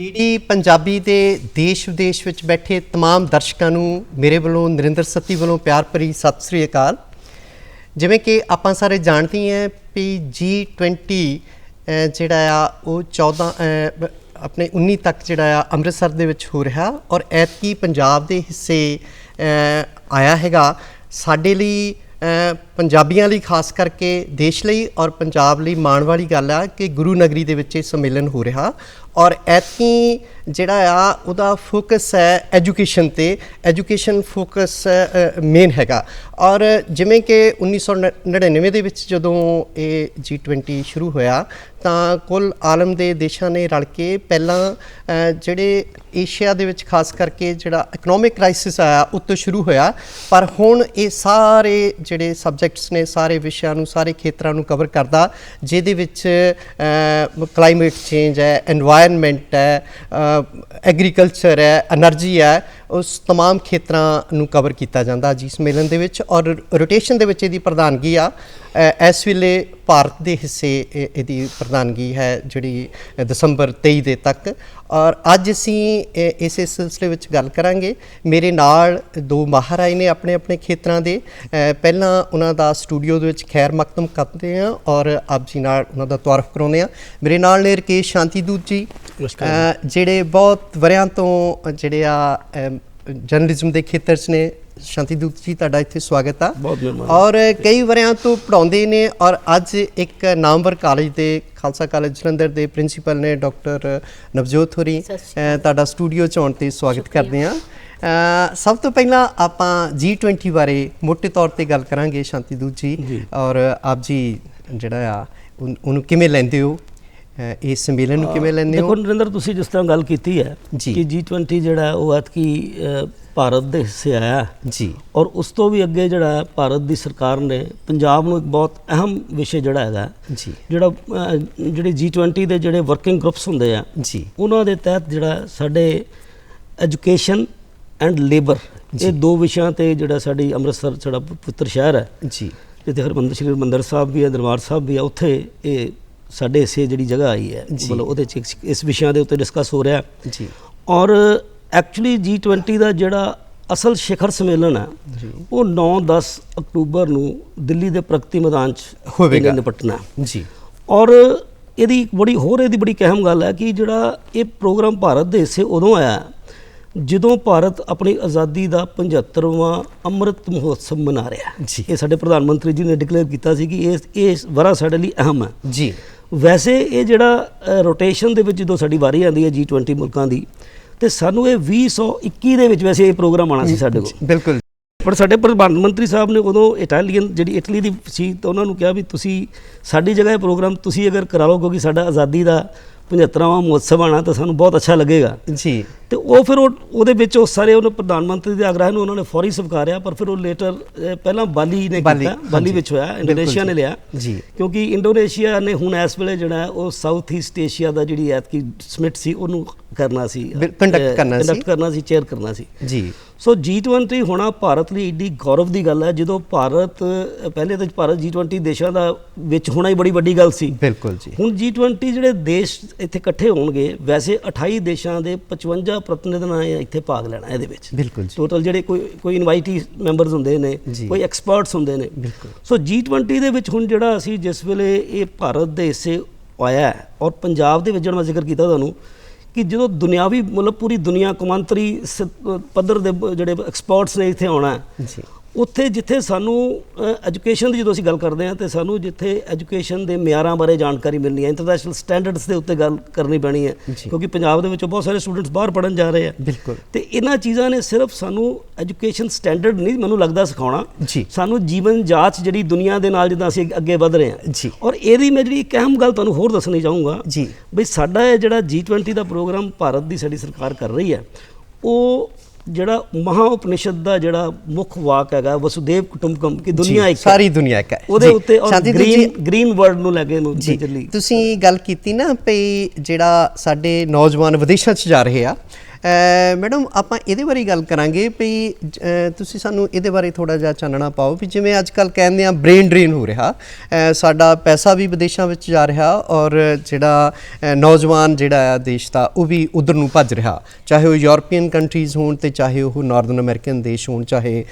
DD Punjabi ਦੇ ਦੇਸ਼ ਵਿਦੇਸ਼ ਵਿੱਚ ਬੈਠੇ तमाम ਦਰਸ਼ਕਾਂ ਨੂੰ ਮੇਰੇ ਵੱਲੋਂ ਨਰਿੰਦਰ ਸੱਤੀ ਵੱਲੋਂ ਪਿਆਰ ਭਰੀ ਸਤਿ ਸ੍ਰੀ ਅਕਾਲ। ਜਿਵੇਂ ਕਿ ਆਪਾਂ ਸਾਰੇ ਜਾਣਦੇ ਹਾਂ ਵੀ G20 ਜਿਹੜਾ ਆ ਉਹ 14 ਆਪਣੇ 19 ਤੱਕ ਜਿਹੜਾ ਆ ਅੰਮ੍ਰਿਤਸਰ ਦੇ ਵਿੱਚ ਹੋ ਰਿਹਾ ਔਰ ਐਤਕੀ ਪੰਜਾਬ ਦੇ ਹਿੱਸੇ ਆਇਆ ਹੈਗਾ। ਸਾਡੇ ਲਈ ਪੰਜਾਬੀਆਂ ਲਈ ਖਾਸ ਕਰਕੇ ਦੇਸ਼ ਲਈ ਔਰ ਪੰਜਾਬ ਲਈ ਮਾਣ ਵਾਲੀ ਗੱਲ ਆ ਕਿ ਗੁਰੂ ਨਗਰੀ ਦੇ ਵਿੱਚ ਇਹ ਸੰਮੇਲਨ ਹੋ ਰਿਹਾ ਔਰ ਐਤਕੀ ਜਿਹੜਾ ਆ ਉਹਦਾ ਫੋਕਸ ਹੈ ਐਜੂਕੇਸ਼ਨ ਤੇ ਐਜੂਕੇਸ਼ਨ ਫੋਕਸ ਮੇਨ ਹੈਗਾ। ਔਰ ਜਿਵੇਂ ਕਿ 1999 ਦੇ ਵਿੱਚ ਜਦੋਂ ਇਹ G20 ਸ਼ੁਰੂ ਹੋਇਆ ਤਾਂ ਕੁੱਲ ਆਲਮ ਦੇ ਦੇਸ਼ਾਂ ਨੇ ਰਲ ਕੇ ਪਹਿਲਾਂ ਜਿਹੜੇ ਏਸ਼ੀਆ ਦੇ ਵਿੱਚ ਖਾਸ ਕਰਕੇ ਜਿਹੜਾ ਇਕਨੋਮਿਕ ਕ੍ਰਾਈਸਿਸ ਆਇਆ ਉੱਤੋਂ ਸ਼ੁਰੂ ਹੋਇਆ, ਪਰ ਹੁਣ ਇਹ ਸਾਰੇ ਜਿਹੜੇ ਸਬਜੈਕਟਸ ਨੇ ਸਾਰੇ ਵਿਸ਼ਿਆਂ ਨੂੰ ਸਾਰੇ ਖੇਤਰਾਂ ਨੂੰ ਕਵਰ ਕਰਦਾ, ਜਿਹਦੇ ਵਿੱਚ ਕਲਾਈਮੇਟ ਚੇਂਜ ਹੈ, एनवायरनमेंट है, एग्रीकल्चर है, एनर्जी है, उस तमाम खेत्रां नूं कवर किया जाता जी सम्मेलन दे विच। और रोटेशन दे विच इहदी प्रधानगी आ इस वेले भारत के हिस्से इहदी प्रधानगी है जिहड़ी दसंबर 23 दे तक। और अज असीं इस सिलसिले विच गल करांगे। मेरे नाल दो माहर आए ने अपने अपने खेत्रां दे। पहलां उन्हां दा स्टूडियो दे विच खैर मकदम करते हैं और आप जी नाल उन्हां दा तारुफ कराउने आ। मेरे नाल ने राकेश शांतिदूत जी ਜਿਹੜੇ ਬਹੁਤ ਵਰਿਆਂ ਤੋਂ ਜਿਹੜੇ ਆ ਜਰਨਲਿਜ਼ਮ ਦੇ ਖੇਤਰ 'ਚ ਨੇ। ਸ਼ਾਂਤੀਦੂਤ ਜੀ ਤੁਹਾਡਾ ਇੱਥੇ ਸਵਾਗਤ ਆ। ਔਰ ਕਈ ਵਰਿਆਂ ਤੋਂ ਪੜ੍ਹਾਉਂਦੇ ਨੇ ਔਰ ਅੱਜ ਇੱਕ ਨਾਮਵਰ ਕਾਲਜ ਦੇ ਖਾਲਸਾ ਕਾਲਜ ਜਲੰਧਰ ਦੇ ਪ੍ਰਿੰਸੀਪਲ ਨੇ ਡਾਕਟਰ ਨਵਜੋਤ ਹੋਰੀ। ਤੁਹਾਡਾ ਸਟੂਡੀਓ 'ਚ ਆਉਣ 'ਤੇ ਸਵਾਗਤ ਕਰਦੇ ਹਾਂ। ਸਭ ਤੋਂ ਪਹਿਲਾਂ ਆਪਾਂ G20 ਬਾਰੇ ਮੋਟੇ ਤੌਰ 'ਤੇ ਗੱਲ ਕਰਾਂਗੇ ਸ਼ਾਂਤੀਦੂਤ ਜੀ। ਔਰ ਆਪ ਜੀ ਜਿਹੜਾ ਆ ਉਹਨੂੰ ਕਿਵੇਂ ਲੈਂਦੇ ਹੋ, ਇਸ ਸੰਮੇਲਨ ਨੂੰ ਕਿਵੇਂ ਲੈਂਦੇ ਹੋ? ਦੇਖੋ ਨਰਿੰਦਰ, ਤੁਸੀਂ ਜਿਸ ਤਰ੍ਹਾਂ ਗੱਲ ਕੀਤੀ ਹੈ ਕਿ G20 ਜਿਹੜਾ ਉਹ ਐਤਕੀ ਭਾਰਤ ਦੇ ਹਿੱਸੇ ਆਇਆ ਜੀ, ਔਰ ਉਸ ਤੋਂ ਵੀ ਅੱਗੇ ਜਿਹੜਾ ਭਾਰਤ ਦੀ ਸਰਕਾਰ ਨੇ ਪੰਜਾਬ ਨੂੰ ਇੱਕ ਬਹੁਤ ਅਹਿਮ ਵਿਸ਼ੇ ਜਿਹੜਾ ਹੈਗਾ ਜੀ, ਜਿਹੜੇ G20 ਦੇ ਜਿਹੜੇ ਵਰਕਿੰਗ ਗਰੁੱਪਸ ਹੁੰਦੇ ਆ ਜੀ, ਉਹਨਾਂ ਦੇ ਤਹਿਤ ਜਿਹੜਾ ਸਾਡੇ ਐਜੂਕੇਸ਼ਨ ਐਂਡ ਲੇਬਰ ਇਹ ਦੋ ਵਿਸ਼ਿਆਂ ਤੇ ਜਿਹੜਾ ਸਾਡੀ ਅੰਮ੍ਰਿਤਸਰ ਸਾਡਾ ਪਵਿੱਤਰ ਸ਼ਹਿਰ ਹੈ ਜੀ, ਜਿੱਥੇ ਸ਼੍ਰੀ ਹਰਿਮੰਦਰ ਸਾਹਿਬ ਵੀ ਹੈ, ਦਰਬਾਰ ਸਾਹਿਬ ਵੀ ਹੈ, ਉੱਥੇ ਇਹ ਸਾਡੇ ਹਿੱਸੇ ਜਿਹੜੀ ਜਗ੍ਹਾ ਆਈ ਹੈ ਮਤਲਬ ਉਹਦੇ 'ਚ ਇਸ ਵਿਸ਼ਿਆਂ ਦੇ ਉੱਤੇ ਡਿਸਕਸ ਹੋ ਰਿਹਾ ਜੀ। ਔਰ ਐਕਚੁਅਲੀ G20 ਦਾ ਜਿਹੜਾ ਅਸਲ ਸਿਖਰ ਸੰਮੇਲਨ ਹੈ ਉਹ 9-10 ਅਕਤੂਬਰ ਨੂੰ ਦਿੱਲੀ ਦੇ ਪ੍ਰਗਤੀ ਮੈਦਾਨ 'ਚ ਹੋਵੇਗਾ ਨਿਪਟਣਾ ਜੀ। ਔਰ ਇਹਦੀ ਬੜੀ ਅਹਿਮ ਗੱਲ ਹੈ ਕਿ ਜਿਹੜਾ ਇਹ ਪ੍ਰੋਗਰਾਮ ਭਾਰਤ ਦੇ ਹਿੱਸੇ ਉਦੋਂ ਆਇਆ ਜਦੋਂ ਭਾਰਤ ਆਪਣੀ ਆਜ਼ਾਦੀ ਦਾ 75ਵਾਂ ਅੰਮ੍ਰਿਤ ਮਹੋਤਸਵ ਮਨਾ ਰਿਹਾ ਜੀ। ਇਹ ਸਾਡੇ ਪ੍ਰਧਾਨ ਮੰਤਰੀ ਜੀ ਨੇ ਡਿਕਲੇਅਰ ਕੀਤਾ ਸੀ ਕਿ ਇਹ ਵਰ੍ਹਾ ਸਾਡੇ ਲਈ ਅਹਿਮ ਹੈ ਜੀ। ਵੈਸੇ ਇਹ ਜਿਹੜਾ ਰੋਟੇਸ਼ਨ ਦੇ ਵਿੱਚ ਜਦੋਂ ਸਾਡੀ ਵਾਰੀ ਆਉਂਦੀ ਹੈ G20 ਮੁਲਕਾਂ ਦੀ, ਤੇ ਸਾਨੂੰ ਇਹ 2021 ਦੇ ਵਿੱਚ ਵੈਸੇ ਇਹ ਪ੍ਰੋਗਰਾਮ ਆਉਣਾ ਸੀ ਸਾਡੇ ਕੋਲ ਬਿਲਕੁਲ, ਪਰ ਸਾਡੇ ਪ੍ਰਧਾਨ ਮੰਤਰੀ ਸਾਹਿਬ ਨੇ ਉਦੋਂ ਇਟਲੀ ਦੀ ਸੀ ਤਾਂ ਉਹਨਾਂ ਨੂੰ ਕਿਹਾ ਵੀ ਤੁਸੀਂ ਸਾਡੀ ਜਗ੍ਹਾ ਇਹ ਪ੍ਰੋਗਰਾਮ ਤੁਸੀਂ ਅਗਰ ਕਰਾ ਲਓ ਕਿਉਂਕਿ ਸਾਡਾ ਆਜ਼ਾਦੀ ਦਾ 75ਵਾਂ ਮਹੋਤਸਵ ਆਉਣਾ ਤਾਂ ਸਾਨੂੰ ਬਹੁਤ ਅੱਛਾ ਲੱਗੇਗਾ ਜੀ। ਤੇ ਉਹ ਫਿਰ ਉਹਦੇ ਵਿੱਚ ਉਹ ਸਾਰੇ ਉਹਨੇ ਪ੍ਰਧਾਨ ਮੰਤਰੀ ਦੇ ਆਗ੍ਰਹ ਨੂੰ ਉਹਨਾਂ ਨੇ ਫੌਰੀ ਸਵੀਕਾਰਿਆ, ਪਰ ਫਿਰ ਉਹ ਲੇਟਰ ਪਹਿਲਾਂ ਬਾਲੀ ਨੇ ਕੀਤਾ, ਬਾਲੀ ਵਿੱਚ ਹੋਇਆ, ਇੰਡੋਨੇਸ਼ੀਆ ਨੇ ਲਿਆ ਜੀ, ਕਿਉਂਕਿ ਇੰਡੋਨੇਸ਼ੀਆ ਨੇ ਹੁਣ ਇਸ ਵੇਲੇ ਜਿਹੜਾ ਉਹ ਸਾਊਥ ਈਸਟ ਏਸ਼ੀਆ ਦਾ ਜਿਹੜੀ ਐਤਕੀ ਸਮਿਟ ਸੀ ਉਹਨੂੰ ਕਰਨਾ ਸੀ, ਕੰਡਕਟ ਕਰਨਾ ਸੀ, ਚੇਅਰ ਕਰਨਾ ਸੀ ਜੀ। ਸੋ G20 ਹੋਣਾ ਭਾਰਤ ਲਈ ਏਡੀ ਗੌਰਵ ਦੀ ਗੱਲ ਹੈ। ਜਦੋਂ ਭਾਰਤ ਪਹਿਲੇ ਤਾਂ ਭਾਰਤ G20 ਦੇਸ਼ਾਂ ਦਾ ਵਿੱਚ ਹੋਣਾ ਹੀ ਬੜੀ ਵੱਡੀ ਗੱਲ ਸੀ ਬਿਲਕੁਲ ਜੀ। ਹੁਣ G20 ਜਿਹੜੇ ਦੇਸ਼ ਇੱਥੇ ਇਕੱਠੇ ਹੋਣਗੇ, ਵੈਸੇ 28 ਦੇਸ਼ਾਂ ਦੇ 55 ਪ੍ਰਤੀਨਿਧਾਂ ਨੇ ਇੱਥੇ ਭਾਗ ਲੈਣਾ ਇਹਦੇ ਵਿੱਚ ਬਿਲਕੁਲ ਜੀ। ਟੋਟਲ ਜਿਹੜੇ ਕੋਈ ਇਨਵਾਈਟੀ ਮੈਂਬਰਸ ਹੁੰਦੇ ਨੇ, ਕੋਈ ਐਕਸਪਰਟਸ ਹੁੰਦੇ ਨੇ ਬਿਲਕੁਲ। ਸੋ G20 ਦੇ ਵਿੱਚ ਹੁਣ ਜਿਹੜਾ ਅਸੀਂ ਜਿਸ ਵੇਲੇ ਇਹ ਭਾਰਤ ਦੇ ਹਿੱਸੇ ਆਇਆ ਔਰ ਪੰਜਾਬ ਦੇ ਵਿੱਚ ਜਿਹੜਾ ਮੈਂ ਜ਼ਿਕਰ ਕੀਤਾ ਤੁਹਾਨੂੰ ਕਿ ਜਦੋਂ ਦੁਨਿਆਵੀ ਮਤਲਬ ਪੂਰੀ ਦੁਨੀਆ ਕੌਮਾਂਤਰੀ ਪੱਧਰ ਦੇ ਜਿਹੜੇ ਐਕਸਪਰਟਸ ਨੇ ਇੱਥੇ ਆਉਣਾ ਜੀ, ਉੱਥੇ ਜਿੱਥੇ ਸਾਨੂੰ ਐਜੂਕੇਸ਼ਨ ਦੀ ਜਦੋਂ ਅਸੀਂ ਗੱਲ ਕਰਦੇ ਹਾਂ ਤਾਂ ਸਾਨੂੰ ਜਿੱਥੇ ਐਜੂਕੇਸ਼ਨ ਦੇ ਮਿਆਰਾਂ ਬਾਰੇ ਜਾਣਕਾਰੀ ਮਿਲਣੀ ਹੈ, ਇੰਟਰਨੈਸ਼ਨਲ ਸਟੈਂਡਰਡਸ ਦੇ ਉੱਤੇ ਗੱਲ ਕਰਨੀ ਪੈਣੀ ਹੈ ਕਿਉਂਕਿ ਪੰਜਾਬ ਦੇ ਵਿੱਚੋਂ ਬਹੁਤ ਸਾਰੇ ਸਟੂਡੈਂਟਸ ਬਾਹਰ ਪੜ੍ਹਨ ਜਾ ਰਹੇ ਆ ਬਿਲਕੁਲ। ਤੇ ਇਹਨਾਂ ਚੀਜ਼ਾਂ ਨੇ ਸਿਰਫ ਸਾਨੂੰ ਐਜੂਕੇਸ਼ਨ ਸਟੈਂਡਰਡ ਨਹੀਂ ਮੈਨੂੰ ਲੱਗਦਾ ਸਿਖਾਉਣਾ, ਸਾਨੂੰ ਜੀਵਨ ਜਾਂਚ ਜਿਹੜੀ ਦੁਨੀਆ ਦੇ ਨਾਲ ਜਿੱਦਾਂ ਅਸੀਂ ਅੱਗੇ ਵਧ ਰਹੇ ਹਾਂ ਜੀ। ਔਰ ਇਹਦੀ ਮੈਂ ਜਿਹੜੀ ਇੱਕ ਅਹਿਮ ਗੱਲ ਤੁਹਾਨੂੰ ਹੋਰ ਦੱਸਣੀ ਚਾਹੂੰਗਾ ਜੀ, ਬਈ ਸਾਡਾ ਇਹ ਜਿਹੜਾ G20 ਦਾ ਪ੍ਰੋਗਰਾਮ ਭਾਰਤ ਦੀ ਸਾਡੀ ਸਰਕਾਰ ਕਰ ਰਹੀ ਹੈ, ਉਹ ਜਿਹੜਾ ਮਹਾ ਉਪਨਿਸ਼ਦ ਦਾ ਜਿਹੜਾ ਮੁੱਖ ਵਾਕ ਹੈਗਾ ਵਸੁਦੇਵ ਕੁਟੁੰਬਕਮ ਕਿ ਦੁਨੀਆ ਇੱਕ ਸਾਰੀ ਦੁਨੀਆ ਇੱਕ ਹੈ, ਉਹਦੇ ਉੱਤੇ ਗ੍ਰੀਨ ਵਰਡ ਨੂੰ ਲੈ ਕੇ ਚੱਲੀ। ਤੁਸੀਂ ਗੱਲ ਕੀਤੀ ਨਾ ਵੀ ਜਿਹੜਾ ਸਾਡੇ ਨੌਜਵਾਨ ਵਿਦੇਸ਼ਾਂ 'ਚ ਜਾ ਰਹੇ ਆ, ਮੈਡਮ ਆਪਾਂ ਇਹਦੇ ਬਾਰੇ ਗੱਲ ਕਰਾਂਗੇ ਵੀ ਤੁਸੀਂ ਸਾਨੂੰ ਇਹਦੇ ਬਾਰੇ ਥੋੜ੍ਹਾ ਜਿਹਾ ਚਾਨਣਾ ਪਾਓ ਵੀ ਜਿਵੇਂ ਅੱਜ ਕੱਲ੍ਹ ਕਹਿੰਦੇ ਆ ਬ੍ਰੇਨ ਡਰੇਨ ਹੋ ਰਿਹਾ, ਸਾਡਾ ਪੈਸਾ ਵੀ ਵਿਦੇਸ਼ਾਂ ਵਿੱਚ ਜਾ ਰਿਹਾ ਔਰ ਜਿਹੜਾ ਨੌਜਵਾਨ ਜਿਹੜਾ ਆ ਦੇਸ਼ ਦਾ ਉਹ ਵੀ ਉਧਰ ਨੂੰ ਭੱਜ ਰਿਹਾ, ਚਾਹੇ ਉਹ ਯੂਰਪੀਅਨ ਕੰਟਰੀਜ਼ ਹੋਣ ਤੇ ਚਾਹੇ ਉਹ ਨਾਰਥਰਨ ਅਮਰੀਕਨ ਦੇਸ਼ ਹੋਣ, ਚਾਹੇ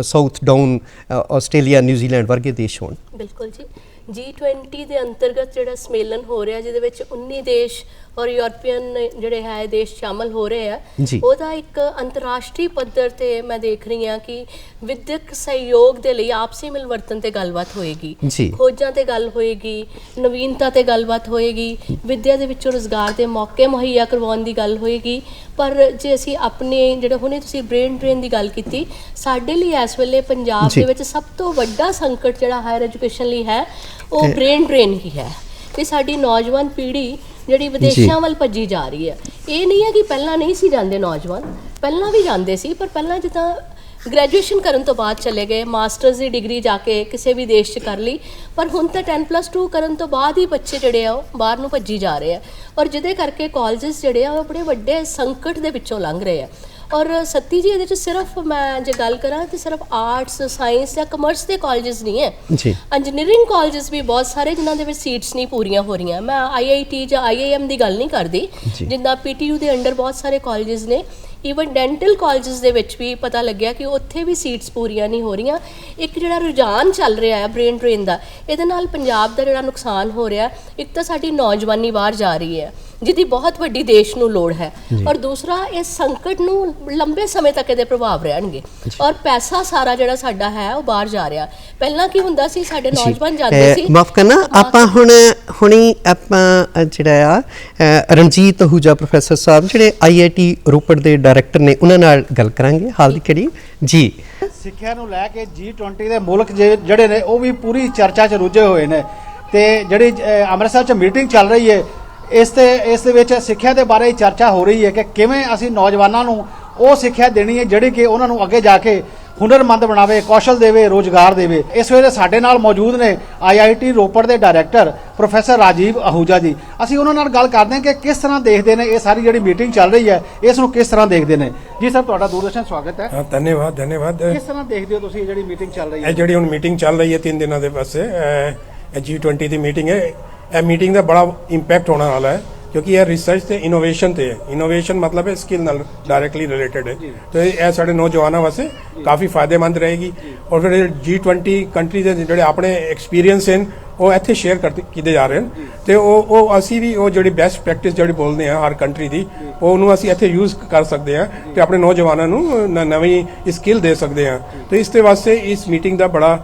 ਸਾਊਥ ਡਾਊਨ ਆਸਟ੍ਰੇਲੀਆ ਨਿਊਜ਼ੀਲੈਂਡ ਵਰਗੇ ਦੇਸ਼ ਹੋਣ। ਬਿਲਕੁਲ ਜੀ, G20 ਦੇ ਅੰਤਰਗਤ ਜਿਹੜਾ ਸੰਮੇਲਨ ਹੋ ਰਿਹਾ ਜਿਹਦੇ ਵਿੱਚ 19 ਦੇਸ਼ ਔਰ ਯੂਰਪੀਅਨ ਜਿਹੜੇ ਹੈ ਦੇਸ਼ ਸ਼ਾਮਲ ਹੋ ਰਹੇ ਆ, ਉਹਦਾ ਇੱਕ ਅੰਤਰਰਾਸ਼ਟਰੀ ਪੱਧਰ ਤੇ ਮੈਂ ਦੇਖ ਰਹੀ ਹਾਂ ਕਿ ਵਿਦਿਅਕ ਸਹਿਯੋਗ ਦੇ ਲਈ ਆਪਸੀ ਮਿਲਵਰਤਨ ਤੇ ਗੱਲਬਾਤ ਹੋਏਗੀ, ਖੋਜਾਂ ਤੇ ਗੱਲ ਹੋਏਗੀ, ਨਵੀਨਤਾ ਤੇ ਗੱਲਬਾਤ ਹੋਏਗੀ, ਵਿਦਿਆ ਦੇ ਵਿੱਚੋਂ ਰੁਜ਼ਗਾਰ ਦੇ ਮੌਕੇ ਮੁਹੱਈਆ ਕਰਵਾਉਣ ਦੀ ਗੱਲ ਹੋਏਗੀ। ਪਰ ਜੇ ਅਸੀਂ ਆਪਣੇ ਜਿਹੜੇ ਹੁਣੇ ਤੁਸੀਂ ਬ੍ਰੇਨ ਡਰੇਨ ਦੀ ਗੱਲ ਕੀਤੀ, ਸਾਡੇ ਲਈ ਇਸ ਵੇਲੇ ਪੰਜਾਬ ਦੇ ਵਿੱਚ ਸਭ ਤੋਂ ਵੱਡਾ ਸੰਕਟ ਜਿਹੜਾ ਹਾਇਰ ਐਜੂਕੇਸ਼ਨ ਲਈ ਹੈ ਉਹ ਬ੍ਰੇਨ ਡਰੇਨ ਹੀ ਹੈ ਕਿ ਸਾਡੀ ਨੌਜਵਾਨ ਪੀੜ੍ਹੀ ਜਿਹੜੀ ਵਿਦੇਸ਼ਾਂ ਵੱਲ ਭੱਜੀ ਜਾ ਰਹੀ ਹੈ। ਇਹ ਨਹੀਂ ਹੈ ਕਿ ਪਹਿਲਾਂ ਨਹੀਂ ਸੀ ਜਾਂਦੇ ਨੌਜਵਾਨ, ਪਹਿਲਾਂ ਵੀ ਜਾਂਦੇ ਸੀ, ਪਰ ਪਹਿਲਾਂ ਜਿੱਦਾਂ ਗ੍ਰੈਜੂਏਸ਼ਨ ਕਰਨ ਤੋਂ ਬਾਅਦ ਚਲੇ ਗਏ, ਮਾਸਟਰਸ ਦੀ ਡਿਗਰੀ ਜਾ ਕੇ ਕਿਸੇ ਵੀ ਦੇਸ਼ 'ਚ ਕਰ ਲਈ, ਪਰ ਹੁਣ ਤਾਂ 10+2 ਕਰਨ ਤੋਂ ਬਾਅਦ ਹੀ ਬੱਚੇ ਜਿਹੜੇ ਆ ਉਹ ਬਾਹਰ ਨੂੰ ਭੱਜੀ ਜਾ ਰਹੇ ਆ ਔਰ ਜਿਹਦੇ ਕਰਕੇ ਕਾਲਜਸ ਜਿਹੜੇ ਆ ਉਹ ਬੜੇ ਵੱਡੇ ਸੰਕਟ ਦੇ ਵਿੱਚੋਂ ਲੰਘ ਰਹੇ ਆ। ਔਰ ਸੱਤੀ ਜੀ ਇਹਦੇ 'ਚ ਸਿਰਫ ਮੈਂ ਜੇ ਗੱਲ ਕਰਾਂ ਤਾਂ ਸਿਰਫ ਆਰਟਸ, ਸਾਇੰਸ ਜਾਂ ਕਮਰਸ ਦੇ ਕਾਲਜਸ ਨਹੀਂ ਹੈ, ਇੰਜੀਨੀਅਰਿੰਗ ਕਾਲਜਸ ਵੀ ਬਹੁਤ ਸਾਰੇ ਜਿਨ੍ਹਾਂ ਦੇ ਵਿੱਚ ਸੀਟਸ ਨਹੀਂ ਪੂਰੀਆਂ ਹੋ ਰਹੀਆਂ। ਮੈਂ IIT ਜਾਂ IIM ਦੀ ਗੱਲ ਨਹੀਂ ਕਰਦੀ, ਜਿੱਦਾਂ PTU ਦੇ ਅੰਡਰ ਬਹੁਤ ਸਾਰੇ ਕਾਲਜਸ ਨੇ, ਈਵਨ ਡੈਂਟਲ ਕਾਲਜਸ ਦੇ ਵਿੱਚ ਵੀ ਪਤਾ ਲੱਗਿਆ ਕਿ ਉੱਥੇ ਵੀ ਸੀਟਸ ਪੂਰੀਆਂ ਨਹੀਂ ਹੋ ਰਹੀਆਂ। ਇੱਕ ਜਿਹੜਾ ਰੁਝਾਨ ਚੱਲ ਰਿਹਾ ਹੈ ਬ੍ਰੇਨ ਡਰੇਨ ਦਾ, ਇਹਦੇ ਨਾਲ ਪੰਜਾਬ ਦਾ ਜਿਹੜਾ ਨੁਕਸਾਨ ਹੋ ਰਿਹਾ, ਇੱਕ ਤਾਂ ਸਾਡੀ ਨੌਜਵਾਨੀ ਬਾਹਰ ਜਾ ਰਹੀ ਹੈ ਜਿਹਦੀ ਬਹੁਤ ਵੱਡੀ ਦੇਸ਼ ਨੂੰ ਲੋੜ ਹੈ, ਔਰ ਦੂਸਰਾ ਇਸ ਸੰਕਟ ਨੂੰ ਲੰਬੇ ਸਮੇਂ ਤੱਕ ਇਹਦੇ ਪ੍ਰਭਾਵ ਰਹਿਣਗੇ ਔਰ ਪੈਸਾ ਸਾਰਾ ਜਿਹੜਾ ਸਾਡਾ ਹੈ ਉਹ ਬਾਹਰ ਜਾ ਰਿਹਾ। ਪਹਿਲਾਂ ਕੀ ਹੁੰਦਾ ਸੀ, ਸਾਡੇ ਨੌਜਵਾਨ ਜਾਂਦੇ ਸੀ, ਮਾਫ ਕਰਨਾ, ਆਪਾਂ ਹੁਣੀ ਆਪਾਂ ਜਿਹੜਾ ਆ ਰਣਜੀਤ ਅਹੂਜਾ ਪ੍ਰੋਫੈਸਰ ਸਾਹਿਬ ਜਿਹੜੇ IIT ਰੋਪੜ ਦੇ ਡਾਇਰੈਕਟਰ ਨੇ ਉਹਨਾਂ ਨਾਲ ਗੱਲ ਕਰਾਂਗੇ ਹਾਲ ਦੀ ਘੜੀ ਜੀ। ਸਿੱਖਿਆ ਨੂੰ ਲੈ ਕੇ G20 ਦੇ ਮੁਲਕ ਜਿਹੜੇ ਨੇ ਉਹ ਵੀ ਪੂਰੀ ਚਰਚਾ 'ਚ ਰੁੱਝੇ ਹੋਏ ਨੇ ਤੇ ਜਿਹੜੀ ਅੰਮ੍ਰਿਤਸਰ 'ਚ ਮੀਟਿੰਗ ਚੱਲ ਰਹੀ ਹੈ ਇਸ ਦੇ ਵਿੱਚ ਸਿੱਖਿਆ ਦੇ ਬਾਰੇ ਚਰਚਾ ਹੋ ਰਹੀ ਹੈ ਕਿ ਕਿਵੇਂ ਅਸੀਂ ਨੌਜਵਾਨਾਂ ਨੂੰ ਉਹ ਸਿੱਖਿਆ ਦੇਣੀ ਹੈ ਜਿਹੜੀ ਕਿ ਉਹਨਾਂ ਨੂੰ ਅੱਗੇ ਜਾ ਕੇ ਹੁਨਰਮੰਦ ਬਣਾਵੇ, ਕੌਸ਼ਲ ਦੇਵੇ, ਰੋਜ਼ਗਾਰ ਦੇਵੇ। ਇਸ ਵੇਲੇ ਸਾਡੇ ਨਾਲ ਮੌਜੂਦ ਨੇ IIT ਰੋਪੜ ਦੇ ਡਾਇਰੈਕਟਰ ਪ੍ਰੋਫੈਸਰ ਰਾਜੀਵ ਅਹੂਜਾ ਜੀ। ਅਸੀਂ ਉਹਨਾਂ ਨਾਲ ਗੱਲ ਕਰਦੇ ਹਾਂ ਕਿ ਕਿਸ ਤਰ੍ਹਾਂ ਦੇਖਦੇ ਨੇ ਇਹ ਸਾਰੀ ਜਿਹੜੀ ਮੀਟਿੰਗ ਚੱਲ ਰਹੀ ਹੈ, ਇਸ ਨੂੰ ਕਿਸ ਤਰ੍ਹਾਂ ਦੇਖਦੇ ਨੇ। ਜੀ ਸਰ, ਤੁਹਾਡਾ ਦੂਰਦਰਸ਼ਨ ਸਵਾਗਤ ਹੈ। ਧੰਨਵਾਦ। ਕਿਸ ਤਰ੍ਹਾਂ ਦੇਖਦੇ ਹੋ ਤੁਸੀਂ ਜਿਹੜੀ ਮੀਟਿੰਗ ਚੱਲ ਰਹੀ ਹੈ? ਇਹ ਜਿਹੜੀ ਹੁਣ ਮੀਟਿੰਗ ਚੱਲ ਰਹੀ ਹੈ 3 ਦਿਨਾਂ ਦੇ ਵਾਸਤੇ, G20 ਦੀ ਮੀਟਿੰਗ ਹੈ। ਇਹ ਮੀਟਿੰਗ ਦਾ ਬੜਾ ਇੰਪੈਕਟ ਹੋਣ ਵਾਲਾ ਹੈ क्योंकि यह रिसर्च ਤੇ ਇਨੋਵੇਸ਼ਨ ਤੇ ਹੈ। ਇਨੋਵੇਸ਼ਨ ਮਤਲਬ ਹੈ ਸਕਿੱਲ ਨਾਲ ਡਾਇਰੈਕਟਲੀ ਰਿਲੇਟਡ ਹੈ, ਤੇ ਇਹ ਸਾਡੇ ਨੌਜਵਾਨਾਂ ਵਾਸਤੇ ਕਾਫੀ ਫਾਇਦੇਮੰਦ ਰਹੇਗੀ। ਔਰ ਫਿਰ G20 ਕੰਟਰੀ ਦੇ ਜਿਹੜੇ ਆਪਣੇ ਐਕਸਪੀਰੀਅੰਸ ਹਨ ਉਹ ਇੱਥੇ ਸ਼ੇਅਰ ਕੀਤੇ ਜਾ ਰਹੇ ਹਨ, ਤੇ ਉਹ ਅਸੀਂ ਵੀ ਉਹ ਜਿਹੜੀ ਬੈਸਟ ਪ੍ਰੈਕਟਿਸ ਜਿਹੜੀ ਬੋਲਦੇ ਹਾਂ ਹਰ ਕੰਟਰੀ ਦੀ, ਉਹਨੂੰ ਅਸੀਂ ਇੱਥੇ ਯੂਜ਼ ਕਰ ਸਕਦੇ ਹਾਂ ਤੇ ਆਪਣੇ ਨੌਜਵਾਨਾਂ ਨੂੰ ਨਵੀਂ ਸਕਿੱਲ ਦੇ ਸਕਦੇ ਹਾਂ। ਤੇ ਇਸ ਦੇ ਵਾਸਤੇ ਇਸ ਮੀਟਿੰਗ ਦਾ ਬੜਾ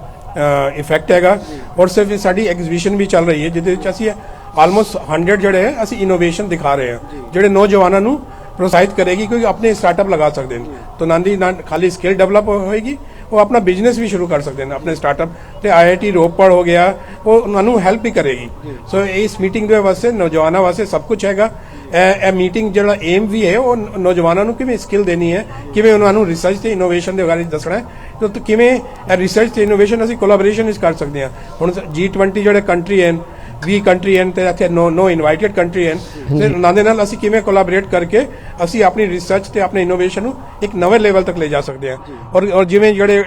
ਇਫੈਕਟ ਹੈਗਾ। ਔਰ ਸਿਰਫ ਸਾਡੀ ਐਗਜ਼ੀਬਿਸ਼ਨ ਵੀ ਚੱਲ ਰਹੀ ਹੈ ਜਿਹਦੇ ਵਿੱਚ ਅਸੀਂ ਆਲਮੋਸਟ 100 ਜਿਹੜੇ ਅਸੀਂ ਇਨੋਵੇਸ਼ਨ ਦਿਖਾ ਰਹੇ ਹਾਂ ਜਿਹੜੇ ਨੌਜਵਾਨਾਂ ਨੂੰ प्रोत्साहित करेगी, क्योंकि अपने स्टार्टअप लगा सकते हैं तो नांदी ना खाली स्किल डेवलप होएगी, वो अपना बिजनेस भी शुरू कर सकते हैं अपने स्टार्टअप। तो IIT रोपड़ हो गया वो उन्होंने हेल्प भी करेगी। सो इस मीटिंग के वास्ते नौजवानों वास्ते सब कुछ हैगा। ए मीटिंग जो एम भी है वो नौजवानों को किवें स्किल देनी है, किवें उन्होंने रिसर्च ते इनोवेशन के बारे दसना है, तो किवें रिसर्च ते इनोवेशन असीं कोलैबोरेशन कर सकते हैं। हुण G20 जो कंट्री हैं 20 कंट्री हैं ते इत्थे नो इनवाइटेड कंट्री हैं, ते उन्हां दे नाल असीं किवें कोलैबोरेट करके ਅਸੀਂ ਆਪਣੀ ਰਿਸਰਚ ਤੇ ਆਪਣੇ ਇਨੋਵੇਸ਼ਨ ਨੂੰ ਇੱਕ ਨਵੇਂ ਲੈਵਲ ਤੱਕ ਲੈ ਜਾ ਸਕਦੇ ਹਾਂ। ਔਰ ਜਿਵੇਂ ਜਿਹੜੇ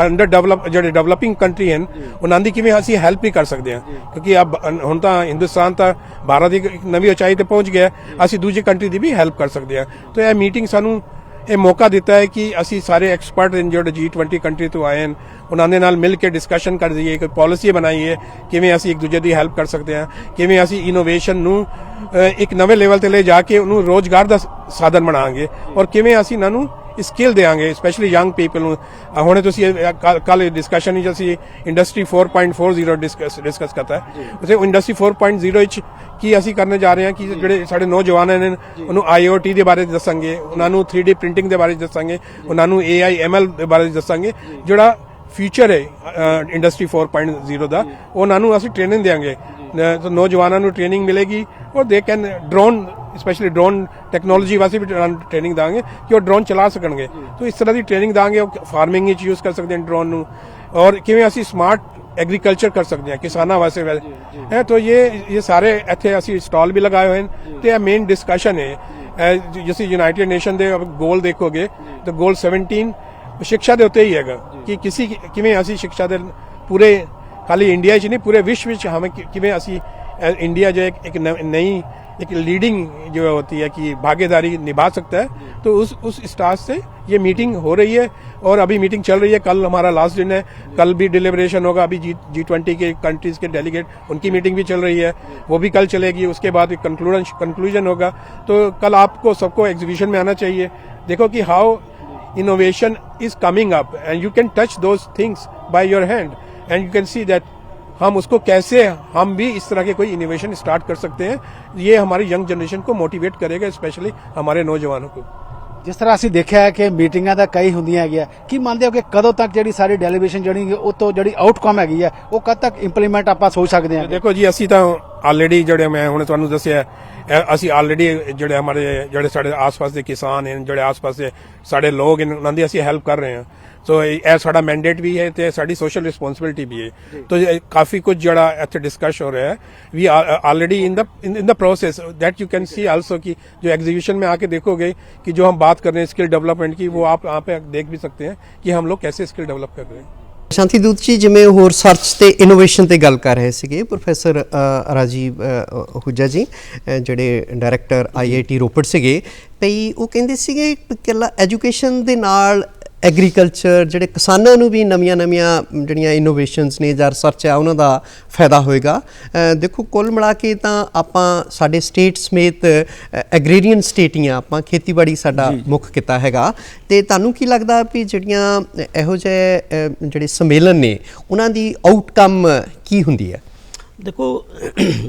ਅੰਡਰ ਡਿਵੈਲਪ ਜਿਹੜੇ ਡਿਵੈਲਪਿੰਗ ਕੰਟਰੀ ਹਨ ਉਹਨਾਂ ਦੀ ਕਿਵੇਂ ਅਸੀਂ ਹੈਲਪ ਵੀ ਕਰ ਸਕਦੇ ਹਾਂ, ਕਿਉਂਕਿ ਹੁਣ ਤਾਂ ਹਿੰਦੁਸਤਾਨ ਤਾਂ ਭਾਰਤ ਦੀ ਇੱਕ ਨਵੀਂ ਉਚਾਈ ਤੇ ਪਹੁੰਚ ਗਿਆ, ਅਸੀਂ ਦੂਜੀ ਕੰਟਰੀ ਦੀ ਵੀ ਹੈਲਪ ਕਰ ਸਕਦੇ ਹਾਂ। ਤਾਂ ਇਹ ਮੀਟਿੰਗ ਸਾਨੂੰ ਇਹ ਮੌਕਾ ਦਿੱਤਾ ਹੈ ਕਿ ਅਸੀਂ ਸਾਰੇ ਐਕਸਪਰਟ ਜਿਹੜੇ G20 ਕੰਟਰੀ ਤੋਂ ਆਏ ਹਨ ਉਹਨਾਂ ਦੇ ਨਾਲ ਮਿਲ ਕੇ ਡਿਸਕਸ਼ਨ ਕਰ ਦਈਏ, ਕੋਈ ਪਾਲਿਸੀ ਬਣਾਈਏ ਕਿਵੇਂ ਅਸੀਂ ਇੱਕ ਦੂਜੇ ਦੀ ਹੈਲਪ ਕਰ ਸਕਦੇ ਹਾਂ, ਕਿਵੇਂ ਅਸੀਂ ਇਨੋਵੇਸ਼ਨ ਨੂੰ ਇੱਕ ਨਵੇਂ ਲੈਵਲ ਤੇ ਲੈ ਜਾ ਕੇ ਉਹਨੂੰ ਰੋਜ਼ਗਾਰ ਦਾ ਸਾਧਨ ਬਣਾਵਾਂਗੇ, ਔਰ ਕਿਵੇਂ ਅਸੀਂ ਇਹਨਾਂ ਨੂੰ स्किल देंगे स्पेशली यंग पीपल। हुणे तुसीं कल डिस्कशन विच असीं इंडस्ट्री 4.40 डिस्कस करता है, उसे इंडस्ट्री 4.0 की असीं करने जा रहे हैं कि जिहड़े साडे नौजवान ने उन्होंने IoT दे बारे दसांगे, उन्होंने 3D प्रिंटिंग दे बारे दसांगे, उन्होंने AI ML दे बारे दसांगे, जिहड़ा फ्यूचर है इंडस्ट्री 4.0 ਦਾ ਉਹਨਾਂ ਨੂੰ ਅਸੀਂ ट्रेनिंग देंगे। तो नौजवानों ਨੂੰ ट्रेनिंग मिलेगी और they can drone specially drone technology वास्ते भी ट्रेनिंग देंगे कि वो ड्रोन चला सकेंगे। तो इस तरह की ट्रेनिंग देंगे, फार्मिंग यूज़ कर सकते हैं ड्रोन ਨੂੰ, और किवें ਅਸੀਂ स्मार्ट एग्रीकल्चर कर सकते हैं किसानों वास्ते है। तो ये सारे इत्थे ਅਸੀਂ स्टॉल भी लगाए हुए हैं, तो यह मेन डिस्कशन है। ਜਿਵੇਂ ਯੂਨਾਈਟਿਡ ਨੇਸ਼ਨ ਦੇ ਗੋਲ ਦੇਖੋਗੇ ਤਾਂ ਗੋਲ 17 ਸਿੱਖਿਆ ਦੇ ਉੱਤੇ ਹੀ ਹੈਗਾ ਕਿ ਕਿਵੇਂ ਅਸੀਂ ਸਿੱਖਿਆ ਦੇ ਪੂਰੇ ਖਾਲੀ ਇੰਡੀਆ 'ਚ ਨਹੀਂ ਪੂਰੇ ਵਿਸ਼ਵ ਵਿੱਚ ਹमें ਕਿਵੇਂ ਅਸੀਂ इंडिया जो एक नई एक लीडिंग जो होती है कि भागीदारी निभा सकता है, तो उस स्टार्ट से ये मीटिंग हो रही है और अभी मीटिंग चल रही है। कल हमारा लास्ट दिन है, कल भी डिलिब्रेशन होगा। अभी G20 के कंट्रीज के डेलीगेट उनकी मीटिंग भी चल रही है, वो भी कल चलेगी। उसके बाद एक कंक्लूजन होगा। तो कल आपको सबको एग्जीबिशन में आना चाहिए। देखो कि how innovation is coming up and you can touch those things by your hand and you can see that हम उसको कैसे हम भी इस तरह के कोई इनोवेशन स्टार्ट कर सकते हैं। ये हमारी यंग जनरेशन को मोटिवेट करेगा, स्पेशली हमारे नौजवानों को। ਜਿਸ ਤਰ੍ਹਾਂ ਅਸੀਂ ਦੇਖਿਆ ਹੈ ਕਿ ਮੀਟਿੰਗਾਂ ਤਾਂ ਕਈ ਹੁੰਦੀਆਂ ਹੈਗੀਆਂ, ਕੀ ਮੰਨਦੇ ਹੋ ਕਿ ਕਦੋਂ ਤੱਕ ਜਿਹੜੀ ਸਾਰੀ ਡੈਲੀਗੇਸ਼ਨ ਜਿਹੜੀ ਉਹ ਤੋਂ ਜਿਹੜੀ ਆਊਟਕਮ ਹੈਗੀ ਹੈ ਉਹ ਕਦ ਤੱਕ ਇੰਪਲੀਮੈਂਟ ਆਪਾਂ ਸੋਚ ਸਕਦੇ ਹਾਂ? ਦੇਖੋ ਜੀ, ਅਸੀਂ ਤਾਂ ਆਲਰੇਡੀ ਜਿਹੜੇ ਮੈਂ ਹੁਣ ਤੁਹਾਨੂੰ ਦੱਸਿਆ, ਅਸੀਂ ਆਲਰੇਡੀ ਜਿਹੜੇ ਸਾਡੇ ਆਸ-ਪਾਸ ਦੇ ਕਿਸਾਨ ਹਨ, ਜਿਹੜੇ ਆਸ-ਪਾਸ ਦੇ ਸਾਡੇ ਲੋਕ ਹਨ, ਉਹਨਾਂ ਦੀ ਅਸੀਂ ਹੈਲਪ ਕਰ ਰਹੇ ਹਾਂ। ਸੋ ਇਹ ਸਾਡਾ ਮੈਂਡੇਟ ਵੀ ਹੈ ਤੇ ਸਾਡੀ ਸੋਸ਼ਲ ਰਿਸਪੌਂਸਿਬਿਲਿਟੀ ਵੀ ਹੈ। तो काफी कुछ जड़ा इतने डिस्कस हो रहा है। We are already in the process that you can see also कि जो एग्जीबिशन में आके देखोगे कि जो हम बात कर रहे हैं स्किल डेवलपमेंट की, वो आप यहाँ पे देख भी सकते हैं कि हम लोग कैसे स्किल डेवलप कर रहे हैं। ਸ਼ਾਂਤੀ ਦੂਤ ਜੀ, ਜਿਵੇਂ ਹੋਰ ਰਿਸਰਚ ਤੇ ਇਨੋਵੇਸ਼ਨ ਤੇ ਗੱਲ ਕਰ ਰਹੇ ਸੀਗੇ ਪ੍ਰੋਫੈਸਰ ਰਾਜੀਵ ਹੁਜਾ ਜੀ, ਜਿਹੜੇ ਡਾਇਰੈਕਟਰ IIT ਰੋਪੜ ਸੀਗੇ, ਭਈ ਉਹ ਕਹਿੰਦੇ ਸੀਗੇ ਇਕੱਲਾ ਐਜੂਕੇਸ਼ਨ ਦੇ ਨਾਲ ਐਗਰੀਕਲਚਰ ਜਿਹੜੇ ਕਿਸਾਨਾਂ ਨੂੰ ਵੀ ਨਵੀਆਂ ਜਿਹੜੀਆਂ ਇਨੋਵੇਸ਼ਨਸ ਨੇ ਜਾਂ ਰਿਸਰਚ ਆ ਉਹਨਾਂ ਦਾ ਫਾਇਦਾ ਹੋਏਗਾ। ਦੇਖੋ ਕੁੱਲ ਮਿਲਾ ਕੇ ਤਾਂ ਆਪਾਂ ਸਾਡੇ ਸਟੇਟ ਸਮੇਤ ਐਗਰੀਰੀਅਨ ਸਟੇਟ ਹੀ ਆ, ਆਪਾਂ ਖੇਤੀਬਾੜੀ ਸਾਡਾ ਮੁੱਖ ਕਿੱਤਾ ਹੈਗਾ। ਤੇ ਤੁਹਾਨੂੰ ਕੀ ਲੱਗਦਾ ਵੀ ਜਿਹੜੀਆਂ ਇਹੋ ਜਿਹੇ ਜਿਹੜੇ ਸੰਮੇਲਨ ਨੇ ਉਹਨਾਂ ਦੀ ਆਊਟਕਮ ਕੀ ਹੁੰਦੀ ਹੈ? ਦੇਖੋ,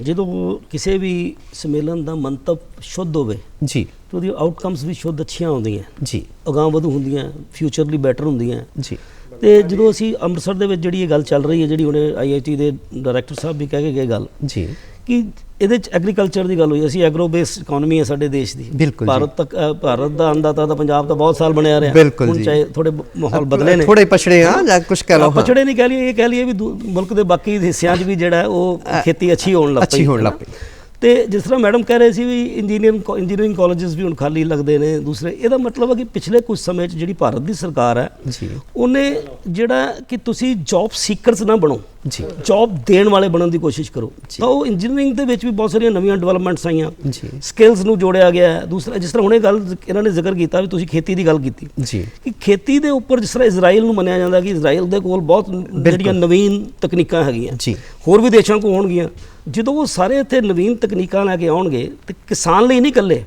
ਜਦੋਂ ਕਿਸੇ ਵੀ ਸੰਮੇਲਨ ਦਾ ਮੰਤਵ ਸ਼ੁੱਧ ਹੋਵੇ ਜੀ ਤਾਂ ਉਹਦੀ ਆਊਟਕਮਸ ਵੀ ਸ਼ੁੱਧ ਅੱਛੀਆਂ ਆਉਂਦੀਆਂ ਜੀ, ਅਗਾਂਹ ਵਧੂ ਹੁੰਦੀਆਂ, ਫਿਊਚਰਲੀ ਬੈਟਰ ਹੁੰਦੀਆਂ ਜੀ। ਤੇ ਜਦੋਂ ਅਸੀਂ ਅੰਮ੍ਰਿਤਸਰ ਦੇ ਵਿੱਚ ਜਿਹੜੀ ਇਹ ਗੱਲ ਚੱਲ ਰਹੀ ਹੈ, ਜਿਹੜੀ ਹੁਣੇ IIT ਦੇ ਡਾਇਰੈਕਟਰ ਸਾਹਿਬ ਵੀ ਕਹਿ ਕੇ ਗਏ ਗੱਲ ਜੀ, ਕਿ ਇਹਦੇ ਚ ਐਗਰੀਕਲਚਰ ਦੀ ਗੱਲ ਹੋਈ। ਅਸੀਂ ਐਗਰੋ ਬੇਸਡ ਇਕਨੋਮੀ ਹੈ ਸਾਡੇ ਦੇਸ਼ ਦੀ। ਭਾਰਤ ਦਾ ਅੰਦਾਤਾ ਤਾਂ ਪੰਜਾਬ ਦਾ ਬਹੁਤ ਸਾਲ ਬਣਿਆ ਰਿਹਾ। ਹੁਣ ਚਾਹੇ ਥੋੜੇ ਮਾਹੌਲ ਬਦਲੇ ਨੇ, ਥੋੜੇ ਪਛੜੇ ਆ ਜਾਂ ਕੁਝ ਕਹਿ ਲਓ, ਪਛੜੇ ਨਹੀਂ ਕਹਿ ਲਈਏ, ਇਹ ਕਹਿ ਲਈਏ ਵੀ ਮੁਲਕ ਦੇ ਬਾਕੀ ਹਿੱਸਿਆਂ 'ਚ ਵੀ ਜਿਹੜਾ ਉਹ ਖੇਤੀ ਅੱਛੀ ਹੋਣ ਲੱਗ ਪਈ। ਤੇ ਜਿਸ ਤਰ੍ਹਾਂ ਮੈਡਮ ਕਹਿ ਰਹੇ ਸੀ ਵੀ ਇੰਜੀਨੀਅਰਿੰਗ ਕਾਲਜਸ ਵੀ ਹੁਣ ਖਾਲੀ ਲੱਗਦੇ ਨੇ ਦੂਸਰੇ, ਇਹਦਾ ਮਤਲਬ ਹੈ ਕਿ ਪਿਛਲੇ ਕੁਝ ਸਮੇਂ 'ਚ ਜਿਹੜੀ ਭਾਰਤ ਦੀ ਸਰਕਾਰ ਹੈ ਉਹਨੇ ਜਿਹੜਾ ਕਿ ਤੁਸੀਂ ਜੌਬ ਸੀਕਰਸ ਨਾ ਬਣੋ, ਜੌਬ ਦੇਣ ਵਾਲੇ ਬਣਨ ਦੀ ਕੋਸ਼ਿਸ਼ ਕਰੋ। ਤਾਂ ਉਹ ਇੰਜੀਨੀਅਰਿੰਗ ਦੇ ਵਿੱਚ ਵੀ ਬਹੁਤ ਸਾਰੀਆਂ ਨਵੀਆਂ ਡਿਵੈਲਪਮੈਂਟਸ ਆਈਆਂ, ਸਕਿੱਲਸ ਨੂੰ ਜੋੜਿਆ ਗਿਆ। ਦੂਸਰਾ, ਜਿਸ ਤਰ੍ਹਾਂ ਹੁਣੇ ਗੱਲ ਇਹਨਾਂ ਨੇ ਜ਼ਿਕਰ ਕੀਤਾ ਵੀ ਤੁਸੀਂ ਖੇਤੀ ਦੀ ਗੱਲ ਕੀਤੀ, ਕਿ ਖੇਤੀ ਦੇ ਉੱਪਰ ਜਿਸ ਤਰ੍ਹਾਂ ਇਜ਼ਰਾਈਲ ਨੂੰ ਮੰਨਿਆ ਜਾਂਦਾ ਕਿ ਇਜ਼ਰਾਈਲ ਦੇ ਕੋਲ ਬਹੁਤ ਜਿਹੜੀਆਂ ਨਵੀਨ ਤਕਨੀਕਾਂ ਹੈਗੀਆਂ, ਹੋਰ ਵੀ ਦੇਸ਼ਾਂ ਕੋਲ ਹੋਣਗੀਆਂ। ਜਦੋਂ ਉਹ ਸਾਰੇ ਇੱਥੇ ਨਵੀਨ ਤਕਨੀਕਾਂ ਲੈ ਕੇ ਆਉਣਗੇ ਤੇ ਕਿਸਾਨ ਲਈ ਨਹੀਂ ਇਕੱਲੇ,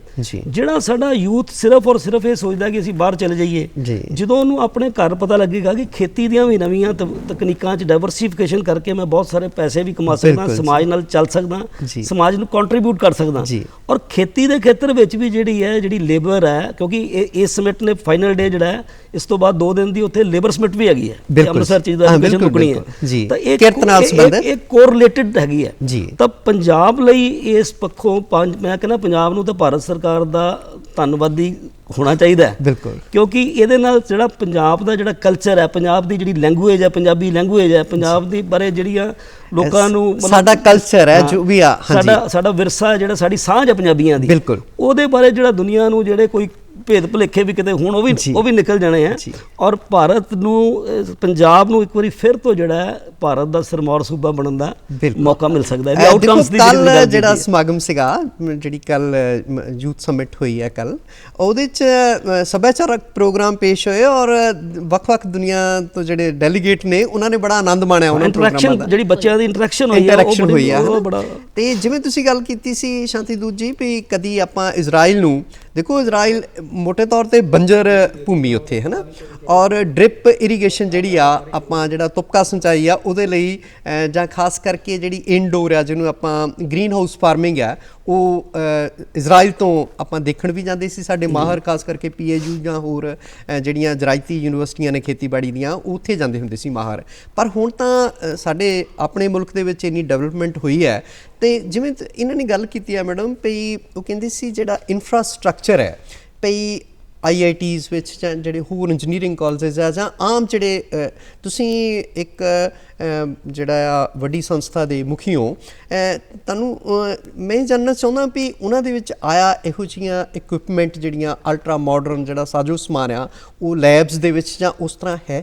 ਜਿਹੜਾ ਸਾਡਾ ਯੂਥ ਸਿਰਫ ਔਰ ਸਿਰਫ ਇਹ ਸੋਚਦਾ ਕਿ ਅਸੀਂ ਬਾਹਰ ਚਲੇ ਜਾਈਏ, ਜਦੋਂ ਉਹਨੂੰ ਆਪਣੇ ਘਰ ਪਤਾ ਲੱਗੇਗਾ ਕਿ ਖੇਤੀ ਦੀਆਂ ਵੀ ਨਵੀਆਂ ਤਕਨੀਕਾਂ 'ਚ ਡਾਇਵਰਸੀਫਿਕੇਸ਼ਨ ਕਰਕੇ ਮੈਂ ਬਹੁਤ ਸਾਰੇ ਪੈਸੇ ਵੀ ਕਮਾ ਸਕਦਾ, ਸਮਾਜ ਨਾਲ ਚੱਲ ਸਕਦਾ, ਸਮਾਜ ਨੂੰ ਕੰਟਰੀਬਿਊਟ ਕਰ ਸਕਦਾ। ਔਰ ਖੇਤੀ ਦੇ ਖੇਤਰ ਵਿੱਚ ਵੀ ਜਿਹੜੀ ਲੇਬਰ ਹੈ, ਕਿਉਂਕਿ ਇਸ ਸਮਿਟ ਨੇ ਫਾਈਨਲ ਡੇ ਜਿਹੜਾ ਹੈ, ਇਸ ਤੋਂ ਬਾਅਦ 2 ਦਿਨ ਦੀ ਉੱਥੇ ਲੇਬਰ ਸਮਿਟ ਵੀ ਹੈਗੀ ਹੈ, ਅੰਮ੍ਰਿਤਸਰ ਚੀਜ਼ ਦਾ ਐਜੂਕੇਸ਼ਨ ਰੁਕਣੀ ਹੈ, ਤਾਂ ਇਹ ਕੋਰਿਲੇਟਡ ਹੈਗੀ ਹੈ। ਤਾਂ ਪੰਜਾਬ ਲਈ ਇਸ ਪੱਖੋਂ ਮੈਂ ਕਹਿੰਦਾ ਪੰਜਾਬ ਨੂੰ ਤਾਂ ਭਾਰਤ ਸਰਕਾਰ ਦਾ ਧੰਨਵਾਦੀ ਹੋਣਾ ਚਾਹੀਦਾ ਹੈ, ਬਿਲਕੁਲ, ਕਿਉਂਕਿ ਇਹਦੇ ਨਾਲ ਜਿਹੜਾ ਪੰਜਾਬ ਦਾ ਜਿਹੜਾ ਕਲਚਰ ਹੈ, ਪੰਜਾਬ ਦੀ ਜਿਹੜੀ ਲੈਂਗੁਏਜ ਹੈ, ਪੰਜਾਬੀ ਲੈਂਗੁਏਜ ਹੈ, ਪੰਜਾਬ ਦੀ ਬਾਰੇ ਜਿਹੜੀਆਂ ਲੋਕਾਂ ਨੂੰ ਸਾਡਾ ਕਲਚਰ ਹੈ ਜੋ ਵੀ ਆ, ਸਾਡਾ ਵਿਰਸਾ ਜਿਹੜਾ ਸਾਡੀ ਸਾਂਝ ਹੈ ਪੰਜਾਬੀਆਂ ਦੀ, ਬਿਲਕੁਲ, ਉਹਦੇ ਬਾਰੇ ਜਿਹੜਾ ਦੁਨੀਆ ਨੂੰ ਜਿਹੜੇ ਕੋਈ ਭੇਦ ਭੁਲੇਖੇ ਵੀ ਕਿਤੇ ਹੁਣ ਉਹ ਵੀ ਨਿਕਲ ਜਾਣੇ ਆ। ਔਰ ਭਾਰਤ ਨੂੰ, ਪੰਜਾਬ ਨੂੰ ਇੱਕ ਵਾਰੀ ਫਿਰ ਤੋਂ ਜਿਹੜਾ ਭਾਰਤ ਦਾ ਸਰਮੌਰ ਸੂਬਾ ਬਣਨ ਦਾ ਮੌਕਾ ਮਿਲ ਸਕਦਾ ਹੈ। ਕੱਲ ਜਿਹੜਾ ਸਮਾਗਮ ਸੀਗਾ, ਜਿਹੜੀ ਕੱਲ ਯੂਥ ਸਮਿਟ ਹੋਈ ਹੈ ਕੱਲ, ਉਹਦੇ 'ਚ ਸੱਭਿਆਚਾਰਕ ਪ੍ਰੋਗਰਾਮ ਪੇਸ਼ ਹੋਏ ਔਰ ਵੱਖ-ਵੱਖ ਦੁਨੀਆ ਤੋਂ ਜਿਹੜੇ ਡੈਲੀਗੇਟ ਨੇ ਉਹਨਾਂ ਨੇ ਬੜਾ ਆਨੰਦ ਮਾਣਿਆ ਉਹਨਾਂ ਪ੍ਰੋਗਰਾਮਾਂ ਦਾ। ਜਿਹੜੀ ਬੱਚਿਆਂ ਦੀ ਇੰਟਰੈਕਸ਼ਨ ਹੋਈ ਆ ਉਹ ਬੜਾ। ਤੇ ਜਿਵੇਂ ਤੁਸੀਂ ਗੱਲ ਕੀਤੀ ਸੀ ਸ਼ਾਂਤੀ ਦੂਤ ਜੀ, ਵੀ ਕਦੀ ਆਪਾਂ ਇਜ਼ਰਾਈਲ ਨੂੰ ਦੇਖੋ, ਇਜ਼ਰਾਈਲ ਮੋਟੇ ਤੌਰ ਤੇ ਬੰਜਰ ਭੂਮੀ ਉੱਥੇ ਹੈ ਨਾ, ਔਰ ਡ੍ਰਿਪ ਇਰੀਗੇਸ਼ਨ ਜਿਹੜੀ ਆ, ਆਪਾਂ ਜਿਹੜਾ ਤੁਪਕਾ ਸਿੰਚਾਈ ਆ ਉਹਦੇ ਲਈ, ਜਾਂ ਖਾਸ ਕਰਕੇ ਜਿਹੜੀ ਇਨਡੋਰ ਆ ਜਿਹਨੂੰ ਆਪਾਂ ਗ੍ਰੀਨ ਹਾਊਸ ਫਾਰਮਿੰਗ ਆ, ਉਹ ਇਜ਼ਰਾਈਲ ਤੋਂ ਆਪਾਂ ਦੇਖਣ ਵੀ ਜਾਂਦੇ ਸੀ। ਸਾਡੇ ਮਾਹਰ ਖਾਸ ਕਰਕੇ PAU ਜਾਂ ਹੋਰ ਜਿਹੜੀਆਂ ਜ਼ਰਾਇਤੀ ਯੂਨੀਵਰਸਿਟੀਆਂ ਨੇ ਖੇਤੀਬਾੜੀ ਦੀਆਂ, ਉੱਥੇ ਜਾਂਦੇ ਹੁੰਦੇ ਸੀ ਮਾਹਰ। ਪਰ ਹੁਣ ਤਾਂ ਸਾਡੇ ਆਪਣੇ ਮੁਲਕ ਦੇ ਵਿੱਚ ਇੰਨੀ ਡਿਵੈਲਪਮੈਂਟ ਹੋਈ ਹੈ। ਤੇ ਜਿਵੇਂ ਇਹਨਾਂ ਨੇ ਗੱਲ ਕੀਤੀ ਹੈ ਮੈਡਮ, ਪਈ ਉਹ ਕਹਿੰਦੇ ਸੀ ਜਿਹੜਾ ਇਨਫਰਾਸਟਰਕਚਰ ਹੈ, ਪਈ IITs ਵਿੱਚ ਜਾਂ ਜਿਹੜੇ ਹੋਰ ਇੰਜੀਨੀਅਰਿੰਗ ਕਾਲਜਸ ਆ ਜਾਂ ਆਮ ਜਿਹੜੇ ਤੁਸੀਂ ਇੱਕ ਜਿਹੜਾ ਆ ਵੱਡੀ ਸੰਸਥਾ ਦੇ ਮੁਖੀ ਹੋ, ਤੁਹਾਨੂੰ ਮੈਂ ਜਾਣਨਾ ਚਾਹੁੰਦਾ ਵੀ ਉਹਨਾਂ ਦੇ ਵਿੱਚ ਆਇਆ ਇਹੋ ਜਿਹੀਆਂ ਇਕੁਇਪਮੈਂਟ ਜਿਹੜੀਆਂ ਅਲਟਰਾ ਮਾਡਰਨ ਜਿਹੜਾ ਸਾਜੋ ਸਮਾਨ ਆ ਉਹ ਲੈਬਸ ਦੇ ਵਿੱਚ ਜਾਂ ਉਸ ਤਰ੍ਹਾਂ ਹੈ?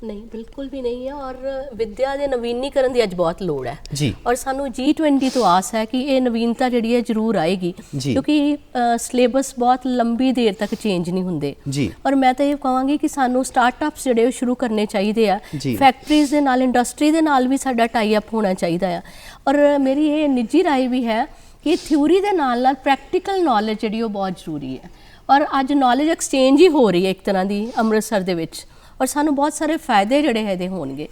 ਨਹੀਂ, ਬਿਲਕੁਲ ਵੀ ਨਹੀਂ ਹੈ। ਔਰ ਵਿਦਿਆ ਦੇ ਨਵੀਨੀਕਰਨ ਦੀ ਅੱਜ ਬਹੁਤ ਲੋੜ ਹੈ ਜੀ। ਔਰ ਸਾਨੂੰ G20 ਤੋਂ ਆਸ ਹੈ ਕਿ ਇਹ ਨਵੀਨਤਾ ਜਿਹੜੀ ਹੈ ਜ਼ਰੂਰ ਆਏਗੀ, ਕਿਉਂਕਿ ਸਿਲੇਬਸ ਬਹੁਤ ਲੰਬੀ ਦੇਰ ਤੱਕ ਚੇਂਜ ਨਹੀਂ ਹੁੰਦੇ ਜੀ। ਔਰ ਮੈਂ ਤਾਂ ਇਹ ਕਹਾਂਗੀ ਕਿ ਸਾਨੂੰ ਸਟਾਰਟਅਪਸ ਜਿਹੜੇ ਉਹ ਸ਼ੁਰੂ ਕਰਨੇ ਚਾਹੀਦੇ ਆ, ਫੈਕਟਰੀਜ਼ ਦੇ ਨਾਲ, ਇੰਡਸਟਰੀ ਦੇ ਨਾਲ ਵੀ ਸਾਡਾ ਟਾਈ ਅਪ ਹੋਣਾ ਚਾਹੀਦਾ ਆ। ਔਰ ਮੇਰੀ ਇਹ ਨਿੱਜੀ ਰਾਏ ਵੀ ਹੈ ਕਿ ਥਿਊਰੀ ਦੇ ਨਾਲ ਨਾਲ ਪ੍ਰੈਕਟੀਕਲ ਨੌਲੇਜ ਜਿਹੜੀ ਉਹ ਬਹੁਤ ਜ਼ਰੂਰੀ ਹੈ। ਔਰ ਅੱਜ ਨੌਲੇਜ ਐਕਸਚੇਂਜ ਹੀ ਹੋ ਰਹੀ ਹੈ ਇੱਕ ਤਰ੍ਹਾਂ ਦੀ ਅੰਮ੍ਰਿਤਸਰ ਦੇ ਵਿੱਚ, ਔਰ ਸਾਨੂੰ ਬਹੁਤ ਸਾਰੇ ਫਾਇਦੇ ਜਿਹੜੇ ਇਹਦੇ ਹੋਣਗੇ।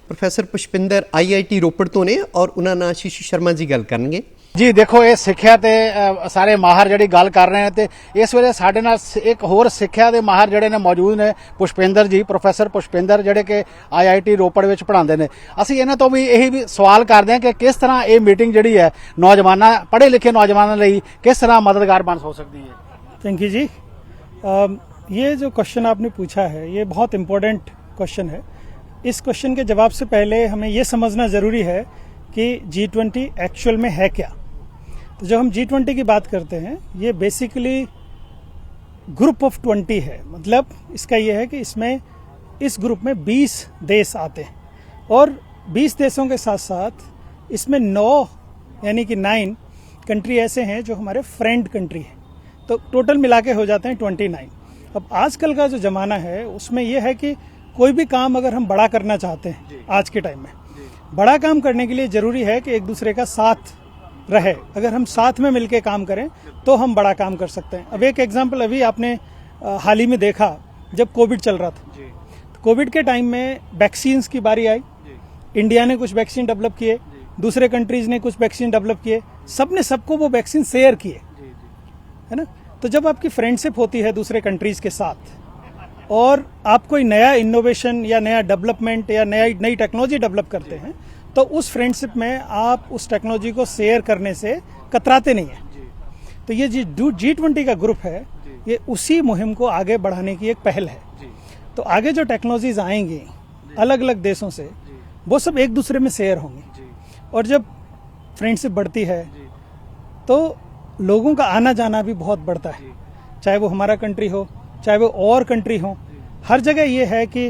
ਪ੍ਰੋਫੈਸਰ ਪੁਸ਼ਪਿੰਦਰ IIT ਰੋਪੜ ਤੋਂ ਨੇ ਔਰ ਉਹਨਾਂ ਨਾਲ ਸ਼ੀਸ਼ੂ ਸ਼ਰਮਾ ਜੀ ਗੱਲ ਕਰਨਗੇ। ਜੀ ਦੇਖੋ, ਇਹ ਸਿੱਖਿਆ ਤੇ ਸਾਰੇ ਮਾਹਰ ਜਿਹੜੀ ਗੱਲ ਕਰ ਰਹੇ ਨੇ, ਤੇ ਇਸ ਵੇਲੇ ਸਾਡੇ ਨਾਲ ਇੱਕ ਹੋਰ ਸਿੱਖਿਆ ਦੇ ਮਾਹਰ ਜਿਹੜੇ ਨੇ ਮੌਜੂਦ ਨੇ, ਪੁਸ਼ਪਿੰਦਰ ਜੀ, ਪ੍ਰੋਫੈਸਰ ਪੁਸ਼ਪਿੰਦਰ, ਜਿਹੜੇ ਕਿ IIT ਰੋਪੜ ਵਿੱਚ ਪੜ੍ਹਾਉਂਦੇ ਨੇ। ਅਸੀਂ ਇਹਨਾਂ ਤੋਂ ਵੀ ਇਹੀ ਵੀ ਸਵਾਲ ਕਰਦੇ ਹਾਂ ਕਿ ਕਿਸ ਤਰ੍ਹਾਂ ਇਹ ਮੀਟਿੰਗ ਜਿਹੜੀ ਹੈ ਨੌਜਵਾਨਾਂ, ਪੜ੍ਹੇ ਲਿਖੇ ਨੌਜਵਾਨਾਂ ਲਈ ਕਿਸ ਤਰ੍ਹਾਂ ਮਦਦਗਾਰ ਬਣ ਹੋ ਸਕਦੀ ਹੈ। थैंक यू जी। ये जो क्वेश्चन आपने पूछा है ये बहुत इम्पोर्टेंट क्वेश्चन है। इस क्वेश्चन के जवाब से पहले हमें ये समझना ज़रूरी है कि G20 एक्चुअल में है क्या। तो जब हम G20 की बात करते हैं, ये बेसिकली ग्रुप ऑफ 20 है। मतलब इसका ये है कि इसमें इस ग्रुप में 20 देश आते हैं और 20 देशों के साथ साथ इसमें 9 यानी कि 9 कंट्री ऐसे हैं जो हमारे फ्रेंड कंट्री हैं। तो टोटल मिला के हो जाते हैं 29। अब आजकल का जो ज़माना है उसमें यह है कि कोई भी काम अगर हम बड़ा करना चाहते हैं आज के टाइम में, बड़ा काम करने के लिए ज़रूरी है कि एक दूसरे का साथ रहे। अगर हम साथ में मिलके काम करें तो हम बड़ा काम कर सकते हैं। अब एक एग्जांपल अभी आपने हाल ही में देखा, जब कोविड चल रहा था, तो कोविड के टाइम में वैक्सीन्स की बारी आई। इंडिया ने कुछ वैक्सीन डेवलप किए, दूसरे कंट्रीज़ ने कुछ वैक्सीन डेवलप किए, सब ने सबको वो वैक्सीन शेयर किए, है ना। तो जब आपकी फ्रेंडशिप होती है दूसरे कंट्रीज़ के साथ और आप कोई नया इनोवेशन या नया डेवलपमेंट या नई टेक्नोलॉजी डेवलप करते हैं, तो उस फ्रेंडशिप में आप उस टेक्नोलॉजी को शेयर करने से कतराते नहीं हैं। तो ये G20 का ग्रुप है, ये उसी मुहिम को आगे बढ़ाने की एक पहल है। तो आगे जो टेक्नोलॉजीज आएंगी अलग अलग देशों से, वो सब एक दूसरे में शेयर होंगी, और जब फ्रेंडशिप बढ़ती है तो लोगों का आना जाना भी बहुत बढ़ता है, चाहे वो हमारा कंट्री हो, चाहे वो और कंट्री हो। हर जगह ये है कि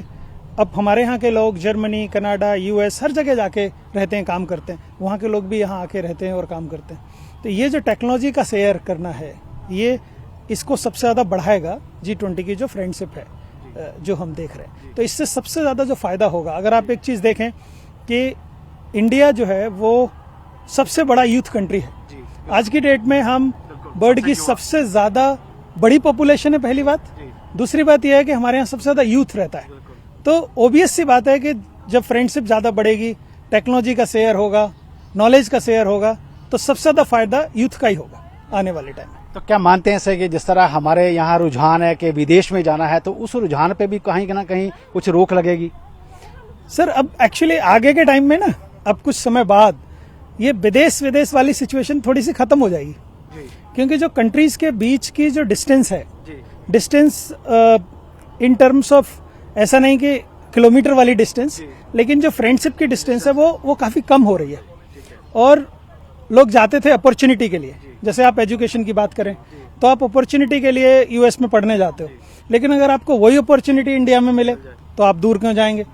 अब हमारे यहाँ के लोग जर्मनी, कनाडा, US हर जगह जाके रहते हैं, काम करते हैं, वहाँ के लोग भी यहाँ आके रहते हैं और काम करते हैं। तो ये जो टेक्नोलॉजी का शेयर करना है, ये इसको सबसे ज़्यादा बढ़ाएगा G20 की जो फ्रेंडशिप है जो हम देख रहे हैं। तो इससे सबसे ज़्यादा जो फ़ायदा होगा, अगर आप एक चीज़ देखें कि इंडिया जो है वो सबसे बड़ा यूथ कंट्री है आज की डेट में। हम वर्ल्ड की सबसे ज़्यादा बड़ी पॉपुलेशन है, पहली बात। दूसरी बात यह है कि हमारे यहाँ सबसे ज़्यादा यूथ रहता है। तो ओबियस सी बात है कि जब फ्रेंडशिप ज़्यादा बढ़ेगी, टेक्नोलॉजी का शेयर होगा, नॉलेज का शेयर होगा, तो सबसे ज़्यादा फायदा यूथ का ही होगा आने वाले टाइम में। तो क्या मानते हैं सर कि जिस तरह हमारे यहाँ रुझान है कि विदेश में जाना है, तो उस रुझान पे भी कहीं ना कहीं कुछ रोक लगेगी? सर अब एक्चुअली आगे के टाइम में ना, अब कुछ समय बाद ये विदेश वाली सिचुएशन थोड़ी सी खत्म हो जाएगी, क्योंकि जो कंट्रीज के बीच की जो डिस्टेंस है, डिस्टेंस इन टर्म्स ऑफ ऐसा नहीं कि किलोमीटर वाली डिस्टेंस, लेकिन जो फ्रेंडशिप की डिस्टेंस है वो काफ़ी कम हो रही है। और लोग जाते थे अपॉर्चुनिटी के लिए, जैसे आप एजुकेशन की बात करें तो आप अपॉर्चुनिटी के लिए US में पढ़ने जाते हो, लेकिन अगर आपको वही अपॉर्चुनिटी इंडिया में मिले तो आप दूर क्यों जाएंगे।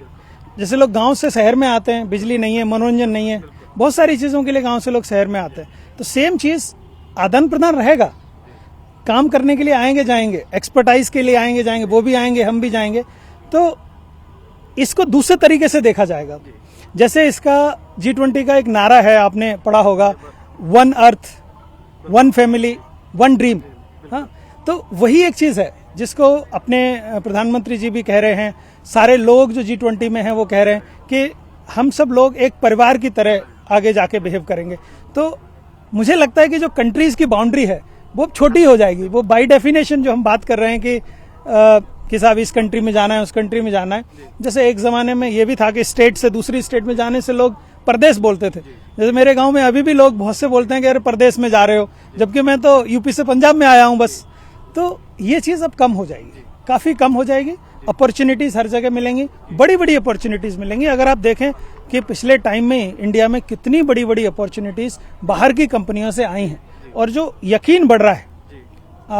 जैसे लोग गांव से शहर में आते हैं, बिजली नहीं है, मनोरंजन नहीं है, बहुत सारी चीज़ों के लिए गांव से लोग शहर में आते हैं। तो सेम चीज़ आदान प्रदान रहेगा, काम करने के लिए आएंगे जाएंगे, एक्सपर्टाइज के लिए आएंगे जाएंगे, वो भी आएंगे हम भी जाएंगे। तो इसको दूसरे तरीके से देखा जाएगा। जैसे इसका G20 का एक नारा है, आपने पढ़ा होगा, 1 अर्थ 1 फैमिली 1 ड्रीम। हाँ, तो वही एक चीज़ है जिसको अपने प्रधानमंत्री जी भी कह रहे हैं, सारे लोग जो G20 में हैं वो कह रहे हैं कि हम सब लोग एक परिवार की तरह आगे जाके बिहेव करेंगे। तो मुझे लगता है कि जो कंट्रीज़ की बाउंड्री है वो छोटी हो जाएगी। वो बाय डेफिनेशन जो हम बात कर रहे हैं कि साहब इस कंट्री में जाना है, उस कंट्री में जाना है, जैसे एक ज़माने में ये भी था कि स्टेट से दूसरी स्टेट में जाने से लोग परदेश बोलते थे। जैसे मेरे गांव में अभी भी लोग बहुत से बोलते हैं कि अरे परदेश में जा रहे हो, जबकि मैं तो यूपी से पंजाब में आया हूं बस। तो ये चीज़ अब कम हो जाएगी, काफ़ी कम हो जाएगी। अपॉर्चुनिटीज़ हर जगह मिलेंगी, बड़ी बड़ी अपॉर्चुनिटीज़ मिलेंगी। अगर आप देखें कि पिछले टाइम में इंडिया में कितनी बड़ी बड़ी अपॉर्चुनिटीज़ बाहर की कंपनियों से आई हैं, और जो यकीन बढ़ रहा है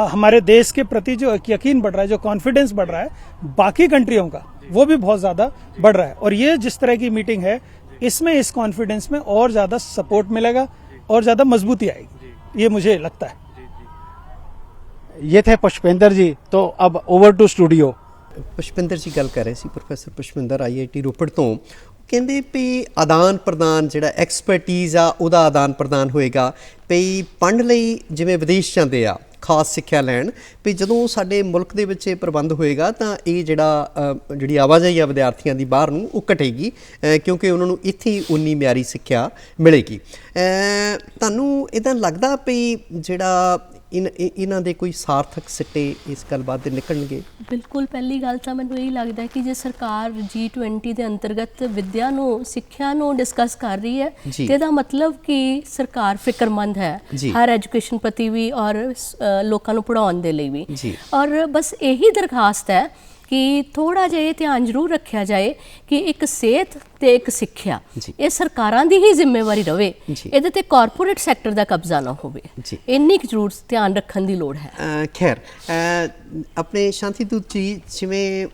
हमारे देश के प्रति, जो यकीन बढ़ रहा है, जो कॉन्फिडेंस बढ़ रहा है बाकी कंट्रियों का, वो भी बहुत ज़्यादा बढ़ रहा है। और ये जिस तरह की मीटिंग है, इसमें इस कॉन्फिडेंस में और ज़्यादा सपोर्ट मिलेगा और ज़्यादा मजबूती आएगी, ये मुझे लगता है। ये थे पुष्पेंद्र जी, तो अब ओवर टू स्टूडियो। ਪੁਸ਼ਪਿੰਦਰ ਜੀ ਗੱਲ ਕਰ ਰਹੇ ਸੀ, ਪ੍ਰੋਫੈਸਰ ਪੁਸ਼ਪਿੰਦਰ IIT ਰੋਪੜ ਤੋਂ। ਕਹਿੰਦੇ ਵੀ ਆਦਾਨ ਪ੍ਰਦਾਨ ਜਿਹੜਾ ਐਕਸਪਰਟੀਜ਼ ਆ ਉਹਦਾ ਆਦਾਨ ਪ੍ਰਦਾਨ ਹੋਏਗਾ ਵੀ ਪੜ੍ਹਨ ਲਈ ਜਿਵੇਂ ਵਿਦੇਸ਼ ਜਾਂਦੇ ਆ ਖਾਸ ਸਿੱਖਿਆ ਲੈਣ, ਵੀ ਜਦੋਂ ਸਾਡੇ ਮੁਲਕ ਦੇ ਵਿੱਚ ਇਹ ਪ੍ਰਬੰਧ ਹੋਏਗਾ ਤਾਂ ਇਹ ਜਿਹੜੀ ਆਵਾਜਾਈ ਆ ਵਿਦਿਆਰਥੀਆਂ ਦੀ ਬਾਹਰ ਨੂੰ ਉਹ ਘਟੇਗੀ, ਕਿਉਂਕਿ ਉਹਨਾਂ ਨੂੰ ਇੱਥੇ ਹੀ ਉਨੀ ਮਿਆਰੀ ਸਿੱਖਿਆ ਮਿਲੇਗੀ। ਤੁਹਾਨੂੰ ਇੱਦਾਂ ਲੱਗਦਾ ਵੀ ਜਿਹੜਾ ਇਹਨਾਂ ਦੇ ਕੋਈ ਸਾਰਥਕ ਸਿੱਟੇ ਇਸ ਗੱਲਬਾਤ ਦੇ ਨਿਕਲਣਗੇ? ਬਿਲਕੁਲ, ਪਹਿਲੀ ਗੱਲ ਤਾਂ ਮੈਨੂੰ ਇਹ ਲੱਗਦਾ ਕਿ ਜੇ ਸਰਕਾਰ G20 ਦੇ ਅੰਤਰਗਤ ਵਿੱਦਿਆ ਨੂੰ, ਸਿੱਖਿਆ ਨੂੰ ਡਿਸਕਸ ਕਰ ਰਹੀ ਹੈ, ਤੇ ਇਹਦਾ ਮਤਲਬ ਕਿ ਸਰਕਾਰ ਫਿਕਰਮੰਦ ਹੈ ਹਰ ਐਜੂਕੇਸ਼ਨ ਪ੍ਰਤੀ ਵੀ ਔਰ ਲੋਕਾਂ ਨੂੰ ਪੜ੍ਹਾਉਣ ਦੇ ਲਈ ਵੀ। ਔਰ ਬਸ ਇਹੀ ਦਰਖਾਸਤ ਹੈ ਕਿ ਥੋੜਾ ਜਿਹਾ ਇਹ ਧਿਆਨ ਜ਼ਰੂਰ ਰੱਖਿਆ ਜਾਏ ਕਿ ਇੱਕ ਸਿਹਤ ਤੇ ਇੱਕ ਸਿੱਖਿਆ, ਇਹ ਸਰਕਾਰਾਂ ਦੀ ਹੀ ਜ਼ਿੰਮੇਵਾਰੀ ਰਵੇ, ਇਹਦੇ ਤੇ ਕਾਰਪੋਰੇਟ ਸੈਕਟਰ ਦਾ ਕਬਜ਼ਾ ਨਾ ਹੋਵੇ, ਇੰਨੀ ਕੁ ਜ਼ਰੂਰ ਧਿਆਨ ਰੱਖਣ ਦੀ ਲੋੜ ਹੈ। ਖੈਰ, ਆਪਣੇ ਸ਼ਾਂਤੀਦੂਤ ਜੀ, ਜਿਵੇਂ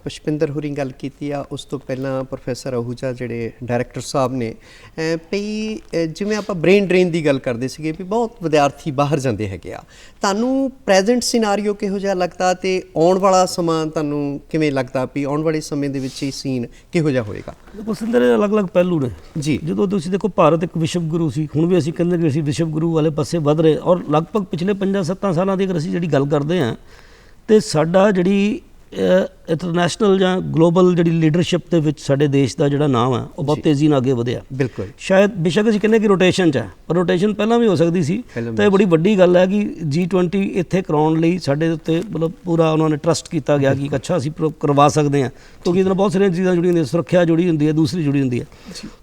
ਪੁਸ਼ਪਿੰਦਰ ਹੋਰੀ ਗੱਲ ਕੀਤੀ ਆ, ਉਸ ਤੋਂ ਪਹਿਲਾਂ ਪ੍ਰੋਫੈਸਰ ਅਹੂਜਾ ਜਿਹੜੇ ਡਾਇਰੈਕਟਰ ਸਾਹਿਬ ਨੇ, ਵੀ ਜਿਵੇਂ ਆਪਾਂ ਬ੍ਰੇਨ ਡਰੇਨ ਦੀ ਗੱਲ ਕਰਦੇ ਸੀਗੇ ਵੀ ਬਹੁਤ ਵਿਦਿਆਰਥੀ ਬਾਹਰ ਜਾਂਦੇ ਹੈਗੇ ਆ, ਤੁਹਾਨੂੰ ਪ੍ਰੈਜ਼ੈਂਟ ਸਿਨਾਰੀਓ ਕਿਹੋ ਜਿਹਾ ਲੱਗਦਾ ਤੇ ਆਉਣ ਵਾਲਾ ਸਮਾਂ ਤੁਹਾਨੂੰ ਕਿਵੇਂ ਲੱਗਦਾ ਵੀ ਆਉਣ ਵਾਲੇ ਸਮੇਂ ਦੇ ਵਿੱਚ ਇਹ ਸੀਨ ਕਿਹੋ ਜਿਹਾ ਹੋਏਗਾ? ਪੁਸ਼ਪਿੰਦਰ ਦੇ ਅਲੱਗ-ਅਲੱਗ ਪਹਿਲੂ ਨੇ ਜੀ। ਜਦੋਂ ਤੁਸੀਂ ਦੇਖੋ, ਭਾਰਤ ਇੱਕ ਵਿਸ਼ਵ ਗੁਰੂ ਸੀ, ਹੁਣ ਵੀ ਅਸੀਂ ਕਹਿੰਦੇ ਕਿ ਅਸੀਂ ਵਿਸ਼ਵ ਗੁਰੂ ਵਾਲੇ ਪਾਸੇ ਵੱਧ ਰਹੇ, ਔਰ ਲਗਭਗ ਪਿਛਲੇ 5-7 ਸਾਲਾਂ ਦੀ ਅਗਰ ਅਸੀਂ ਜਿਹੜੀ ਗੱਲ ਕਰਦੇ ਹਾਂ, ਤੇ ਸਾਡਾ ਜਿਹੜੀ ਇੰਟਰਨੈਸ਼ਨਲ ਜਾਂ ਗਲੋਬਲ ਜਿਹੜੀ ਲੀਡਰਸ਼ਿਪ ਦੇ ਵਿੱਚ ਸਾਡੇ ਦੇਸ਼ ਦਾ ਜਿਹੜਾ ਨਾਮ ਹੈ ਉਹ ਬਹੁਤ ਤੇਜ਼ੀ ਨਾਲ ਅੱਗੇ ਵਧਿਆ। ਬਿਲਕੁਲ, ਸ਼ਾਇਦ ਬੇਸ਼ੱਕ ਅਸੀਂ ਕਹਿੰਦੇ ਕਿ ਰੋਟੇਸ਼ਨ 'ਚ ਹੈ, ਪਰ ਰੋਟੇਸ਼ਨ ਪਹਿਲਾਂ ਵੀ ਹੋ ਸਕਦੀ ਸੀ। ਤਾਂ ਇਹ ਬੜੀ ਵੱਡੀ ਗੱਲ ਹੈ ਕਿ G20 ਇੱਥੇ ਕਰਾਉਣ ਲਈ ਸਾਡੇ ਉੱਤੇ ਮਤਲਬ ਪੂਰਾ ਉਹਨਾਂ ਨੇ ਟਰਸਟ ਕੀਤਾ ਗਿਆ ਕਿ ਅੱਛਾ ਅਸੀਂ ਕਰਵਾ ਸਕਦੇ ਹਾਂ, ਕਿਉਂਕਿ ਇਹਦੇ ਨਾਲ ਬਹੁਤ ਸਾਰੀਆਂ ਚੀਜ਼ਾਂ ਜੁੜੀਆਂ ਹੁੰਦੀਆਂ, ਸੁਰੱਖਿਆ ਜੁੜੀ ਹੁੰਦੀ ਹੈ, ਦੂਸਰੀ ਜੁੜੀ ਹੁੰਦੀ ਹੈ।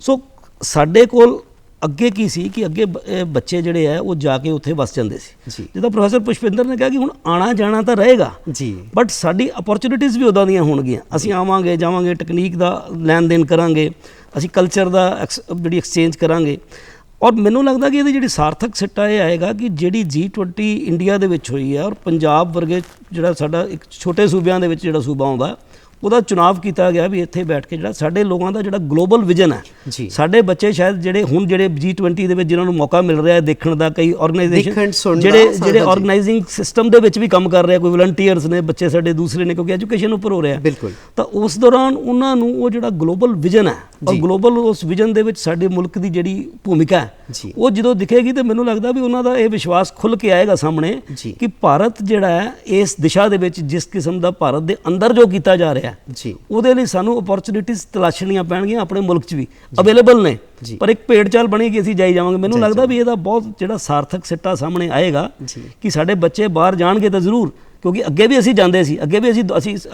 ਸੋ ਸਾਡੇ ਕੋਲ ਅੱਗੇ ਕੀ ਸੀ ਕਿ ਅੱਗੇ ਬੱਚੇ ਜਿਹੜੇ ਹੈ ਉਹ ਜਾ ਕੇ ਉੱਥੇ ਵਸ ਜਾਂਦੇ ਸੀ। ਜਿੱਦਾਂ ਪ੍ਰੋਫੈਸਰ ਪੁਸ਼ਪਿੰਦਰ ਨੇ ਕਿਹਾ ਕਿ ਹੁਣ ਆਉਣਾ ਜਾਣਾ ਤਾਂ ਰਹੇਗਾ ਜੀ, ਬਟ ਸਾਡੀ ਅਪੋਰਚੁਨਿਟੀਜ਼ ਵੀ ਉੱਦਾਂ ਦੀਆਂ ਹੋਣਗੀਆਂ। ਅਸੀਂ ਆਵਾਂਗੇ ਜਾਵਾਂਗੇ, ਟੈਕਨੀਕ ਦਾ ਲੈਣ ਦੇਣ ਕਰਾਂਗੇ, ਅਸੀਂ ਕਲਚਰ ਦਾ ਜਿਹੜੀ ਐਕਸਚੇਂਜ ਕਰਾਂਗੇ। ਔਰ ਮੈਨੂੰ ਲੱਗਦਾ ਕਿ ਇਹਦੀ ਜਿਹੜੀ ਸਾਰਥਕ ਸਿੱਟਾ ਇਹ ਆਏਗਾ ਕਿ ਜਿਹੜੀ G20 ਇੰਡੀਆ ਦੇ ਵਿੱਚ ਹੋਈ ਹੈ, ਔਰ ਪੰਜਾਬ ਵਰਗੇ ਜਿਹੜਾ ਸਾਡਾ ਇੱਕ ਛੋਟੇ ਸੂਬਿਆਂ ਦੇ ਵਿੱਚ ਜਿਹੜਾ ਸੂਬਾ ਆਉਂਦਾ, ਉਹਦਾ ਚੁਣਾਵ ਕੀਤਾ ਗਿਆ ਵੀ ਇੱਥੇ ਬੈਠ ਕੇ ਜਿਹੜਾ ਸਾਡੇ ਲੋਕਾਂ ਦਾ ਜਿਹੜਾ ਗਲੋਬਲ ਵਿਜ਼ਨ ਹੈ, ਸਾਡੇ ਬੱਚੇ ਸ਼ਾਇਦ ਜਿਹੜੇ G20 ਦੇ ਵਿੱਚ ਜਿਨ੍ਹਾਂ ਨੂੰ ਮੌਕਾ ਮਿਲ ਰਿਹਾ ਹੈ ਦੇਖਣ ਦਾ, ਕਈ ਆਰਗੇਨਾਈਜੇਸ਼ਨ ਜਿਹੜੇ ਆਰਗੇਨਾਈਜ਼ਿੰਗ ਸਿਸਟਮ ਦੇ ਵਿੱਚ ਵੀ ਕੰਮ ਕਰ ਰਹੇ, ਕੋਈ ਵਲੰਟੀਅਰਸ ਨੇ, ਬੱਚੇ ਸਾਡੇ ਦੂਸਰੇ ਨੇ, ਕਿਉਂਕਿ ਐਜੂਕੇਸ਼ਨ ਉੱਪਰ ਹੋ ਰਿਹਾ। ਤਾਂ ਉਸ ਦੌਰਾਨ ਉਹਨਾਂ ਨੂੰ ਉਹ ਜਿਹੜਾ ਗਲੋਬਲ ਵਿਜ਼ਨ ਹੈ, ਔਰ ਗਲੋਬਲ ਉਸ ਵਿਜ਼ਨ ਦੇ ਵਿੱਚ ਸਾਡੇ ਮੁਲਕ ਦੀ ਜਿਹੜੀ ਭੂਮਿਕਾ ਹੈ, ਉਹ ਜਦੋਂ ਦਿਖੇਗੀ ਤਾਂ ਮੈਨੂੰ ਲੱਗਦਾ ਵੀ ਉਹਨਾਂ ਦਾ ਇਹ ਵਿਸ਼ਵਾਸ ਖੁੱਲ੍ਹ ਕੇ ਆਏਗਾ ਸਾਹਮਣੇ ਕਿ ਭਾਰਤ ਜਿਹੜਾ ਹੈ ਇਸ ਦਿਸ਼ਾ ਦੇ ਵਿੱਚ ਜਿਸ ਕਿਸਮ ਦਾ ਭਾਰਤ ਦੇ ਅੰਦਰ ਜੋ ਕੀਤਾ ਜਾ ਰਿਹਾ ਉਹਦੇ ਲਈ ਸਾਨੂੰ ਅਪੋਰਚੁਨਿਟੀਜ਼ ਤਲਾਸ਼ਣੀਆਂ ਪੈਣਗੀਆਂ, ਆਪਣੇ ਮੁਲਕ 'ਚ ਵੀ ਅਵੇਲੇਬਲ ਨੇ, ਪਰ ਇੱਕ ਭੇਡ ਚਾਲ ਬਣੀ ਕਿ ਅਸੀਂ ਜਾਈ ਜਾਵਾਂਗੇ। ਮੈਨੂੰ ਲੱਗਦਾ ਵੀ ਇਹਦਾ ਬਹੁਤ ਜਿਹੜਾ ਸਾਰਥਕ ਸਿੱਟਾ ਸਾਹਮਣੇ ਆਏਗਾ ਕਿ ਸਾਡੇ ਬੱਚੇ ਬਾਹਰ ਜਾਣਗੇ ਤਾਂ ਜ਼ਰੂਰ, ਕਿਉਂਕਿ ਅੱਗੇ ਵੀ ਅਸੀਂ ਜਾਂਦੇ ਸੀ, ਅੱਗੇ ਵੀ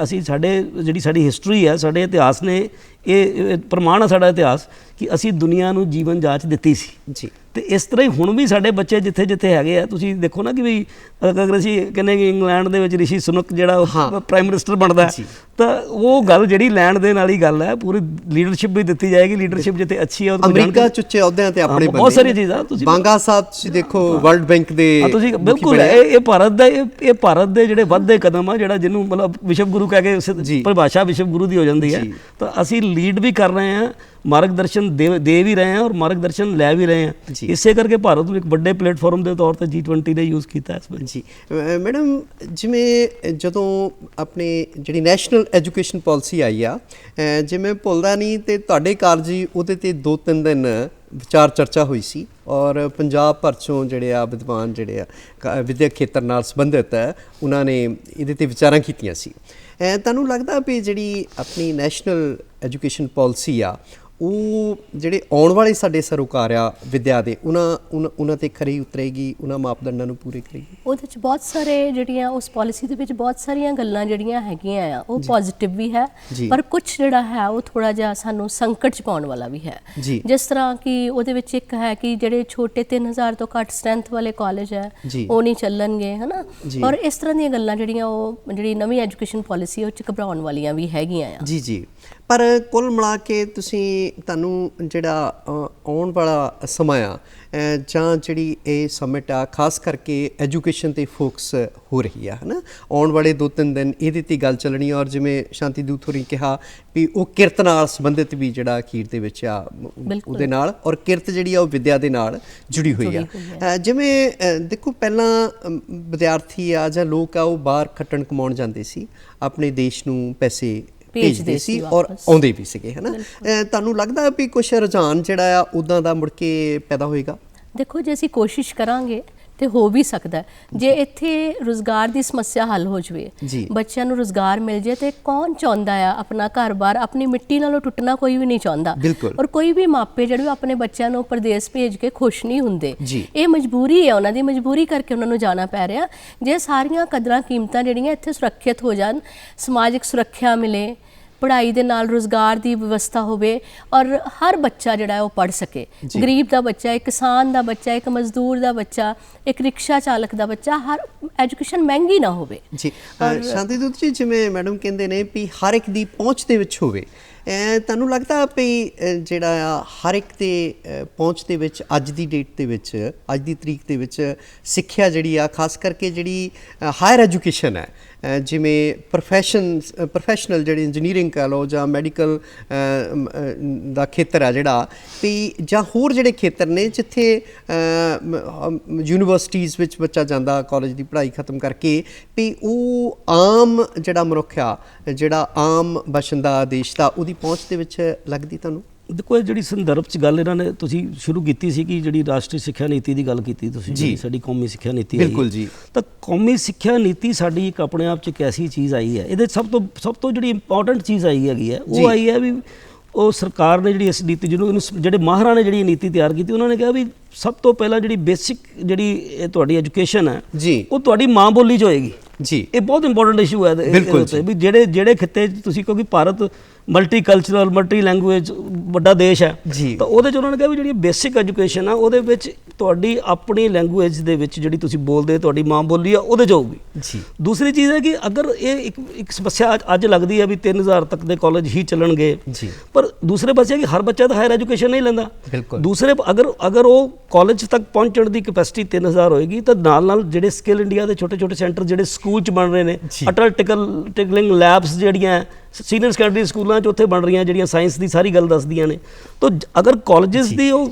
ਅਸੀਂ ਸਾਡੇ ਜਿਹੜੀ ਸਾਡੀ ਹਿਸਟਰੀ ਹੈ, ਸਾਡੇ ਇਤਿਹਾਸ ਨੇ ਇਹ ਪ੍ਰਮਾਣ ਹੈ ਸਾਡਾ ਇਤਿਹਾਸ ਕਿ ਅਸੀਂ ਦੁਨੀਆ ਨੂੰ ਜੀਵਨ ਜਾਚ ਦਿੱਤੀ ਸੀ। ਤੇ ਇਸ ਤਰ੍ਹਾਂ ਹੀ ਹੁਣ ਵੀ ਸਾਡੇ ਬੱਚੇ ਜਿੱਥੇ ਜਿੱਥੇ ਹੈਗੇ ਆ, ਤੁਸੀਂ ਦੇਖੋ ਨਾ ਕਿ ਵੀ ਅਗਰ ਅਸੀਂ ਕਹਿੰਦੇ ਕਿ ਇੰਗਲੈਂਡ ਦੇ ਵਿੱਚ ਰਿਸ਼ੀ ਸੁਨਕ ਜਿਹੜਾ ਪ੍ਰਾਈਮ ਮਿਨਿਸਟਰ ਬਣਦਾ, ਤਾਂ ਉਹ ਗੱਲ ਜਿਹੜੀ ਲੈਣ ਦੇਣ ਵਾਲੀ ਗੱਲ ਹੈ, ਪੂਰੀ ਲੀਡਰਸ਼ਿਪ ਵੀ ਦਿੱਤੀ ਜਾਏਗੀ। ਲੀਡਰਸ਼ਿਪ ਜਿੱਥੇ ਅੱਛੀ ਹੈ, ਅਮਰੀਕਾ 'ਚ ਉੱਚੇ ਅਹੁਦਿਆਂ ਤੇ ਆਪਣੇ ਬਹੁਤ ਸਾਰੀਆਂ ਚੀਜ਼ਾਂ, ਤੁਸੀਂ ਬਾਂਗਾ ਸਾਹਿਬ ਤੁਸੀਂ ਦੇਖੋ, ਵਰਲਡ ਬੈਂਕ ਦੇ ਤੁਸੀਂ ਬਿਲਕੁਲ, ਇਹ ਭਾਰਤ ਦੇ ਜਿਹੜੇ ਵੱਧਦੇ ਕਦਮ ਆ, ਜਿਹੜਾ ਜਿਹਨੂੰ ਮਤਲਬ ਵਿਸ਼ਵ ਗੁਰੂ ਕਹਿ ਕੇ ਪਰਿਭਾਸ਼ਾ ਵਿਸ਼ਵ ਗੁਰੂ ਦੀ ਹੋ ਜਾਂਦੀ ਹੈ, ਤਾਂ ਅਸੀਂ ਲੀਡ ਵੀ ਕਰ ਰਹੇ ਹਾਂ, ਮਾਰਗਦਰਸ਼ਨ ਦੇ ਵੀ ਰਹੇ ਹਾਂ, ਔਰ ਮਾਰਗਦਰਸ਼ਨ ਲੈ ਵੀ ਰਹੇ ਹਾਂ। ਇਸੇ ਕਰਕੇ ਭਾਰਤ ਨੂੰ ਇੱਕ ਵੱਡੇ ਪਲੇਟਫਾਰਮ ਦੇ ਤੌਰ ਤੇ G20 ਨੇ ਯੂਜ਼ ਕੀਤਾ ਇਸ ਵਿੱਚ। ਜੀ ਮੈਡਮ, ਜਿਵੇਂ ਜਦੋਂ ਆਪਣੀ ਜਿਹੜੀ ਨੈਸ਼ਨਲ ਐਜੂਕੇਸ਼ਨ ਪਾਲਿਸੀ ਆਈ ਆ, ਜੇ ਮੈਂ ਭੁੱਲਦਾ ਨਹੀਂ ਤੇ ਤੁਹਾਡੇ ਕਾਰਜ ਉਹਦੇ ਤੇ 2-3 ਦਿਨ ਵਿਚਾਰ ਚਰਚਾ ਹੋਈ ਸੀ, ਔਰ ਪੰਜਾਬ ਭਰ 'ਚੋਂ ਜਿਹੜੇ ਆ ਵਿਦਵਾਨ ਜਿਹੜੇ ਆ ਵਿਦਿਅਕ ਖੇਤਰ ਨਾਲ ਸੰਬੰਧਿਤ ਹੈ, ਉਹਨਾਂ ਨੇ ਇਹਦੇ ਤੇ ਵਿਚਾਰਾਂ ਕੀਤੀਆਂ ਸੀ। ਤੁਹਾਨੂੰ ਲੱਗਦਾ ਵੀ ਜਿਹੜੀ ਆਪਣੀ ਨੈਸ਼ਨਲ ਐਜੂਕੇਸ਼ਨ ਪਾਲਿਸੀ ਆ ਉਹ ਜਿਹੜੇ ਆਉਣ ਵਾਲੇ ਸਾਡੇ ਸਰੋਕਾਰ ਆ ਵਿਦਿਆ ਦੇ ਉਹਨਾਂ ਤੇ ਖਰੀ ਉਤਰੇਗੀ, ਉਹਨਾਂ ਮਾਪਦੰਡਾਂ ਨੂੰ ਪੂਰੇ ਕਰੇਗੀ? ਉਹਦੇ ਚ ਬਹੁਤ ਸਾਰੇ ਜਿਹੜੀਆਂ ਉਸ ਪਾਲਿਸੀ ਦੇ ਵਿੱਚ ਬਹੁਤ ਸਾਰੀਆਂ ਗੱਲਾਂ ਜਿਹੜੀਆਂ ਹੈਗੀਆਂ ਆ ਉਹ ਪੋਜ਼ਿਟਿਵ ਵੀ ਹੈ, ਪਰ ਕੁਝ ਜਿਹੜਾ ਹੈ ਉਹ ਥੋੜਾ ਜਿਹਾ ਸਾਨੂੰ ਸੰਕਟ ਚ ਪਾਉਣ ਵਾਲਾ ਵੀ ਹੈ। ਜਿਸ ਤਰ੍ਹਾਂ ਕਿ ਉਹਦੇ ਵਿੱਚ ਇੱਕ ਹੈ ਕਿ ਜਿਹੜੇ ਛੋਟੇ 3000 ਤੋਂ ਘੱਟ ਸਟਰੈਂਥ ਵਾਲੇ ਕਾਲਜ ਹੈ ਉਹ ਨਹੀਂ ਚੱਲਣਗੇ, ਹਨਾ। ਔਰ ਇਸ ਤਰ੍ਹਾਂ ਦੀਆਂ ਗੱਲਾਂ ਜਿਹੜੀਆਂ ਉਹ ਜਿਹੜੀ ਨਵੀਂ ਐਜੂਕੇਸ਼ਨ ਪਾਲਿਸੀ ਉਹ ਚ ਘਬਰਾਉਣ ਵਾਲੀਆਂ ਵੀ ਹੈਗੀਆਂ ਆ। ਜੀ ਪਰ ਕੁੱਲ ਮਿਲਾ ਕੇ ਤੁਹਾਨੂੰ ਜਿਹੜਾ ਆਉਣ ਵਾਲਾ ਸਮਾਂ ਆ ਜਾਂ ਜਿਹੜੀ ਇਹ ਸਮਿਟ ਆ ਖਾਸ ਕਰਕੇ ਐਜੂਕੇਸ਼ਨ ਤੇ ਫੋਕਸ ਹੋ ਰਹੀ ਆ, ਹੈ ਨਾ, ਆਉਣ ਵਾਲੇ 2-3 ਦਿਨ ਇਹਦੇ 'ਤੇ ਗੱਲ ਚੱਲਣੀ। ਔਰ ਜਿਵੇਂ ਸ਼ਾਂਤੀ ਦੂਤ ਹੋਰੀ ਕਿਹਾ ਵੀ ਉਹ ਕਿਰਤ ਨਾਲ ਸੰਬੰਧਿਤ ਵੀ ਜਿਹੜਾ ਅਖੀਰ ਦੇ ਵਿੱਚ ਆ ਉਹਦੇ ਨਾਲ, ਔਰ ਕਿਰਤ ਜਿਹੜੀ ਆ ਉਹ ਵਿਦਿਆ ਦੇ ਨਾਲ ਜੁੜੀ ਹੋਈ ਆ। ਜਿਵੇਂ ਦੇਖੋ ਪਹਿਲਾਂ ਵਿਦਿਆਰਥੀ ਆ ਜਾਂ ਲੋਕ ਆ ਉਹ ਬਾਹਰ ਖੱਟਣ ਕਮਾਉਣ ਜਾਂਦੇ ਸੀ, ਆਪਣੇ ਦੇਸ਼ ਨੂੰ ਪੈਸੇ ਭੇਜਦੇ ਸੀ ਔਰ ਆਉਂਦੇ ਵੀ ਸੀਗੇ, ਹੈ ਨਾ। ਤੁਹਾਨੂੰ ਲੱਗਦਾ ਵੀ ਕੁਛ ਰੁਝਾਨ ਜਿਹੜਾ ਆ ਉੱਦਾਂ ਦਾ ਮੁੜ ਕੇ ਪੈਦਾ ਹੋਏਗਾ? ਦੇਖੋ ਜੇ ਅਸੀਂ ਕੋਸ਼ਿਸ਼ ਕਰਾਂਗੇ ਤੇ ਹੋ ਵੀ ਸਕਦਾ। ਜੇ ਇੱਥੇ ਰੁਜ਼ਗਾਰ ਦੀ ਸਮੱਸਿਆ ਹੱਲ ਹੋ ਜਾਵੇ, ਬੱਚਿਆਂ ਨੂੰ ਰੁਜ਼ਗਾਰ ਮਿਲ ਜੇ, ਤੇ ਕੌਣ ਚਾਹੁੰਦਾ ਆ ਆਪਣਾ ਘਰ-ਬਾਰ, ਆਪਣੀ ਮਿੱਟੀ ਨਾਲੋਂ ਟੁੱਟਣਾ ਕੋਈ ਵੀ ਨਹੀਂ ਚਾਹੁੰਦਾ। ਔਰ ਕੋਈ ਵੀ ਮਾਪੇ ਜਿਹੜੇ ਆਪਣੇ ਬੱਚਿਆਂ ਨੂੰ ਪ੍ਰਦੇਸ਼ ਭੇਜ ਕੇ ਖੁਸ਼ ਨਹੀਂ ਹੁੰਦੇ। ਇਹ ਮਜਬੂਰੀ ਹੈ, ਉਹਨਾਂ ਦੀ ਮਜਬੂਰੀ ਕਰਕੇ ਉਹਨਾਂ ਨੂੰ ਜਾਣਾ ਪੈ ਰਿਹਾ। ਜੇ ਸਾਰੀਆਂ ਕਦਰਾਂ ਕੀਮਤਾਂ ਜਿਹੜੀਆਂ ਇੱਥੇ ਸੁਰੱਖਿਅਤ ਹੋ ਜਾਣ, ਸਮਾਜਿਕ ਸੁਰੱਖਿਆ ਮਿਲੇ, ਪੜ੍ਹਾਈ ਦੇ ਨਾਲ ਰੁਜ਼ਗਾਰ ਦੀ ਵਿਵਸਥਾ ਹੋਵੇ ਔਰ ਹਰ ਬੱਚਾ ਜਿਹੜਾ ਉਹ ਪੜ੍ਹ ਸਕੇ, ਗਰੀਬ ਦਾ ਬੱਚਾ, ਇੱਕ ਕਿਸਾਨ ਦਾ ਬੱਚਾ, ਇੱਕ ਮਜ਼ਦੂਰ ਦਾ ਬੱਚਾ, ਇੱਕ ਰਿਕਸ਼ਾ ਚਾਲਕ ਦਾ ਬੱਚਾ, ਹਰ ਐਜੂਕੇਸ਼ਨ ਮਹਿੰਗੀ ਨਾ ਹੋਵੇ। ਜੀ ਸ਼ਾਂਤੀ ਦੂਤ ਜੀ, ਜਿਵੇਂ ਮੈਡਮ ਕਹਿੰਦੇ ਨੇ ਵੀ ਹਰ ਇੱਕ ਦੀ ਪਹੁੰਚ ਦੇ ਵਿੱਚ ਹੋਵੇ, ਤੁਹਾਨੂੰ ਲੱਗਦਾ ਵੀ ਜਿਹੜਾ ਆ ਹਰ ਇੱਕ ਦੇ ਪਹੁੰਚ ਦੇ ਵਿੱਚ ਅੱਜ ਦੀ ਡੇਟ ਦੇ ਵਿੱਚ, ਅੱਜ ਦੀ ਤਰੀਕ ਦੇ ਵਿੱਚ ਸਿੱਖਿਆ ਜਿਹੜੀ ਆ, ਖਾਸ ਕਰਕੇ ਜਿਹੜੀ ਹਾਇਰ ਐਜੂਕੇਸ਼ਨ ਹੈ, ਜਿਵੇਂ ਪ੍ਰੋਫੈਸ਼ਨਲ ਜਿਹੜੀ ਇੰਜੀਨੀਅਰਿੰਗ ਕਹਿ ਲਓ ਜਾਂ ਮੈਡੀਕਲ ਦਾ ਖੇਤਰ ਆ ਜਿਹੜਾ, ਵੀ ਜਾਂ ਹੋਰ ਜਿਹੜੇ ਖੇਤਰ ਨੇ ਜਿੱਥੇ ਯੂਨੀਵਰਸਿਟੀਜ਼ ਵਿੱਚ ਬੱਚਾ ਜਾਂਦਾ ਕਾਲਜ ਦੀ ਪੜ੍ਹਾਈ ਖਤਮ ਕਰਕੇ, ਵੀ ਉਹ ਆਮ ਜਿਹੜਾ ਮਨੁੱਖ ਆ, ਜਿਹੜਾ ਆਮ ਬਸ਼ਿੰਦਾ ਦੇਸ਼ ਦਾ, ਉਹਦੀ ਪਹੁੰਚ ਦੇ ਵਿੱਚ ਲੱਗਦੀ ਤੁਹਾਨੂੰ? ਦੇਖੋ ਇਹ ਜਿਹੜੀ ਸੰਦਰਭ 'ਚ ਗੱਲ ਇਹਨਾਂ ਨੇ ਤੁਸੀਂ ਸ਼ੁਰੂ ਕੀਤੀ ਸੀ ਕਿ ਜਿਹੜੀ ਰਾਸ਼ਟਰੀ ਸਿੱਖਿਆ ਨੀਤੀ ਦੀ ਗੱਲ ਕੀਤੀ ਤੁਸੀਂ, ਸਾਡੀ ਕੌਮੀ ਸਿੱਖਿਆ ਨੀਤੀ ਬਿਲਕੁਲ ਜੀ। ਤਾਂ ਕੌਮੀ ਸਿੱਖਿਆ ਨੀਤੀ ਸਾਡੀ ਇੱਕ ਆਪਣੇ ਆਪ 'ਚ ਇੱਕ ਐਸੀ ਚੀਜ਼ ਆਈ ਹੈ, ਇਹਦੇ ਸਭ ਤੋਂ ਜਿਹੜੀ ਇੰਪੋਰਟੈਂਟ ਚੀਜ਼ ਆਈ ਹੈਗੀ ਹੈ ਉਹ ਆਈ ਹੈ ਵੀ ਉਹ ਸਰਕਾਰ ਨੇ ਜਿਹੜੀ ਇਸ ਨੀਤੀ ਜਿਹਨੂੰ ਜਿਹੜੇ ਮਾਹਰਾਂ ਨੇ ਜਿਹੜੀ ਨੀਤੀ ਤਿਆਰ ਕੀਤੀ, ਉਹਨਾਂ ਨੇ ਕਿਹਾ ਵੀ ਸਭ ਤੋਂ ਪਹਿਲਾਂ ਜਿਹੜੀ ਬੇਸਿਕ ਜਿਹੜੀ ਤੁਹਾਡੀ ਐਜੂਕੇਸ਼ਨ ਹੈ ਉਹ ਤੁਹਾਡੀ ਮਾਂ ਬੋਲੀ 'ਚ ਹੋਏਗੀ। ਇਹ ਬਹੁਤ ਇੰਪੋਰਟੈਂਟ ਇਸ਼ੂ ਹੈ ਵੀ ਜਿਹੜੇ ਖਿੱਤੇ 'ਚ ਤੁਸੀਂ, ਕਿਉਂਕਿ Bharat multi cultural multi language ਵੱਡਾ ਦੇਸ਼ ਹੈ, ਤਾਂ ਉਹਦੇ 'ਚ ਉਹਨਾਂ ਨੇ ਕਿਹਾ ਵੀ ਜਿਹੜੀ ਬੇਸਿਕ ਐਜੂਕੇਸ਼ਨ ਆ ਉਹਦੇ ਵਿੱਚ ਤੁਹਾਡੀ ਆਪਣੀ ਲੈਂਗੁਏਜ ਦੇ ਵਿੱਚ ਜਿਹੜੀ ਤੁਸੀਂ ਬੋਲਦੇ ਤੁਹਾਡੀ ਮਾਂ ਬੋਲੀ ਆ ਉਹਦੇ 'ਚ ਹੋਊਗੀ। ਦੂਸਰੀ ਚੀਜ਼ ਹੈ ਕਿ ਅਗਰ ਇਹ ਇੱਕ ਸਮੱਸਿਆ ਅੱਜ ਲੱਗਦੀ ਹੈ ਵੀ 3000 ਤੱਕ ਦੇ ਕਾਲਜ ਹੀ ਚੱਲਣਗੇ, ਪਰ ਦੂਸਰੇ ਪਾਸੇ ਕਿ ਹਰ ਬੱਚਾ ਤਾਂ ਹਾਇਰ ਐਜੂਕੇਸ਼ਨ ਨਹੀਂ ਲੈਂਦਾ। ਦੂਸਰੇ ਅਗਰ ਉਹ ਕਾਲਜ ਤੱਕ ਪਹੁੰਚਣ ਦੀ ਕੈਪੈਸਿਟੀ 3000 ਹੋਏਗੀ, ਤਾਂ ਨਾਲ ਜਿਹੜੇ ਸਕਿੱਲ ਇੰਡੀਆ ਦੇ ਛੋਟੇ ਸੈਂਟਰ ਜਿਹੜੇ ਸਕੂਲ 'ਚ ਬਣ ਰਹੇ ਨੇ, ਅਟਲ ਟਿਕਲਿੰਗ ਲੈਬਸ ਜਿਹੜੀਆਂ ਸੀਨੀਅਰ ਸੈਕੰਡਰੀ ਸਕੂਲਾਂ 'ਚ ਉੱਥੇ ਬਣ ਰਹੀਆਂ, ਜਿਹੜੀਆਂ ਸਾਇੰਸ ਦੀ ਸਾਰੀ ਗੱਲ ਦੱਸਦੀਆਂ ਨੇ। ਤਾਂ ਅਗਰ ਕਾਲਜਸ ਦੀ ਉਹ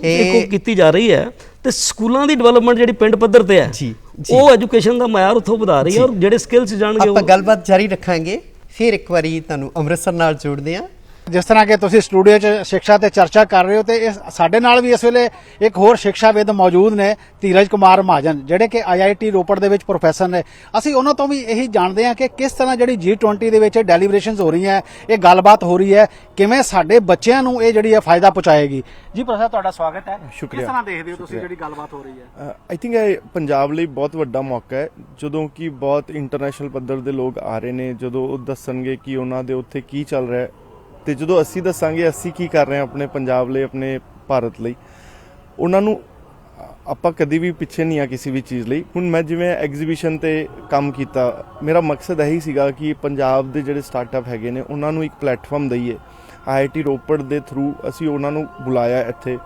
ਕੀਤੀ ਜਾ ਰਹੀ ਹੈ, ਤੇ ਸਕੂਲਾਂ ਦੀ ਡਿਵੈਲਪਮੈਂਟ ਜਿਹੜੀ ਪਿੰਡ ਪੱਧਰ ਤੇ ਹੈ ਉਹ ਐਜੂਕੇਸ਼ਨ ਦਾ ਮਿਆਰ ਉੱਥੋਂ ਵਧਾ ਰਹੀ ਹੈ, ਔਰ ਜਿਹੜੇ ਸਕਿੱਲਸ ਜਾਣਗੇ। ਆਪਾਂ ਗੱਲਬਾਤ ਜਾਰੀ ਰੱਖਾਂਗੇ, ਫਿਰ ਇੱਕ ਵਾਰੀ ਤੁਹਾਨੂੰ ਅੰਮ੍ਰਿਤਸਰ ਨਾਲ ਜੋੜਦੇ ਹਾਂ। ਜਿਸ ਤਰ੍ਹਾਂ ਕਿ ਤੁਸੀਂ ਸਟੂਡੀਓ 'ਚ ਸਿੱਖਿਆ ਤੇ ਚਰਚਾ ਕਰ ਰਹੇ ਹੋ, ਤੇ ਇਹ ਸਾਡੇ ਨਾਲ ਵੀ ਇਸ ਵੇਲੇ ਇੱਕ ਹੋਰ ਸਿੱਖਿਆਵਿਦ ਮੌਜੂਦ ਨੇ, ਧੀਰਜ ਕੁਮਾਰ ਮਹਾਜਨ, ਜਿਹੜੇ ਕਿ IIT ਰੋਪੜ ਦੇ ਵਿੱਚ ਪ੍ਰੋਫੈਸਰ ਨੇ। ਅਸੀਂ ਉਹਨਾਂ ਤੋਂ ਵੀ ਇਹੀ ਜਾਣਦੇ ਹਾਂ ਕਿ ਕਿਸ ਤਰ੍ਹਾਂ ਜਿਹੜੀ G20 ਦੇ ਵਿੱਚ ਡੈਲੀਬਰੇਸ਼ਨਸ ਹੋ ਰਹੀਆਂ, ਇਹ ਗੱਲਬਾਤ ਹੋ ਰਹੀ ਹੈ, ਕਿਵੇਂ ਸਾਡੇ ਬੱਚਿਆਂ ਨੂੰ ਇਹ ਜਿਹੜੀ ਹੈ ਫਾਇਦਾ ਪਹੁੰਚਾਏਗੀ। ਜੀ ਪ੍ਰੋਫੈਸਰ, ਤੁਹਾਡਾ ਸਵਾਗਤ ਹੈ। ਸ਼ੁਕਰੀਆ। ਕਿਸ ਤਰ੍ਹਾਂ ਦੇਖਦੇ ਹੋ ਤੁਸੀਂ ਜਿਹੜੀ ਗੱਲਬਾਤ ਹੋ ਰਹੀ ਹੈ? ਆਈ ਥਿੰਕ ਇਹ ਪੰਜਾਬ ਲਈ ਬਹੁਤ ਵੱਡਾ ਮੌਕਾ ਹੈ, ਜਦੋਂ ਕਿ ਬਹੁਤ ਇੰਟਰਨੈਸ਼ਨਲ ਪੱਧਰ ਦੇ ਲੋਕ ਆ ਰਹੇ ਨੇ, ਜਦੋਂ ਉਹ ਦੱਸਣਗੇ ਕਿ ਉਹਨਾਂ ਦੇ ਉੱਥੇ ਕੀ ਚੱਲ ਰਿਹਾ ਹੈ, ਤੇ ਜਦੋਂ ਅਸੀਂ ਦੱਸਾਂਗੇ ਅਸੀਂ ਕੀ ਕਰ ਰਹੇ ਹਾਂ ਆਪਣੇ ਪੰਜਾਬ ਲਈ, ਆਪਣੇ ਭਾਰਤ ਲਈ, ਉਹਨਾਂ ਨੂੰ ਆਪਾਂ ਕਦੀ ਵੀ ਪਿੱਛੇ ਨਹੀਂ ਆ ਕਿਸੇ ਵੀ ਚੀਜ਼ ਲਈ। ਹੁਣ ਮੈਂ ਜਿਵੇਂ ਐਗਜ਼ੀਬਿਸ਼ਨ ਤੇ ਕੰਮ ਕੀਤਾ, ਮੇਰਾ ਮਕਸਦ ਇਹੀ ਸੀਗਾ ਕਿ ਪੰਜਾਬ ਦੇ ਜਿਹੜੇ ਸਟਾਰਟਅਪ ਹੈਗੇ ਨੇ ਉਹਨਾਂ ਨੂੰ ਇੱਕ ਪਲੇਟਫਾਰਮ ਦਈਏ। IIT ਰੋਪੜ ਦੇ ਥਰੂ ਅਸੀਂ ਉਹਨਾਂ ਨੂੰ ਬੁਲਾਇਆ, ਇੱਥੇ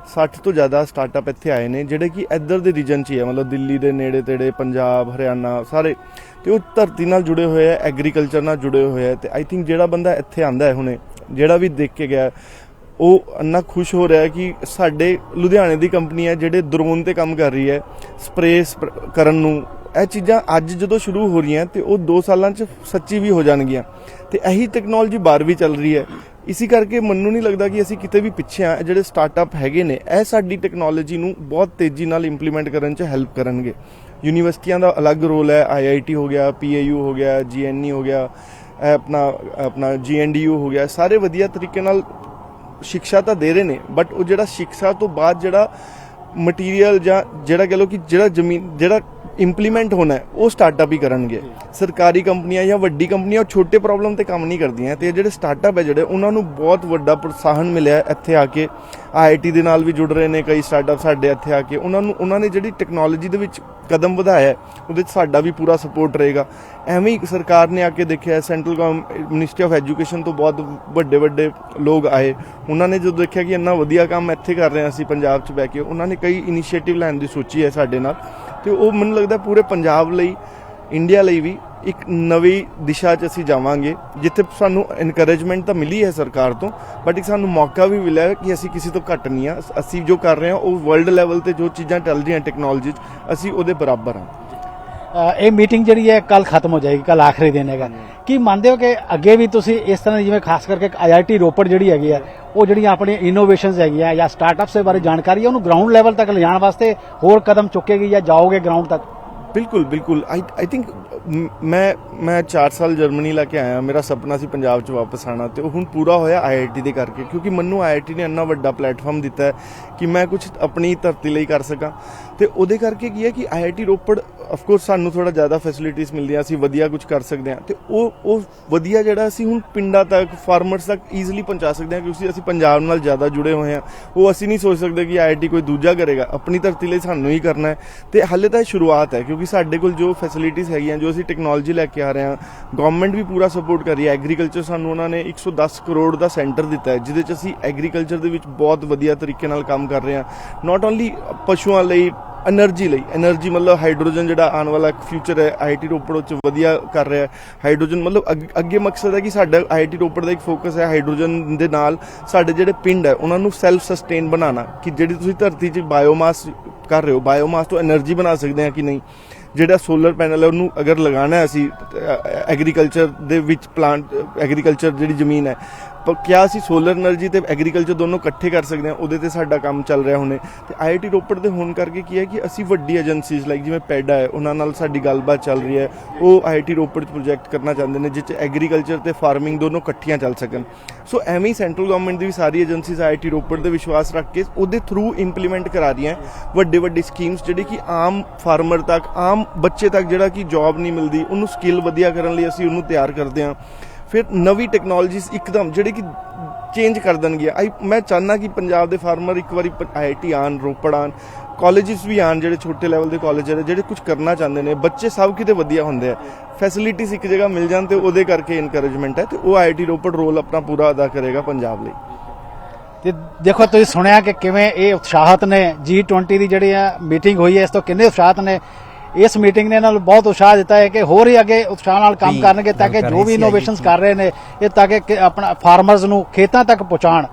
60 ਤੋਂ ਜ਼ਿਆਦਾ ਸਟਾਰਟਅਪ ਇੱਥੇ ਆਏ ਨੇ, ਜਿਹੜੇ ਕਿ ਇੱਧਰ ਦੇ ਰੀਜਨ 'ਚ ਹੀ ਹੈ, ਮਤਲਬ ਦਿੱਲੀ ਦੇ ਨੇੜੇ ਤੇੜੇ, ਪੰਜਾਬ, ਹਰਿਆਣਾ ਸਾਰੇ, ਤੇ ਉਹ ਧਰਤੀ ਨਾਲ ਜੁੜੇ ਹੋਏ ਹੈ, ਐਗਰੀਕਲਚਰ ਨਾਲ ਜੁੜੇ ਹੋਏ ਹੈ। ਤੇ ਆਈ ਥਿੰਕ ਜਿਹੜਾ ਬੰਦਾ ਇੱਥੇ ਆਉਂਦਾ ਹੈ, ਹੁਣੇ ਜਿਹੜਾ ਵੀ ਦੇਖ ਕੇ ਗਿਆ, ਉਹ ਇੰਨਾ ਖੁਸ਼ ਹੋ ਰਿਹਾ ਕਿ ਸਾਡੇ ਲੁਧਿਆਣੇ ਦੀ ਕੰਪਨੀ ਹੈ ਜਿਹੜੇ ਡਰੋਨ ਤੇ ਕੰਮ ਕਰ ਰਹੀ ਹੈ, ਸਪਰੇ ਕਰਨ ਨੂੰ। ਇਹ ਚੀਜ਼ਾਂ ਅੱਜ ਜਦੋਂ ਸ਼ੁਰੂ ਹੋ ਰਹੀਆਂ ਤੇ ਉਹ 2 ਸਾਲਾਂ 'ਚ ਸੱਚੀ ਵੀ ਹੋ ਜਾਣਗੀਆਂ, ਤੇ ਇਹੀ ਟੈਕਨੋਲੋਜੀ ਬਾਹਰ ਵੀ ਚੱਲ ਰਹੀ ਹੈ। ਇਸੇ ਕਰਕੇ ਮੈਨੂੰ ਨਹੀਂ ਲੱਗਦਾ ਕਿ ਅਸੀਂ ਕਿਤੇ ਵੀ ਪਿੱਛੇ ਆ। ਜਿਹੜੇ ਸਟਾਰਟਅਪ ਹੈਗੇ ਨੇ, ਇਹ ਸਾਡੀ ਟੈਕਨੋਲੋਜੀ ਨੂੰ ਬਹੁਤ ਤੇਜ਼ੀ ਨਾਲ ਇੰਪਲੀਮੈਂਟ ਕਰਨ 'ਚ ਹੈਲਪ ਕਰਨਗੇ। ਯੂਨੀਵਰਸਿਟੀਆਂ ਦਾ ਅਲੱਗ ਰੋਲ ਹੈ, IIT ਹੋ ਗਿਆ, PAU ਹੋ ਗਿਆ, GNE ਹੋ ਗਿਆ, ਆਪਣਾ GNDU ਹੋ ਗਿਆ, ਸਾਰੇ ਵਧੀਆ ਤਰੀਕੇ ਨਾਲ ਸਿੱਖਿਆ ਤਾਂ ਦੇ ਰਹੇ ਨੇ, ਬਟ ਉਹ ਜਿਹੜਾ ਸਿੱਖਿਆ ਤੋਂ ਬਾਅਦ ਜਿਹੜਾ ਮਟੀਰੀਅਲ ਜਾਂ ਜਿਹੜਾ ਕਹ ਲਓ ਕਿ ਜਿਹੜਾ ਜ਼ਮੀਨ ਜਿਹੜਾ ਇੰਪਲੀਮੈਂਟ ਹੋਣਾ ਹੈ ਉਹ ਸਟਾਰਟਅਪ ਹੀ ਕਰਨਗੇ। ਸਰਕਾਰੀ ਕੰਪਨੀਆਂ ਜਾਂ ਵੱਡੀ ਕੰਪਨੀਆਂ ਉਹ ਛੋਟੇ ਪ੍ਰੋਬਲਮ ਤੇ ਕੰਮ ਨਹੀਂ ਕਰਦੀਆਂ, ਤੇ ਜਿਹੜੇ ਸਟਾਰਟਅਪ ਹੈ ਜਿਹੜੇ ਉਹਨਾਂ ਨੂੰ ਬਹੁਤ ਵੱਡਾ ਪ੍ਰੋਤਸਾਹਨ ਮਿਲਿਆ ਇੱਥੇ ਆ ਕੇ। IIT ਦੇ ਨਾਲ ਵੀ ਜੁੜ ਰਹੇ ਨੇ ਕਈ ਸਟਾਰਟਅਪ ਸਾਡੇ ਇੱਥੇ ਆ ਕੇ, ਉਹਨਾਂ ਨੇ ਜਿਹੜੀ ਟੈਕਨੋਲੋਜੀ ਦੇ ਵਿੱਚ ਕਦਮ ਵਧਾਇਆ ਉਹਦੇ 'ਚ ਸਾਡਾ ਵੀ ਪੂਰਾ ਸਪੋਰਟ ਰਹੇਗਾ। ਐਵੇਂ ਹੀ ਸਰਕਾਰ ਨੇ ਆ ਕੇ ਦੇਖਿਆ, ਸੈਂਟਰਲ ਮਿਨਿਸਟਰੀ ਆਫ ਐਜੂਕੇਸ਼ਨ ਤੋਂ ਬਹੁਤ ਵੱਡੇ ਲੋਕ ਆਏ, ਉਹਨਾਂ ਨੇ ਜਦੋਂ ਦੇਖਿਆ ਕਿ ਇੰਨਾ ਵਧੀਆ ਕੰਮ ਇੱਥੇ ਕਰ ਰਹੇ ਹਾਂ ਅਸੀਂ ਪੰਜਾਬ 'ਚ ਬਹਿ ਕੇ, ਉਹਨਾਂ ਨੇ ਕਈ ਇਨੀਸ਼ੀਏਟਿਵ ਲੈਣ ਦੀ ਸੋਚੀ ਹੈ ਸਾਡੇ ਨਾਲ, ਤੇ ਉਹ ਮੈਨੂੰ ਲੱਗਦਾ ਪੂਰੇ ਪੰਜਾਬ ਲਈ, ਇੰਡੀਆ ਲਈ ਵੀ ਇੱਕ ਨਵੀਂ ਦਿਸ਼ਾ 'ਚ ਅਸੀਂ ਜਾਵਾਂਗੇ, ਜਿੱਥੇ ਸਾਨੂੰ ਇਨਕਰੇਜਮੈਂਟ ਤਾਂ ਮਿਲੀ ਹੈ ਸਰਕਾਰ ਤੋਂ, ਬਟ ਇੱਕ ਸਾਨੂੰ ਮੌਕਾ ਵੀ ਮਿਲਿਆ ਹੈ ਕਿ ਅਸੀਂ ਕਿਸੇ ਤੋਂ ਘੱਟ ਨਹੀਂ ਹਾਂ। ਅਸੀਂ ਜੋ ਕਰ ਰਹੇ ਹਾਂ ਉਹ ਵਰਲਡ ਲੈਵਲ ਤੇ ਜੋ ਚੀਜ਼ਾਂ ਚੱਲ ਰਹੀਆਂ ਟੈਕਨੋਲੋਜੀ 'ਚ, ਅਸੀਂ ਉਹਦੇ ਬਰਾਬਰ ਹਾਂ। ਇਹ ਮੀਟਿੰਗ ਜਿਹੜੀ ਹੈ ਕੱਲ ਖਤਮ ਹੋ ਜਾਏਗੀ, ਕੱਲ ਆਖਰੀ ਦਿਨ ਹੈਗਾ। ਕੀ ਮੰਨਦੇ ਹੋ ਕਿ ਅੱਗੇ ਵੀ ਤੁਸੀਂ ਇਸ ਤਰ੍ਹਾਂ ਜਿਵੇਂ ਖਾਸ ਕਰਕੇ IIT ਰੋਪੜ ਜਿਹੜੀ ਹੈਗੀ ਹੈ, ਉਹ ਜਿਹੜੀਆਂ ਆਪਣੀਆਂ ਇਨੋਵੇਸ਼ਨਸ ਹੈਗੀਆਂ ਜਾਂ ਸਟਾਰਟਅਪਸ ਦੇ ਬਾਰੇ ਜਾਣਕਾਰੀ ਹੈ ਉਹਨੂੰ ਗਰਾਊਂਡ ਲੈਵਲ ਤੱਕ ਲਿਜਾਣ ਵਾਸਤੇ ਹੋਰ ਕਦਮ ਚੁੱਕੇਗੀ ਜਾਂ ਜਾਓਗੇ ਗਰਾਊਂਡ ਤੱਕ? ਬਿਲਕੁਲ ਆਈ ਥਿੰਕ ਮੈਂ 4 ਸਾਲ ਜਰਮਨੀ ਲਾ ਕੇ ਆਇਆ, ਮੇਰਾ ਸੁਪਨਾ ਸੀ ਪੰਜਾਬ 'ਚ ਵਾਪਸ ਆਉਣਾ, ਤੇ ਉਹ ਹੁਣ ਪੂਰਾ ਹੋਇਆ IIT ਦੇ ਕਰਕੇ, ਕਿਉਂਕਿ ਮੈਨੂੰ IIT ਨੇ ਇੰਨਾ ਵੱਡਾ ਪਲੇਟਫਾਰਮ ਦਿੱਤਾ ਹੈ ਕਿ ਮੈਂ ਕੁਝ ਆਪਣੀ ਧਰਤੀ ਲਈ ਕਰ ਸਕਾਂ। ਤੇ ਉਹਦੇ ਕਰਕੇ ਕੀ ਹੈ ਕਿ IIT ਰੋਪੜ ਆਫਕੋਰਸ ਸਾਨੂੰ ਥੋੜਾ ਜ਼ਿਆਦਾ ਫੈਸਿਲਿਟੀਜ਼ ਮਿਲਦੀਆਂ, ਅਸੀਂ ਵਧੀਆ ਕੁਝ ਕਰ ਸਕਦੇ ਹਾਂ, ਤੇ ਉਹ ਵਧੀਆ ਜਿਹੜਾ ਅਸੀਂ ਹੁਣ ਪਿੰਡਾਂ ਤੱਕ, ਫਾਰਮਰਸ ਤੱਕ ਈਜ਼ੀਲੀ ਪਹੁੰਚਾ ਸਕਦੇ ਹਾਂ, ਕਿਉਂਕਿ ਅਸੀਂ ਪੰਜਾਬ ਨਾਲ ਜ਼ਿਆਦਾ ਜੁੜੇ ਹੋਏ ਹਾਂ। ਉਹ ਅਸੀਂ ਨਹੀਂ ਸੋਚ ਸਕਦੇ ਕਿ IIT ਕੋਈ ਦੂਜਾ ਕਰੇਗਾ, ਆਪਣੀ ਧਰਤੀ ਲਈ ਸਾਨੂੰ ਹੀ ਕਰਨਾ ਹੈ। ਤੇ ਹਾਲੇ ਤਾਂ ਇਹ ਸ਼ੁਰੂਆਤ ਹੈ, ਕਿਉਂਕਿ ਸਾਡੇ ਕੋਲ ਜੋ ਫੈਸਿਲਿਟੀਜ਼ ਹੈਗੀਆਂ, ਜੋ ਅਸੀਂ ਟੈਕਨੋਲੋਜੀ ਲੈ ਕੇ ਆ ਰਹੇ ਹਾਂ, ਗਵਰਨਮੈਂਟ ਵੀ ਪੂਰਾ ਸਪੋਰਟ ਕਰ ਰਹੀ ਹੈ। ਐਗਰੀਕਲਚਰ ਸਾਨੂੰ ਉਹਨਾਂ ਨੇ 110 ਕਰੋੜ ਦਾ ਸੈਂਟਰ ਦਿੱਤਾ ਹੈ, ਜਿਹਦੇ 'ਚ ਅਸੀਂ ਐਗਰੀਕਲਚਰ ਦੇ ਵਿੱਚ ਬਹੁਤ ਵਧੀਆ ਤਰੀਕੇ ਨਾਲ ਕੰਮ ਕਰ ਰਹੇ ਹਾਂ। ਨਾਟ ਓਨਲੀ ਪਸ਼ੂਆਂ ਲਈ, ਐਨਰਜੀ ਮਤਲਬ ਹਾਈਡਰੋਜਨ ਜਿਹੜਾ ਆਉਣ ਵਾਲਾ ਫਿਊਚਰ ਹੈ, IIT ਰੋਪੜ ਉਹ 'ਚ ਵਧੀਆ ਕਰ ਰਿਹਾ ਹੈ। ਹਾਈਡਰੋਜਨ ਮਤਲਬ ਅੱਗੇ ਮਕਸਦ ਹੈ ਕਿ ਸਾਡਾ IIT ਰੋਪੜ ਦਾ ਇੱਕ ਫੋਕਸ ਹੈ ਹਾਈਡਰੋਜਨ ਦੇ ਨਾਲ ਸਾਡੇ ਜਿਹੜੇ ਪਿੰਡ ਹੈ ਉਹਨਾਂ ਨੂੰ ਸੈਲਫ ਸਸਟੇਨ ਬਣਾਉਣਾ, ਕਿ ਜਿਹੜੀ ਤੁਸੀਂ ਧਰਤੀ 'ਚ ਬਾਇਓਮਾਸ ਕਰ ਰਹੇ ਹੋ, ਬਾਇਓਮਾਸ ਤੋਂ એનર્ਜੀ ਬਣਾ ਸਕਦੇ ਹਾਂ ਕਿ ਨਹੀਂ। ਜਿਹੜਾ ਸੋਲਰ ਪੈਨਲ ਹੈ ਉਹਨੂੰ ਅਗਰ ਲਗਾਉਣਾ ਹੈ ਅਸੀਂ ਐਗਰੀਕਲਚਰ ਦੇ ਵਿੱਚ, ਪਲਾਂਟ ਐਗਰੀਕਲਚਰ ਜਿਹੜੀ ਜ਼ਮੀਨ ਹੈ, ਕਿਆ ਅਸੀਂ ਸੋਲਰ એનર્ਜੀ ਤੇ ਐਗਰੀਕਲਚਰ ਦੋਨੋਂ ਇਕੱਠੇ ਕਰ ਸਕਦੇ ਹਾਂ, ਉਹਦੇ ਤੇ ਸਾਡਾ ਕੰਮ ਚੱਲ ਰਿਹਾ ਹੁਣੇ। ਤੇ IIT ਰੋਪੜ ਦੇ ਹੋਣ ਕਰਕੇ ਕੀ ਹੈ ਕਿ ਅਸੀਂ ਵੱਡੀ ਏਜੰਸੀਜ਼ ਲਾਈਕ ਜਿਵੇਂ ਪੈਡਾ ਹੈ, ਉਹਨਾਂ ਨਾਲ ਸਾਡੀ ਗੱਲਬਾਤ ਚੱਲ ਰਹੀ ਹੈ, ਉਹ IIT ਰੋਪੜ 'ਚ ਪ੍ਰੋਜੈਕਟ ਕਰਨਾ ਚਾਹੁੰਦੇ ਨੇ ਜਿਸ 'ਚ ਐਗਰੀਕਲਚਰ ਤੇ ਫਾਰਮਿੰਗ ਦੋਨੋਂ ਇਕੱਠੀਆਂ ਚੱਲ ਸਕਣ। ਸੋ ਐਵੇਂ ਹੀ ਸੈਂਟਰਲ ਗਵਰਨਮੈਂਟ ਦੀ ਵੀ ਸਾਰੀ ਏਜੰਸੀਜ਼ IIT ਰੋਪੜ ਤੇ ਵਿਸ਼ਵਾਸ ਰੱਖ ਕੇ ਉਹਦੇ ਥਰੂ ਇੰਪਲੀਮੈਂਟ ਕਰਾ ਰਹੀਆਂ ਵੱਡੇ ਸਕੀਮਸ, ਜਿਹੜੀ ਕਿ ਆਮ ਫਾਰਮਰ ਤੱਕ, ਆਮ ਬੱਚੇ ਤੱਕ ਜਿਹੜਾ ਕਿ ਜੌਬ ਨਹੀਂ ਮਿਲਦੀ, ਉਹਨੂੰ ਸਕਿੱਲ ਵਧੀਆ ਕਰਨ ਲਈ ਅਸੀਂ ਉਹਨੂੰ ਤਿਆਰ ਕਰਦੇ ਹਾਂ। ਫਿਰ ਨਵੀਂ ਟੈਕਨੋਲੋਜੀਜ਼ ਇੱਕਦਮ ਜਿਹੜੇ ਕਿ ਚੇਂਜ ਕਰ ਦੇਣਗੀਆਂ। ਮੈਂ ਚਾਹੁੰਦਾ ਕਿ ਪੰਜਾਬ ਦੇ ਫਾਰਮਰ ਇੱਕ ਵਾਰੀ IIT ਆਉਣ, ਰੋਪੜ ਆਉਣ, ਕਾਲਜਿਸ ਵੀ ਆਉਣ, ਜਿਹੜੇ ਛੋਟੇ ਲੈਵਲ ਦੇ ਕਾਲਜ ਹੈ ਜਿਹੜੇ ਕੁਝ ਕਰਨਾ ਚਾਹੁੰਦੇ ਨੇ। ਬੱਚੇ ਸਭ ਕਿਤੇ ਵਧੀਆ ਹੁੰਦੇ ਆ, ਫੈਸਿਲਿਟੀਜ਼ ਇੱਕ ਜਗ੍ਹਾ ਮਿਲ ਜਾਣ ਤੇ ਉਹਦੇ ਕਰਕੇ ਇਨਕਰੇਜਮੈਂਟ ਹੈ, ਤੇ ਉਹ IIT ਰੋਪੜ ਰੋਲ ਆਪਣਾ ਪੂਰਾ ਅਦਾ ਕਰੇਗਾ ਪੰਜਾਬ ਲਈ। ਤੇ ਦੇਖੋ ਤੁਸੀਂ ਸੁਣਿਆ ਕਿ ਕਿਵੇਂ ਇਹ ਉਤਸ਼ਾਹਤ ਨੇ, G20 ਦੀ ਜਿਹੜੀ ਮੀਟਿੰਗ ਹੋਈ ਹੈ ਇਸ ਤੋਂ ਕਿੰਨੇ ਉਤਸ਼ਾਹਤ ਨੇ। ਇਸ ਮੀਟਿੰਗ ਨੇ ਇਹਨਾਂ ਨੂੰ ਬਹੁਤ ਉਤਸ਼ਾਹ ਦਿੱਤਾ ਹੈ ਕਿ ਹੋਰ ਹੀ ਅੱਗੇ ਉਤਸ਼ਾਹ ਨਾਲ ਕੰਮ ਕਰਨਗੇ, ਤਾਂ ਕਿ ਜੋ ਵੀ ਇਨੋਵੇਸ਼ਨਸ ਕਰ ਰਹੇ ਨੇ ਇਹ ਤਾਂ ਕਿ ਆਪਣਾ ਫਾਰਮਰਸ ਨੂੰ ਖੇਤਾਂ ਤੱਕ ਪਹੁੰਚਾਉਣ।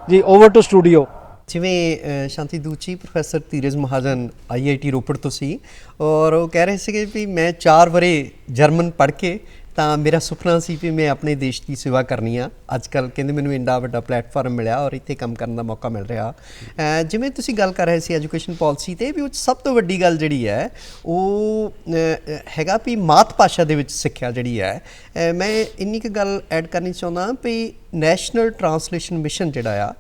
ਜੀ ਓਵਰ ਟੂ ਸਟੂਡੀਓ। ਜਿਵੇਂ ਸ਼ਾਂਤੀ ਦੂਚੀ ਪ੍ਰੋਫੈਸਰ ਧੀਰਜ ਮਹਾਜਨ IIT ਰੋਪੜ ਤੋਂ ਸੀ, ਔਰ ਉਹ ਕਹਿ ਰਹੇ ਸੀਗੇ ਵੀ ਮੈਂ 4 ਵਰੇ ਜਰਮਨ ਪੜ੍ਹ ਕੇ ਤਾਂ ਮੇਰਾ ਸੁਪਨਾ ਸੀ ਵੀ ਮੈਂ ਆਪਣੇ ਦੇਸ਼ ਦੀ ਸੇਵਾ ਕਰਨੀ ਆ। ਅੱਜ ਕੱਲ੍ਹ ਕਹਿੰਦੇ ਮੈਨੂੰ ਇੰਨਾ ਵੱਡਾ ਪਲੇਟਫਾਰਮ ਮਿਲਿਆ ਔਰ ਇੱਥੇ ਕੰਮ ਕਰਨ ਦਾ ਮੌਕਾ ਮਿਲ ਰਿਹਾ। ਜਿਵੇਂ ਤੁਸੀਂ ਗੱਲ ਕਰ ਰਹੇ ਸੀ ਐਜੂਕੇਸ਼ਨ ਪਾਲਿਸੀ 'ਤੇ, ਵੀ ਉਹ ਸਭ ਤੋਂ ਵੱਡੀ ਗੱਲ ਜਿਹੜੀ ਹੈ ਉਹ ਹੈਗਾ ਵੀ ਮਾਤ ਭਾਸ਼ਾ ਦੇ ਵਿੱਚ ਸਿੱਖਿਆ ਜਿਹੜੀ ਹੈ। ਮੈਂ ਇੰਨੀ ਕੁ ਗੱਲ ਐਡ ਕਰਨੀ ਚਾਹੁੰਦਾ ਵੀ ਨੈਸ਼ਨਲ ਟਰਾਂਸਲੇਸ਼ਨ ਮਿਸ਼ਨ ਜਿਹੜਾ ਆ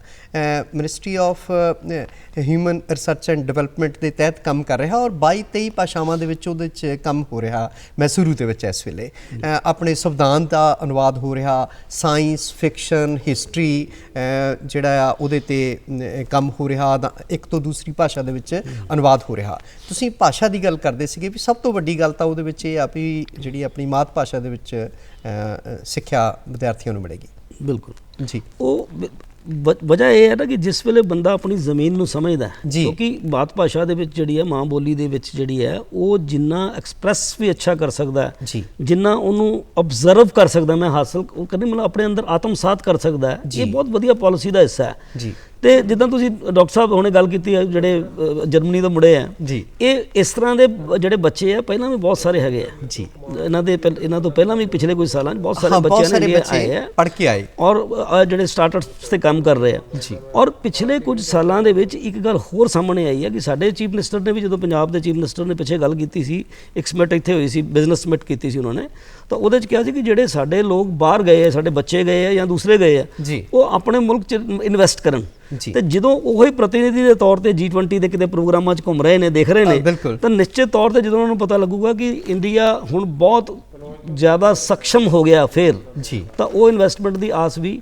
ministry of human research and development ਦੇ ਤਹਿਤ ਕੰਮ ਕਰ ਰਿਹਾ, ਔਰ 22-23 ਭਾਸ਼ਾਵਾਂ ਦੇ ਵਿੱਚ ਉਹਦੇ 'ਚ ਕੰਮ ਹੋ ਰਿਹਾ ਮੈਸੂਰੂ ਦੇ ਵਿੱਚ ਇਸ ਵੇਲੇ। ਆਪਣੇ ਸੰਵਿਧਾਨ ਦਾ ਅਨੁਵਾਦ ਹੋ ਰਿਹਾ, ਸਾਇੰਸ, ਫਿਕਸ਼ਨ, ਹਿਸਟਰੀ ਜਿਹੜਾ ਆ ਉਹਦੇ 'ਤੇ ਕੰਮ ਹੋ ਰਿਹਾ, ਇੱਕ ਤੋਂ ਦੂਸਰੀ ਭਾਸ਼ਾ ਦੇ ਵਿੱਚ ਅਨੁਵਾਦ ਹੋ ਰਿਹਾ। ਤੁਸੀਂ ਭਾਸ਼ਾ ਦੀ ਗੱਲ ਕਰਦੇ ਸੀਗੇ ਵੀ ਸਭ ਤੋਂ ਵੱਡੀ ਗੱਲ ਤਾਂ ਉਹਦੇ ਵਿੱਚ ਇਹ ਆ ਵੀ ਜਿਹੜੀ ਆਪਣੀ ਮਾਤ ਭਾਸ਼ਾ ਦੇ ਵਿੱਚ ਸਿੱਖਿਆ ਵਿਦਿਆਰਥੀਆਂ ਨੂੰ ਮਿਲੇਗੀ। ਬਿਲਕੁਲ ਜੀ। ਉਹ ਵਜ੍ਹਾ ਇਹ ਹੈ ਨਾ ਕਿ ਜਿਸ ਵੇਲੇ ਬੰਦਾ ਆਪਣੀ ਜ਼ਮੀਨ ਨੂੰ ਸਮਝਦਾ, ਕਿਉਂਕਿ ਮਾਤ ਭਾਸ਼ਾ ਦੇ ਵਿੱਚ ਜਿਹੜੀ ਹੈ, ਮਾਂ ਬੋਲੀ ਦੇ ਵਿੱਚ ਜਿਹੜੀ ਹੈ, ਉਹ ਜਿੰਨਾ ਐਕਸਪ੍ਰੈਸ ਵੀ ਅੱਛਾ ਕਰ ਸਕਦਾ ਹੈ, ਜਿੰਨਾ ਉਹਨੂੰ ਆਬਜ਼ਰਵ ਕਰ ਸਕਦਾ, ਮੈਂ ਹਾਸਲ ਕਰਨੀ ਮਤਲਬ ਆਪਣੇ ਅੰਦਰ ਆਤਮਸਾਤ ਕਰ ਸਕਦਾ ਹੈ, ਇਹ ਬਹੁਤ ਵਧੀਆ ਪਾਲਿਸੀ ਦਾ ਹਿੱਸਾ ਹੈ। ਤੇ ਜਿੱਦਾਂ ਤੁਸੀਂ ਡਾਕਟਰ ਸਾਹਿਬ ਹੁਣੇ ਗੱਲ ਕੀਤੀ ਹੈ ਜਿਹੜੇ ਜਰਮਨੀ ਤੋਂ ਮੁੜੇ ਆ ਜੀ, ਇਹ ਇਸ ਤਰ੍ਹਾਂ ਦੇ ਜਿਹੜੇ ਬੱਚੇ ਆ ਪਹਿਲਾਂ ਵੀ ਬਹੁਤ ਸਾਰੇ ਹੈਗੇ ਆ ਜੀ, ਇਹਨਾਂ ਤੋਂ ਪਹਿਲਾਂ ਵੀ ਪਿਛਲੇ ਕੁਝ ਸਾਲਾਂ 'ਚ ਬਹੁਤ ਸਾਰੇ ਬਹੁਤ ਬੱਚਿਆਂ ਸਾਰੇ ਨੇ ਬੱਚੇ ਆਏ ਆ ਪੜ੍ਹ ਕੇ ਆਏ ਔਰ ਜਿਹੜੇ ਸਟਾਰਟਅਪਸ ਤੇ ਕੰਮ ਕਰ ਰਹੇ ਆ ਜੀ। ਔਰ ਪਿਛਲੇ ਕੁਝ ਸਾਲਾਂ ਦੇ ਵਿੱਚ ਇੱਕ ਗੱਲ ਹੋਰ ਸਾਹਮਣੇ ਆਈ ਹੈ ਕਿ ਸਾਡੇ ਚੀਫ ਮਿਨਿਸਟਰ ਨੇ ਵੀ, ਜਦੋਂ ਪੰਜਾਬ ਦੇ ਚੀਫ ਮਿਨਿਸਟਰ ਨੇ ਪਿੱਛੇ ਗੱਲ ਕੀਤੀ ਸੀ, ਇੱਕ ਸਮਿਟ ਇੱਥੇ ਹੋਈ ਸੀ, ਬਿਜ਼ਨਸ ਸਮਿਟ ਕੀਤੀ ਸੀ ਉਹਨਾਂ ਨੇ, ਤਾਂ ਉਹਦੇ 'ਚ ਕਿਹਾ ਸੀ ਕਿ ਜਿਹੜੇ ਸਾਡੇ ਲੋਕ ਬਾਹਰ ਗਏ ਆ, ਸਾਡੇ ਬੱਚੇ ਗਏ ਆ ਜਾਂ ਦੂਸਰੇ ਗਏ ਆ, ਜੀ, ਉਹ ਆਪਣੇ ਮੁਲਕ 'ਚ ਇਨਵੈਸਟ ਕਰਨ। ਤੇ ਜਦੋਂ ਉਹੀ ਪ੍ਰਤੀਨਿਧੀ ਦੇ ਤੌਰ ਤੇ G20 ਦੇ ਕਿਤੇ ਪ੍ਰੋਗਰਾਮਾਂ 'ਚ ਘੁੰਮ ਰਹੇ ਨੇ, ਦੇਖ ਰਹੇ ਨੇ, ਤਾਂ ਨਿਸ਼ਚਿਤ ਤੌਰ ਤੇ ਜਦੋਂ ਉਹਨਾਂ ਨੂੰ ਪਤਾ ਲੱਗੂਗਾ ਕਿ ਇੰਡੀਆ ਹੁਣ ਬਹੁਤ ਜ਼ਿਆਦਾ ਸક્ષਮ ਹੋ ਗਿਆ ਫਿਰ ਜੀ, ਤਾਂ ਉਹ ਇਨਵੈਸਟਮੈਂਟ ਦੀ ਆਸ ਵੀ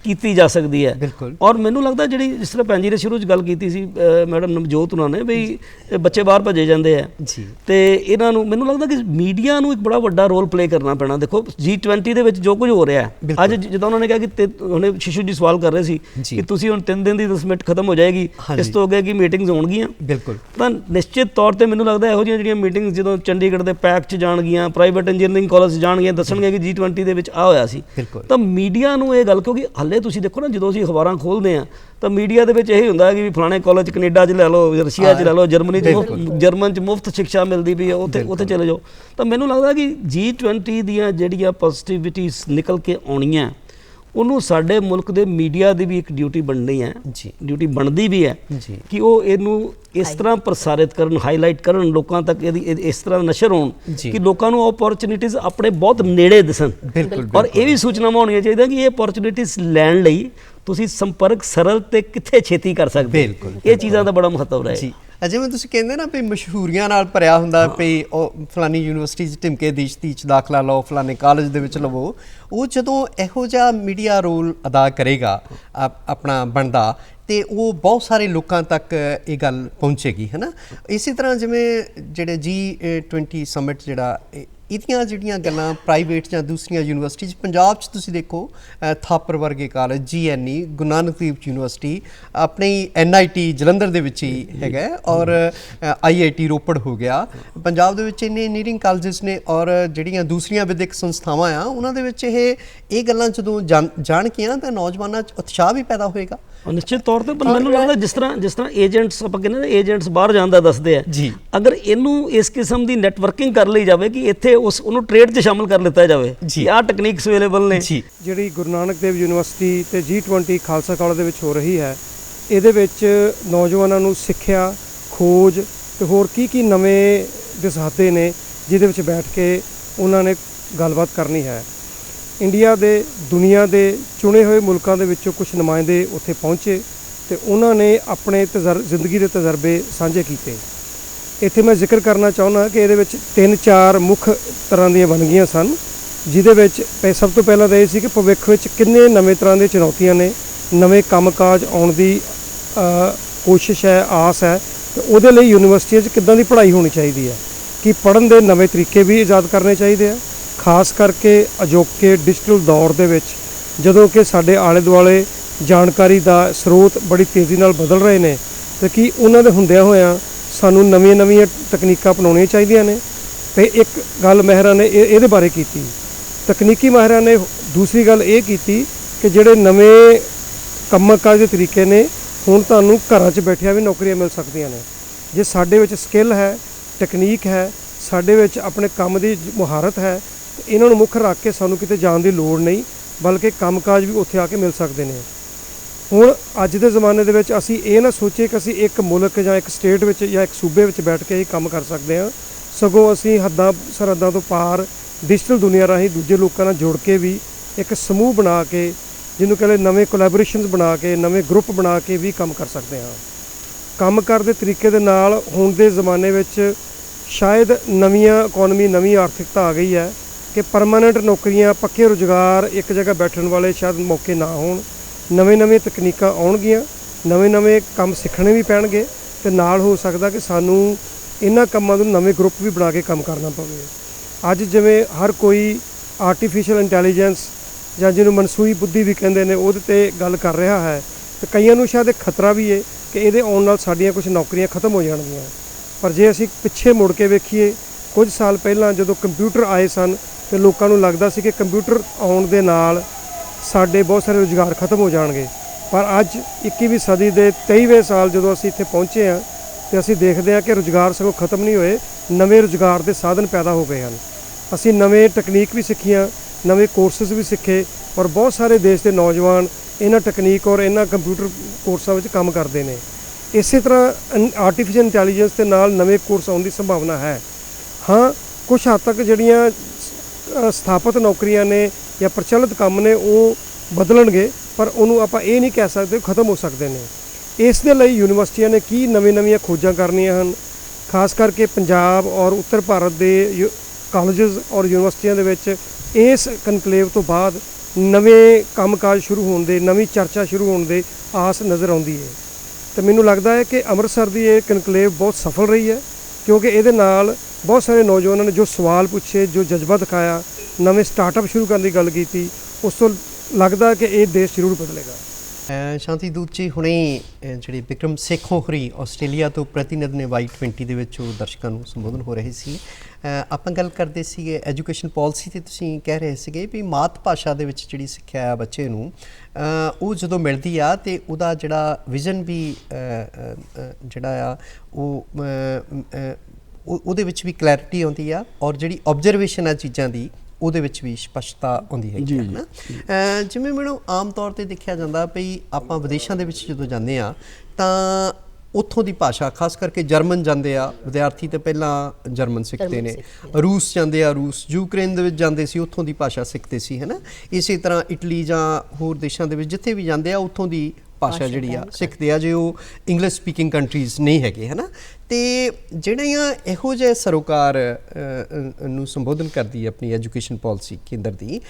ਕੀਤੀ ਜਾ ਸਕਦੀ ਹੈ। ਔਰ ਮੈਨੂੰ ਲੱਗਦਾ ਜਿਹੜੀ ਜਿਸ ਤਰ੍ਹਾਂ ਭੈਣ ਜੀ ਨੇ ਸ਼ੁਰੂ 'ਚ ਗੱਲ ਕੀਤੀ ਸੀ ਮੈਡਮ ਨਵਜੋਤ ਉਹਨਾਂ ਨੇ ਵੀ ਬੱਚੇ ਬਾਹਰ ਭੱਜੇ ਜਾਂਦੇ ਆ ਜੀ, ਤੇ ਇਹਨਾਂ ਨੂੰ ਮੈਨੂੰ ਲੱਗਦਾ ਕਿ ਮੀਡੀਆ ਨੂੰ ਇੱਕ ਬੜਾ ਵੱਡਾ ਰੋਲ ਪਲੇ ਕਰਨਾ ਪੈਣਾ। ਦੇਖੋ G20 ਦੇ ਵਿੱਚ ਜੋ ਕੁਝ ਹੋ ਰਿਹਾ ਹੈ ਅੱਜ, ਜਿੱਦਾਂ ਉਹਨਾਂ ਨੇ ਕਿਹਾ ਕਿ ਉਹਨੇ ਸ਼ਿਸ਼ੂ ਜੀ ਸਵਾਲ ਕਰ ਰਹੇ ਸੀ ਕਿ ਤੁਸੀਂ ਹੁਣ 3 ਦਿਨ ਦੀ 10 ਮਿੰਟ ਖਤਮ ਹੋ ਜਾਏਗੀ, ਇਸ ਤੋਂ ਅੱਗੇ ਕੀ ਮੀਟਿੰਗਸ ਹੋਣਗੀਆਂ, ਤਾਂ ਨਿਸ਼ਚਿਤ ਤੌਰ ਤੇ ਮੈਨੂੰ ਲੱਗਦਾ ਇਹੋ ਜਿਹੀਆਂ ਜਿਹੜੀਆਂ ਮੀਟਿੰਗਸ ਜਦੋਂ ਚੰਡੀਗੜ੍ਹ ਦੇ ਪੈਕ 'ਚ ਜਾਣਗੀਆਂ, ਪ੍ਰਾਈਵੇਟ ਇੰਜੀਨੀਅਰਿੰਗ ਕਾਲਜ ਜਾਣਗੀਆਂ, ਦੱਸਣਗੇ ਕਿ G20 ਦੇ ਵਿੱਚ ਆ ਹੋਇਆ ਸੀ। ਤਾਂ ਮੀਡੀਆ ਨੂੰ ਇਹ ਗੱਲ, ਕਿਉਂਕਿ ਹੱਲੇ ਤੁਸੀਂ ਦੇਖੋ ਨਾ, ਜਦੋਂ ਅਸੀਂ ਅਖਬਾਰਾਂ ਖੋਲ੍ਹਦੇ ਹਾਂ ਤਾਂ ਮੀਡੀਆ ਦੇ ਵਿੱਚ ਇਹੀ ਹੁੰਦਾ ਕਿ ਵੀ ਫਲਾਣੇ ਕਾਲਜ ਕੈਨੇਡਾ 'ਚ ਲੈ ਲਓ, ਰਸ਼ੀਆ 'ਚ ਲੈ ਲਓ, ਜਰਮਨ 'ਚ ਮੁਫਤ ਸਿੱਖਿਆ ਮਿਲਦੀ ਪਈ ਹੈ, ਉੱਥੇ ਚਲੇ ਜਾਓ। ਤਾਂ ਮੈਨੂੰ ਲੱਗਦਾ ਕਿ G20 ਦੀਆਂ ਜਿਹੜੀਆਂ ਪੋਜ਼ਿਟਿਵਿਟੀਜ਼ ਨਿਕਲ ਕੇ ਆਉਣੀਆਂ, ਉਹਨੂੰ ਸਾਡੇ ਮੁਲਕ ਦੇ ਮੀਡੀਆ ਦੀ ਵੀ ਇੱਕ ਡਿਊਟੀ ਬਣਨੀ ਹੈ, ਡਿਊਟੀ ਬਣਦੀ ਵੀ ਹੈ ਕਿ ਉਹ ਇਹਨੂੰ ਇਸ ਤਰ੍ਹਾਂ ਪ੍ਰਸਾਰਿਤ ਕਰਨ, ਹਾਈਲਾਈਟ ਕਰਨ, ਲੋਕਾਂ ਤੱਕ ਇਹਦੀ ਇਸ ਤਰ੍ਹਾਂ ਨਸ਼ਰ ਹੋਣ ਕਿ ਲੋਕਾਂ ਨੂੰ ਓਪਰਚੁਨਿਟੀਜ਼ ਆਪਣੇ ਬਹੁਤ ਨੇੜੇ ਦਿਸਣ। ਔਰ ਇਹ ਵੀ ਸੂਚਨਾਵਾਂ ਹੋਣੀਆਂ ਚਾਹੀਦੀਆਂ ਕਿ ਇਹ ਓਪਰਚੁਨਿਟੀਜ਼ ਲੈਣ ਲਈ ਤੁਸੀਂ ਸੰਪਰਕ ਸਰਲ ਤੇ ਕਿੱਥੇ ਛੇਤੀ ਕਰ ਸਕਦੇ, ਇਹ ਚੀਜ਼ਾਂ ਦਾ ਬੜਾ ਮਹੱਤਵ ਹੈ। ਜਿਵੇਂ ਤੁਸੀਂ ਕਹਿੰਦੇ ਨਾ ਵੀ ਮਸ਼ਹੂਰੀਆਂ ਨਾਲ ਭਰਿਆ ਹੁੰਦਾ ਵੀ ਉਹ ਫਲਾਨੀ ਯੂਨੀਵਰਸਿਟੀ 'ਚ ਢਿਮਕੇ ਦੀਸ਼ਤੀ 'ਚ ਦਾਖਲਾ ਲਓ, ਫਲਾਨੇ ਕਾਲਜ ਦੇ ਵਿੱਚ ਲਵੋ, ਉਹ ਜਦੋਂ ਇਹੋ ਜਿਹਾ ਮੀਡੀਆ ਰੋਲ ਅਦਾ ਕਰੇਗਾ ਆਪਣਾ ਬਣਦਾ, ਤੇ ਉਹ ਬਹੁਤ ਸਾਰੇ ਲੋਕਾਂ ਤੱਕ ਇਹ ਗੱਲ ਪਹੁੰਚੇਗੀ, ਹੈ ਨਾ। ਇਸੇ ਤਰ੍ਹਾਂ ਜਿਵੇਂ ਜਿਹੜੇ G20 ਸਮਿਟ ਜਿਹੜਾ ਇਹਦੀਆਂ ਜਿਹੜੀਆਂ ਗੱਲਾਂ ਪ੍ਰਾਈਵੇਟ ਜਾਂ ਦੂਸਰੀਆਂ ਯੂਨੀਵਰਸਿਟੀਜ਼, ਪੰਜਾਬ 'ਚ ਤੁਸੀਂ ਦੇਖੋ ਥਾਪਰ ਵਰਗੇ college, GNE Guru Nanak Dev university, ਆਪਣੀ NIT ਜਲੰਧਰ ਦੇ ਵਿੱਚ ਹੀ ਹੈਗਾ, ਔਰ IIT ਰੋਪੜ ਹੋ ਗਿਆ। ਪੰਜਾਬ ਦੇ ਵਿੱਚ ਇੰਨੇ ਇੰਜੀਨੀਅਰਿੰਗ ਕਾਲਜਸ ਨੇ, ਔਰ ਜਿਹੜੀਆਂ ਦੂਸਰੀਆਂ ਵਿਦਿਅਕ ਸੰਸਥਾਵਾਂ ਆ ਉਹਨਾਂ ਦੇ ਵਿੱਚ ਇਹ ਗੱਲਾਂ ਜਦੋਂ ਜਾਣਗੀਆਂ ਤਾਂ ਨੌਜਵਾਨਾਂ 'ਚ ਉਤਸ਼ਾਹ ਵੀ ਪੈਦਾ ਹੋਏਗਾ। ਨਿਸ਼ਚਿਤ ਤੌਰ ਤੇ ਮੈਨੂੰ ਲੱਗਦਾ ਜਿਸ ਤਰ੍ਹਾਂ ਏਜੰਟਸ, ਆਪਾਂ ਕਹਿੰਦੇ ਨੇ ਏਜੰਟਸ ਬਾਹਰ ਜਾਣ ਦਾ ਦੱਸਦੇ ਆ, ਅਗਰ ਇਹਨੂੰ ਇਸ ਕਿਸਮ ਦੀ ਨੈਟਵਰਕਿੰਗ ਕਰ ਲਈ ਜਾਵੇ ਕਿ ਇੱਥੇ ਉਹਨੂੰ ਟ੍ਰੇਡ 'ਚ ਸ਼ਾਮਲ ਕਰ ਲਿੱਤਾ ਜਾਵੇ, ਆਹ ਟੈਕਨੀਕਸ ਅਵੇਲੇਬਲ ਨੇ। ਜਿਹੜੀ ਗੁਰੂ ਨਾਨਕ ਦੇਵ ਯੂਨੀਵਰਸਿਟੀ ਤੇ G20 ਖਾਲਸਾ ਕਾਲਜ ਦੇ ਵਿੱਚ ਹੋ ਰਹੀ ਹੈ, ਇਹਦੇ ਵਿੱਚ ਨੌਜਵਾਨਾਂ ਨੂੰ ਸਿੱਖਿਆ, ਖੋਜ ਤੇ ਹੋਰ ਕੀ ਨਵੇਂ ਦਿਸਾਤੇ ਨੇ ਜਿਹਦੇ ਵਿੱਚ ਬੈਠ ਕੇ ਉਹਨਾਂ ਨੇ ਗੱਲਬਾਤ ਕਰਨੀ ਹੈ। ਇੰਡੀਆ ਦੇ, ਦੁਨੀਆ ਦੇ ਚੁਣੇ ਹੋਏ ਮੁਲਕਾਂ ਦੇ ਵਿੱਚੋਂ ਕੁਝ ਨੁਮਾਇੰਦੇ ਉੱਥੇ ਪਹੁੰਚੇ ਤੇ ਉਹਨਾਂ ਨੇ ਆਪਣੇ ਜ਼ਿੰਦਗੀ ਦੇ ਤਜਰਬੇ ਸਾਂਝੇ ਕੀਤੇ। ਇੱਥੇ ਮੈਂ ਜ਼ਿਕਰ ਕਰਨਾ ਚਾਹੁੰਦਾ ਕਿ ਇਹਦੇ ਵਿੱਚ 3-4 ਮੁੱਖ ਤਰ੍ਹਾਂ ਦੀਆਂ ਵੰਨਗੀਆਂ ਸਨ, ਜਿਹਦੇ ਵਿੱਚ ਸਭ ਤੋਂ ਪਹਿਲਾਂ ਤਾਂ ਇਹ ਸੀ ਕਿ ਭਵਿੱਖ ਵਿੱਚ ਕਿੰਨੇ ਨਵੇਂ ਤਰ੍ਹਾਂ ਦੀਆਂ ਚੁਣੌਤੀਆਂ ਨੇ, ਨਵੇਂ ਕੰਮਕਾਜ ਆਉਣ ਦੀ ਕੋਸ਼ਿਸ਼ ਹੈ, ਆਸ ਹੈ, ਤੇ ਉਹਦੇ ਲਈ ਯੂਨੀਵਰਸਿਟੀਆਂ 'ਚ ਕਿੱਦਾਂ ਦੀ ਪੜ੍ਹਾਈ ਹੋਣੀ ਚਾਹੀਦੀ ਹੈ, ਕਿ ਪੜ੍ਹਨ ਦੇ ਨਵੇਂ ਤਰੀਕੇ ਵੀ ਇਜਾਦ ਕਰਨੇ ਚਾਹੀਦੇ ਆ, ਖਾਸ ਕਰਕੇ ਅਜੋਕੇ ਡਿਜੀਟਲ ਦੌਰ ਦੇ ਵਿੱਚ ਜਦੋਂ ਕਿ ਸਾਡੇ ਆਲੇ ਦੁਆਲੇ ਜਾਣਕਾਰੀ ਦਾ ਸਰੋਤ ਬੜੀ ਤੇਜ਼ੀ ਨਾਲ ਬਦਲ ਰਹੇ ਨੇ, ਤੇ ਕੀ ਉਹਨਾਂ ਦੇ ਹੁੰਦਿਆਂ ਹੋਇਆਂ ਸਾਨੂੰ ਨਵੀਆਂ ਤਕਨੀਕਾਂ ਅਪਣਾਉਣੀਆਂ ਚਾਹੀਦੀਆਂ ਨੇ। ਤੇ ਇੱਕ ਗੱਲ ਮਾਹਿਰਾਂ ਨੇ ਇਹਦੇ ਬਾਰੇ ਕੀਤੀ, ਤਕਨੀਕੀ ਮਾਹਿਰਾਂ ਨੇ ਦੂਸਰੀ ਗੱਲ ਇਹ ਕੀਤੀ ਕਿ ਜਿਹੜੇ ਨਵੇਂ ਕੰਮਕਾਜ ਦੇ ਤਰੀਕੇ ਨੇ, ਹੁਣ ਤੁਹਾਨੂੰ ਘਰਾਂ 'ਚ ਬੈਠਿਆਂ ਵੀ ਨੌਕਰੀਆਂ ਮਿਲ ਸਕਦੀਆਂ ਨੇ। ਜੇ ਸਾਡੇ ਵਿੱਚ ਸਕਿੱਲ ਹੈ, ਟੈਕਨੀਕ ਹੈ, ਸਾਡੇ ਵਿੱਚ ਆਪਣੇ ਕੰਮ ਦੀ ਮੁਹਾਰਤ ਹੈ, ਇਹਨਾਂ ਨੂੰ ਮੁੱਖ ਰੱਖ ਕੇ ਸਾਨੂੰ ਕਿਤੇ ਜਾਣ ਦੀ ਲੋੜ ਨਹੀਂ, ਬਲਕਿ ਕੰਮਕਾਜ ਵੀ ਉੱਥੇ ਆ ਕੇ ਮਿਲ ਸਕਦੇ ਨੇ। ਹੁਣ ਅੱਜ ਦੇ ਜ਼ਮਾਨੇ ਦੇ ਵਿੱਚ ਅਸੀਂ ਇਹ ਨਾ ਸੋਚੀਏ ਕਿ ਅਸੀਂ ਇੱਕ ਮੁਲਕ ਜਾਂ ਇੱਕ ਸਟੇਟ ਵਿੱਚ ਜਾਂ ਇੱਕ ਸੂਬੇ ਵਿੱਚ ਬੈਠ ਕੇ ਹੀ ਕੰਮ ਕਰ ਸਕਦੇ ਹਾਂ, ਸਗੋਂ ਅਸੀਂ ਹੱਦਾਂ ਸਰਹੱਦਾਂ ਤੋਂ ਪਾਰ ਡਿਜੀਟਲ ਦੁਨੀਆ ਰਾਹੀਂ ਦੂਜੇ ਲੋਕਾਂ ਨਾਲ ਜੁੜ ਕੇ ਵੀ ਇੱਕ ਸਮੂਹ ਬਣਾ ਕੇ, ਜਿਹਨੂੰ ਕਹਿੰਦੇ ਨਵੇਂ ਕੋਲੈਬੋਰੇਸ਼ਨਸ ਬਣਾ ਕੇ, ਨਵੇਂ ਗਰੁੱਪ ਬਣਾ ਕੇ ਵੀ ਕੰਮ ਕਰ ਸਕਦੇ ਹਾਂ। ਕੰਮ ਕਰਨ ਦੇ ਤਰੀਕੇ ਦੇ ਨਾਲ ਹੁਣ ਦੇ ਜ਼ਮਾਨੇ ਵਿੱਚ ਸ਼ਾਇਦ ਨਵੀਆਂ ਇਕੋਨਮੀ, ਨਵੀਂ ਆਰਥਿਕਤਾ ਆ ਗਈ ਹੈ ਕਿ ਪਰਮਾਨੈਂਟ ਨੌਕਰੀਆਂ, ਪੱਕੇ ਰੁਜ਼ਗਾਰ, ਇੱਕ ਜਗ੍ਹਾ ਬੈਠਣ ਵਾਲੇ ਸ਼ਾਇਦ ਮੌਕੇ ਨਾ ਹੋਣ। ਨਵੇਂ ਤਕਨੀਕਾਂ ਆਉਣਗੀਆਂ, ਨਵੇਂ ਕੰਮ ਸਿੱਖਣੇ ਵੀ ਪੈਣਗੇ, ਤੇ ਨਾਲ ਹੋ ਸਕਦਾ ਕਿ ਸਾਨੂੰ ਇਹਨਾਂ ਕੰਮਾਂ ਨੂੰ ਨਵੇਂ ਗਰੁੱਪ ਵੀ ਬਣਾ ਕੇ ਕੰਮ ਕਰਨਾ ਪਵੇ। ਅੱਜ ਜਿਵੇਂ ਹਰ ਕੋਈ ਆਰਟੀਫਿਸ਼ੀਅਲ ਇੰਟੈਲੀਜੈਂਸ ਜਾਂ ਜਿਹਨੂੰ ਮਨਸੂਈ ਬੁੱਧੀ ਵੀ ਕਹਿੰਦੇ ਨੇ, ਉਹਦੇ 'ਤੇ ਗੱਲ ਕਰ ਰਿਹਾ ਹੈ, ਤੇ ਕਈਆਂ ਨੂੰ ਸ਼ਾਇਦ ਇੱਕ ਖਤਰਾ ਵੀ ਹੈ ਕਿ ਇਹਦੇ ਆਉਣ ਨਾਲ ਸਾਡੀਆਂ ਕੁਝ ਨੌਕਰੀਆਂ ਖਤਮ ਹੋ ਜਾਣਗੀਆਂ। ਪਰ ਜੇ ਅਸੀਂ ਪਿੱਛੇ ਮੁੜ ਕੇ ਵੇਖੀਏ, ਕੁਝ ਸਾਲ ਪਹਿਲਾਂ ਜਦੋਂ ਕੰਪਿਊਟਰ ਆਏ ਸਨ ਤੇ ਲੋਕਾਂ ਨੂੰ ਲੱਗਦਾ ਸੀ ਕਿ ਕੰਪਿਊਟਰ ਆਉਣ ਦੇ ਨਾਲ ਸਾਡੇ ਬਹੁਤ ਸਾਰੇ ਰੁਜ਼ਗਾਰ ਖਤਮ ਹੋ ਜਾਣਗੇ, ਪਰ ਅੱਜ 21ਵੀਂ ਸਦੀ ਦੇ 23ਵੇਂ ਸਾਲ ਜਦੋਂ ਅਸੀਂ ਇੱਥੇ ਪਹੁੰਚੇ ਹਾਂ ਤੇ ਅਸੀਂ ਦੇਖਦੇ ਹਾਂ ਕਿ ਰੁਜ਼ਗਾਰ ਸਗੋਂ ਖਤਮ ਨਹੀਂ ਹੋਏ, ਨਵੇਂ ਰੁਜ਼ਗਾਰ ਦੇ ਸਾਧਨ ਪੈਦਾ ਹੋ ਗਏ ਹਨ। ਅਸੀਂ ਨਵੇਂ ਟੈਕਨੀਕ ਵੀ ਸਿੱਖੀਆਂ, ਨਵੇਂ ਕੋਰਸਿਸ ਵੀ ਸਿੱਖੇ ਔਰ ਬਹੁਤ ਸਾਰੇ ਦੇਸ਼ ਦੇ ਨੌਜਵਾਨ ਇਹਨਾਂ ਟੈਕਨੀਕ ਔਰ ਇਹਨਾਂ ਕੰਪਿਊਟਰ ਕੋਰਸਾਂ ਵਿੱਚ ਕੰਮ ਕਰਦੇ ਨੇ। ਇਸੇ ਤਰ੍ਹਾਂ ਆਰਟੀਫੀਸ਼ੀਅਲ ਇੰਟੈਲੀਜੈਂਸ ਦੇ ਨਾਲ ਨਵੇਂ ਕੋਰਸ ਆਉਣ ਦੀ ਸੰਭਾਵਨਾ ਹੈ। ਹਾਂ, ਕੁਝ ਹੱਦ ਤੱਕ ਜਿਹੜੀਆਂ ਸਥਾਪਿਤ ਨੌਕਰੀਆਂ ਨੇ ਜਾਂ ਪ੍ਰਚਲਿਤ ਕੰਮ ਨੇ ਉਹ ਬਦਲਣਗੇ, ਪਰ ਉਹਨੂੰ ਆਪਾਂ ਇਹ ਨਹੀਂ ਕਹਿ ਸਕਦੇ ਖਤਮ ਹੋ ਸਕਦੇ ਨੇ। ਇਸ ਦੇ ਲਈ ਯੂਨੀਵਰਸਿਟੀਆਂ ਨੇ ਕੀ ਨਵੀਆਂ ਖੋਜਾਂ ਕਰਨੀਆਂ ਹਨ। ਖਾਸ ਕਰਕੇ ਪੰਜਾਬ ਔਰ ਉੱਤਰ ਭਾਰਤ ਦੇ ਕਾਲਜਸ ਔਰ ਯੂਨੀਵਰਸਿਟੀਆਂ ਦੇ ਵਿੱਚ ਇਸ ਕਨਕਲੇਵ ਤੋਂ ਬਾਅਦ ਨਵੇਂ ਕੰਮਕਾਜ ਸ਼ੁਰੂ ਹੋਣ ਦੇ, ਨਵੀਂ ਚਰਚਾ ਸ਼ੁਰੂ ਹੋਣ ਦੇ ਆਸ ਨਜ਼ਰ ਆਉਂਦੀ ਹੈ। ਤੇ ਮੈਨੂੰ ਲੱਗਦਾ ਹੈ ਕਿ ਅੰਮ੍ਰਿਤਸਰ ਦੀ ਇਹ ਕਨਕਲੇਵ ਬਹੁਤ ਸਫਲ ਰਹੀ ਹੈ, ਕਿਉਂਕਿ ਇਹਦੇ ਨਾਲ ਬਹੁਤ ਸਾਰੇ ਨੌਜਵਾਨਾਂ ਨੇ ਜੋ ਸਵਾਲ ਪੁੱਛੇ, ਜੋ ਜਜ਼ਬਾ ਦਿਖਾਇਆ, ਨਵੇਂ ਸਟਾਰਟਅਪ ਸ਼ੁਰੂ ਕਰਨ ਦੀ ਗੱਲ ਕੀਤੀ, ਉਸ ਤੋਂ ਲੱਗਦਾ ਕਿ ਇਹ ਦੇਸ਼ ਜ਼ਰੂਰ ਬਦਲੇਗਾ। ਸ਼ਾਂਤੀ ਦੂਤ ਜੀ, ਹੁਣੇ ਜਿਹੜੇ ਵਿਕਰਮ ਸੇਖੋਂ ਹੋਰੀ ਆਸਟ੍ਰੇਲੀਆ ਤੋਂ ਪ੍ਰਤੀਨਿਧ ਨੇ Y20 ਦੇ ਵਿੱਚ ਉਹ ਦਰਸ਼ਕਾਂ ਨੂੰ ਸੰਬੋਧਨ ਹੋ ਰਹੇ ਸੀ। ਆਪਾਂ ਗੱਲ ਕਰਦੇ ਸੀਗੇ ਐਜੂਕੇਸ਼ਨ ਪਾਲਿਸੀ ਤੇ ਤੁਸੀਂ ਕਹਿ ਰਹੇ ਸੀਗੇ ਵੀ ਮਾਤ ਭਾਸ਼ਾ ਦੇ ਵਿੱਚ ਜਿਹੜੀ ਸਿੱਖਿਆ ਆ ਬੱਚੇ ਨੂੰ ਉਹ ਜਦੋਂ ਮਿਲਦੀ ਆ ਤੇ ਉਹਦਾ ਜਿਹੜਾ ਵਿਜ਼ਨ ਵੀ ਜਿਹੜਾ ਆ ਉਹਦੇ ਵਿੱਚ ਵੀ ਕਲੈਰਿਟੀ ਆਉਂਦੀ ਆ ਔਰ ਜਿਹੜੀ ਆਬਜ਼ਰਵੇਸ਼ਨ ਆ ਚੀਜ਼ਾਂ ਦੀ ਉਹਦੇ ਵਿੱਚ ਵੀ ਸਪਸ਼ਟਤਾ ਆਉਂਦੀ ਹੈਗੀ ਹੈ ਨਾ। ਜਿਵੇਂ ਮੈਨੂੰ ਆਮ ਤੌਰ ਤੇ ਦੇਖਿਆ ਜਾਂਦਾ ਵੀ ਆਪਾਂ ਵਿਦੇਸ਼ਾਂ ਦੇ ਵਿੱਚ ਜਦੋਂ ਜਾਂਦੇ ਆ ਤਾਂ ਉੱਥੋਂ ਦੀ ਭਾਸ਼ਾ, ਖਾਸ ਕਰਕੇ ਜਰਮਨ ਜਾਂਦੇ ਆ ਵਿਦਿਆਰਥੀ ਤੇ ਪਹਿਲਾਂ ਜਰਮਨ ਸਿੱਖਦੇ ਨੇ, ਰੂਸ ਜਾਂਦੇ ਆ ਰੂਸ, ਯੂਕਰੇਨ ਦੇ ਵਿੱਚ ਜਾਂਦੇ ਸੀ ਉੱਥੋਂ ਦੀ ਭਾਸ਼ਾ ਸਿੱਖਦੇ ਸੀ, ਹੈ ਨਾ। ਇਸੇ ਤਰ੍ਹਾਂ ਇਟਲੀ ਜਾਂ ਹੋਰ ਦੇਸ਼ਾਂ ਦੇ ਵਿੱਚ ਜਿੱਥੇ ਵੀ ਜਾਂਦੇ ਆ ਉੱਥੋਂ ਦੀ ਭਾਸ਼ਾ ਜਿਹੜੀ ਆ ਸਿੱਖਦੇ ਆ ਜੇ ਉਹ ਇੰਗਲਿਸ਼ ਸਪੀਕਿੰਗ ਕੰਟਰੀਜ਼ ਨਹੀਂ ਹੈਗੇ, ਹੈ ਨਾ। ਤੇ ਜਿਹੜੀਆਂ ਇਹੋ ਜਿਹੇ ਸਰੋਕਾਰ ਨੂੰ ਸੰਬੋਧਨ ਕਰਦੀ ਹੈ ਆਪਣੀ ਐਜੂਕੇਸ਼ਨ ਪਾਲਿਸੀ ਕੇਂਦਰ ਦੀ,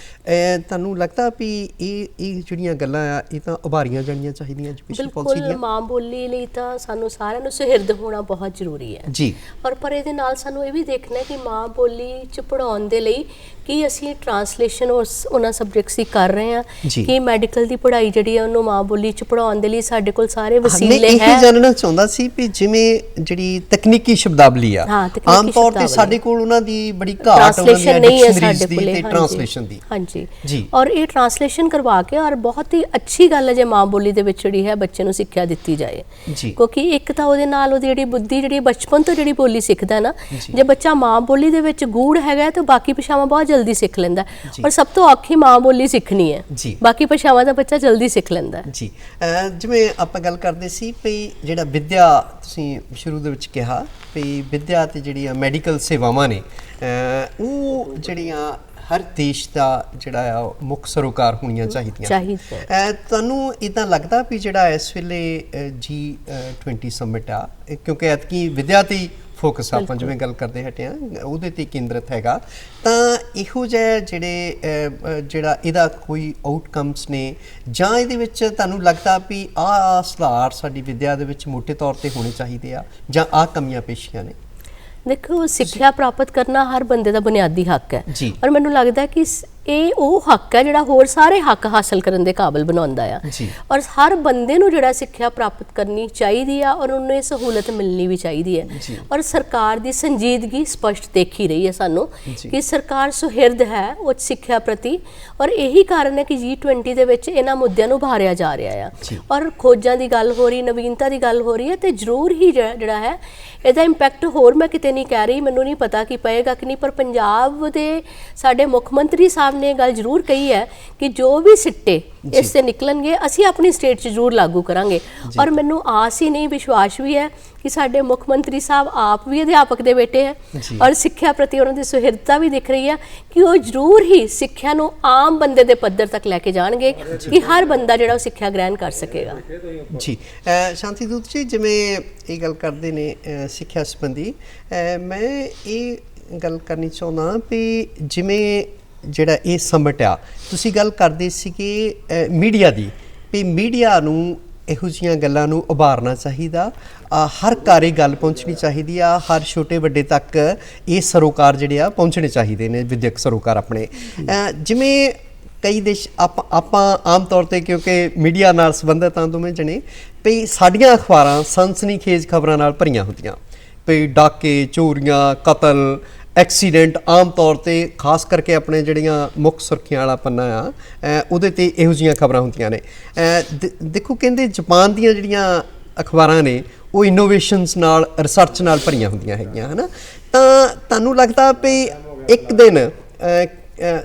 ਤੁਹਾਨੂੰ ਲੱਗਦਾ ਵੀ ਇਹ ਜਿਹੜੀਆਂ ਗੱਲਾਂ ਆ ਇਹ ਤਾਂ ਉਭਾਰੀਆਂ ਜਾਣੀਆਂ ਚਾਹੀਦੀਆਂ ਐਜੂਕੇਸ਼ਨ ਪਾਲਿਸੀ ਦੀਆਂ? ਬਿਲਕੁਲ, ਮਾਂ ਬੋਲੀ ਲਈ ਤਾਂ ਸਾਨੂੰ ਸਾਰਿਆਂ ਨੂੰ ਸੁਹਿਰਦ ਹੋਣਾ ਬਹੁਤ ਜ਼ਰੂਰੀ ਹੈ ਜੀ। ਪਰ ਇਹਦੇ ਨਾਲ ਸਾਨੂੰ ਇਹ ਵੀ ਦੇਖਣਾ ਹੈ ਕਿ ਮਾਂ ਬੋਲੀ 'ਚ ਪੜ੍ਹਾਉਣ ਦੇ ਲਈ ਕੀ ਅਸੀਂ ਟਰਾਂਸਲੇਸ਼ਨ ਉਹਨਾਂ ਸਬਜੈਕਟਸ ਦੀ ਕਰ ਰਹੇ ਹਾਂ, ਕਿ ਮੈਡੀਕਲ ਦੀ ਪੜ੍ਹਾਈ ਜਿਹੜੀ ਹੈ ਉਹਨੂੰ ਮਾਂ ਬੋਲੀ 'ਚ ਪੜ੍ਹਾਉਣ ਦੇ ਲਈ ਸਾਡੇ ਕੋਲ ਸਾਰੇ ਵਸੀਲੇ ਹੈ। ਇਹ ਜਾਣਨਾ ਚਾਹੁੰਦਾ ਸੀ ਵੀ ਜਿਵੇਂ ਜਿਹੜੀ ਤਕਨੀਕੀ ਸ਼ਬਦਾਵਲੀ ਆ ਆਮ ਤੌਰ ਤੇ ਸਾਡੇ ਕੋਲ ਉਹਨਾਂ ਦੀ ਬੜੀ ਘਾਟ ਨਹੀਂ ਹੈ ਸਾਡੇ ਕੋਲ ਤੇ ਟਰਾਂਸਲੇਸ਼ਨ ਦੀ। ਹਾਂਜੀ ਜੀ, ਔਰ ਇਹ ਟਰਾਂਸਲੇਸ਼ਨ ਕਰਵਾ ਕੇ ਔਰ ਬਹੁਤ ਹੀ ਅੱਛੀ ਗੱਲ ਹੈ ਜੇ ਮਾਂ ਬੋਲੀ ਦੇ ਵਿੱਚ ਜਿਹੜੀ ਹੈ ਬੱਚੇ ਨੂੰ ਸਿੱਖਿਆ ਦਿੱਤੀ ਜਾਏ, ਕਿਉਂਕਿ ਇੱਕ ਤਾਂ ਉਹਦੇ ਨਾਲ ਉਹਦੀ ਜਿਹੜੀ ਬੁੱਧੀ ਜਿਹੜੀ ਬਚਪਨ ਤੋਂ ਜਿਹੜੀ ਬੋਲੀ ਸਿੱਖਦਾ ਨਾ, ਜੇ ਬੱਚਾ ਮਾਂ ਬੋਲੀ ਦੇ ਵਿੱਚ ਗੂੜ ਹੈਗਾ ਤਾਂ ਬਾਕੀ ਭਾਸ਼ਾਵਾਂ ਬਹੁਤ ਜਲਦੀ ਸਿੱਖ ਲੈਂਦਾ। ਔਰ ਸਭ ਤੋਂ ਔਖੀ ਮਾਂ ਬੋਲੀ ਸਿੱਖਣੀ ਹੈ, ਬਾਕੀ ਭਾਸ਼ਾਵਾਂ ਦਾ ਬੱਚਾ ਜਲਦੀ ਸਿੱਖ ਲੈਂਦਾ ਜੀ। ਜਿਵੇਂ ਆਪਾਂ ਗੱਲ ਕਰਦੇ ਸੀ ਵੀ ਜਿਹੜਾ ਵਿੱਦਿਆ, ਤੁਸੀਂ ਸ਼ੁਰੂ ਦੇ ਵਿੱਚ ਕਿਹਾ ਵੀ ਵਿੱਦਿਆ ਤੇ ਜਿਹੜੀਆਂ ਮੈਡੀਕਲ ਸੇਵਾਵਾਂ ਨੇ ਉਹ ਜਿਹੜੀਆਂ ਹਰ ਦੇਸ਼ ਦਾ ਜਿਹੜਾ ਆ ਮੁੱਖ ਸਰੋਕਾਰ ਹੋਣੀਆਂ ਚਾਹੀਦੀਆਂ। ਤੁਹਾਨੂੰ ਇੱਦਾਂ ਲੱਗਦਾ ਵੀ ਜਿਹੜਾ ਇਸ ਵੇਲੇ G20 ਸਮਿਟ ਆ, ਕਿਉਂਕਿ ਐਤਕੀ ਵਿੱਦਿਆ ਤੇ ਫੋਕਸ ਆਪਾਂ ਜਿਵੇਂ ਗੱਲ ਕਰਦੇ ਹਟੇ ਆ ਉਹਦੇ ਤੇ ਕੇਂਦਰਿਤ ਹੈਗਾ, ਤਾਂ ਇਹੋ ਜਿਹੇ ਜਿਹੜਾ ਇਹਦਾ ਕੋਈ ਆਊਟਕਮਸ ਨੇ ਜਾਂ ਇਹਦੇ ਵਿੱਚ ਤੁਹਾਨੂੰ ਲੱਗਦਾ ਵੀ ਆਹ ਸੁਧਾਰ ਸਾਡੀ ਵਿੱਦਿਆ ਦੇ ਵਿੱਚ ਮੋਟੇ ਤੌਰ ਤੇ ਹੋਣੇ ਚਾਹੀਦੇ ਆ ਜਾਂ ਆਹ ਕਮੀਆਂ ਪੇਸ਼ੀਆਂ ਨੇ? ਦੇਖੋ, ਸਿੱਖਿਆ ਪ੍ਰਾਪਤ ਕਰਨਾ ਹਰ ਬੰਦੇ ਦਾ ਬੁਨਿਆਦੀ ਹੱਕ ਹੈ, ਪਰ ਮੈਨੂੰ ਲੱਗਦਾ ਕਿ ਇਹ ਉਹ ਹੱਕ ਹੈ ਜਿਹੜਾ ਹੋਰ ਸਾਰੇ ਹੱਕ ਹਾਸਲ ਕਰਨ ਦੇ ਕਾਬਿਲ ਬਣਾਉਂਦਾ ਆ। ਔਰ ਹਰ ਬੰਦੇ ਨੂੰ ਜਿਹੜਾ ਸਿੱਖਿਆ ਪ੍ਰਾਪਤ ਕਰਨੀ ਚਾਹੀਦੀ ਆ ਔਰ ਉਹਨੂੰ ਇਹ ਸਹੂਲਤ ਮਿਲਣੀ ਵੀ ਚਾਹੀਦੀ ਹੈ। ਔਰ ਸਰਕਾਰ ਦੀ ਸੰਜੀਦਗੀ ਸਪਸ਼ਟ ਦੇਖੀ ਰਹੀ ਹੈ ਸਾਨੂੰ ਕਿ ਸਰਕਾਰ ਸੁਹਿਰਦ ਹੈ ਉਹ ਸਿੱਖਿਆ ਪ੍ਰਤੀ, ਔਰ ਇਹੀ ਕਾਰਨ ਹੈ ਕਿ G20 ਦੇ ਵਿੱਚ ਇਹਨਾਂ ਮੁੱਦਿਆਂ ਨੂੰ ਉਭਾਰਿਆ ਜਾ ਰਿਹਾ ਆ ਔਰ ਖੋਜਾਂ ਦੀ ਗੱਲ ਹੋ ਰਹੀ, ਨਵੀਨਤਾ ਦੀ ਗੱਲ ਹੋ ਰਹੀ ਹੈ, ਤੇ ਜ਼ਰੂਰ ਹੀ ਜਿਹੜਾ ਹੈ ਇਹਦਾ ਇੰਪੈਕਟ ਹੋਰ ਮੈਂ ਕਿਤੇ ਨਹੀਂ ਕਹਿ ਰਹੀ, ਮੈਨੂੰ ਨਹੀਂ ਪਤਾ ਕਿ ਪਏਗਾ ਕਿ ਨਹੀਂ, ਪਰ ਪੰਜਾਬ ਦੇ ਸਾਡੇ ਮੁੱਖ ਮੰਤਰੀ ਸਾਹਿਬ ਨੇ ਗੱਲ ਜ਼ਰੂਰ ਕਹੀ ਹੈ ਕਿ ਜੋ ਵੀ ਸਿੱਟੇ ਇਸ ਤੇ ਨਿਕਲਣਗੇ ਅਸੀਂ ਆਪਣੀ ਸਟੇਟ 'ਚ ਜ਼ਰੂਰ ਲਾਗੂ ਕਰਾਂਗੇ। ਔਰ ਮੈਨੂੰ ਆਸ ਹੀ ਨਹੀਂ, ਵਿਸ਼ਵਾਸ ਵੀ ਹੈ ਕਿ ਸਾਡੇ ਮੁੱਖ ਮੰਤਰੀ ਸਾਹਿਬ ਆਪ ਵੀ ਅਧਿਆਪਕ ਦੇ ਬੇਟੇ ਹੈ ਔਰ ਸਿੱਖਿਆ ਪ੍ਰਤੀ ਉਹਨਾਂ ਦੀ ਸੁਹਿਰਦਤਾ ਵੀ ਦਿਖ ਰਹੀ ਹੈ ਕਿ ਉਹ ਜ਼ਰੂਰ ਹੀ ਸਿੱਖਿਆ ਨੂੰ ਆਮ ਬੰਦੇ ਦੇ ਪੱਧਰ ਤੱਕ ਲੈ ਕੇ ਜਾਣਗੇ ਕਿ ਹਰ ਬੰਦਾ ਜਿਹੜਾ ਉਹ ਸਿੱਖਿਆ ਗ੍ਰਹਿਣ ਕਰ ਸਕੇਗਾ। ਜੀ, ਸ਼ਾਂਤੀ ਦੂਤ ਜੀ, ਜਿਵੇਂ ਇਹ ਗੱਲ ਕਰਦੇ ਨੇ ਸਿੱਖਿਆ ਸੰਬੰਧੀ, ਮੈਂ ਇਹ ਗੱਲ ਕਰਨੀ ਚਾਹੁੰਦਾ ਵੀ ਜਿਵੇਂ ਜਿਹੜਾ ਇਹ ਸਮਿਟ ਆ, ਤੁਸੀਂ ਗੱਲ ਕਰਦੇ ਸੀਗੇ ਮੀਡੀਆ ਦੀ, ਵੀ ਮੀਡੀਆ ਨੂੰ ਇਹੋ ਜਿਹੀਆਂ ਗੱਲਾਂ ਨੂੰ ਉਭਾਰਨਾ ਚਾਹੀਦਾ, ਹਰ ਘਰ ਇਹ ਗੱਲ ਪਹੁੰਚਣੀ ਚਾਹੀਦੀ ਆ, ਹਰ ਛੋਟੇ ਵੱਡੇ ਤੱਕ ਇਹ ਸਰੋਕਾਰ ਜਿਹੜੇ ਆ ਪਹੁੰਚਣੇ ਚਾਹੀਦੇ ਨੇ, ਵਿਦਿਅਕ ਸਰੋਕਾਰ ਆਪਣੇ। ਜਿਵੇਂ ਕਈ ਦੇਸ਼ ਆਪਾਂ ਆਮ ਤੌਰ ਤੇ ਕਿਉਂਕਿ ਮੀਡੀਆ ਨਾਲ ਸੰਬੰਧਿਤ ਆ ਦੋਵੇਂ ਜਣੇ, ਵੀ ਸਾਡੀਆਂ ਅਖਬਾਰਾਂ ਸਨਸਨੀਖੇਜ਼ ਖਬਰਾਂ ਨਾਲ ਭਰੀਆਂ ਹੁੰਦੀਆਂ, ਵੀ ਡਾਕੇ, ਚੋਰੀਆਂ, ਕਤਲ, ਐਕਸੀਡੈਂਟ ਆਮ ਤੌਰ ਤੇ ਖਾਸ ਕਰਕੇ ਆਪਣੇ ਜਿਹੜੀਆਂ ਮੁੱਖ ਸੁਰਖੀਆਂ ਵਾਲਾ ਪੰਨਾ ਆ ਉਹਦੇ ਤੇ ਇਹੋ ਜਿਹੀਆਂ ਖਬਰਾਂ ਹੁੰਦੀਆਂ ਨੇ। ਦੇਖੋ ਕਹਿੰਦੇ ਜਾਪਾਨ ਦੀਆਂ ਜਿਹੜੀਆਂ ਅਖਬਾਰਾਂ ਨੇ ਉਹ ਇਨੋਵੇਸ਼ਨਸ ਨਾਲ ਰਿਸਰਚ ਨਾਲ ਭਰੀਆਂ ਹੁੰਦੀਆਂ ਹੈਗੀਆਂ ਹੈ ਨਾ, ਤਾਂ ਤੁਹਾਨੂੰ ਲੱਗਦਾ ਵੀ ਇੱਕ ਦਿਨ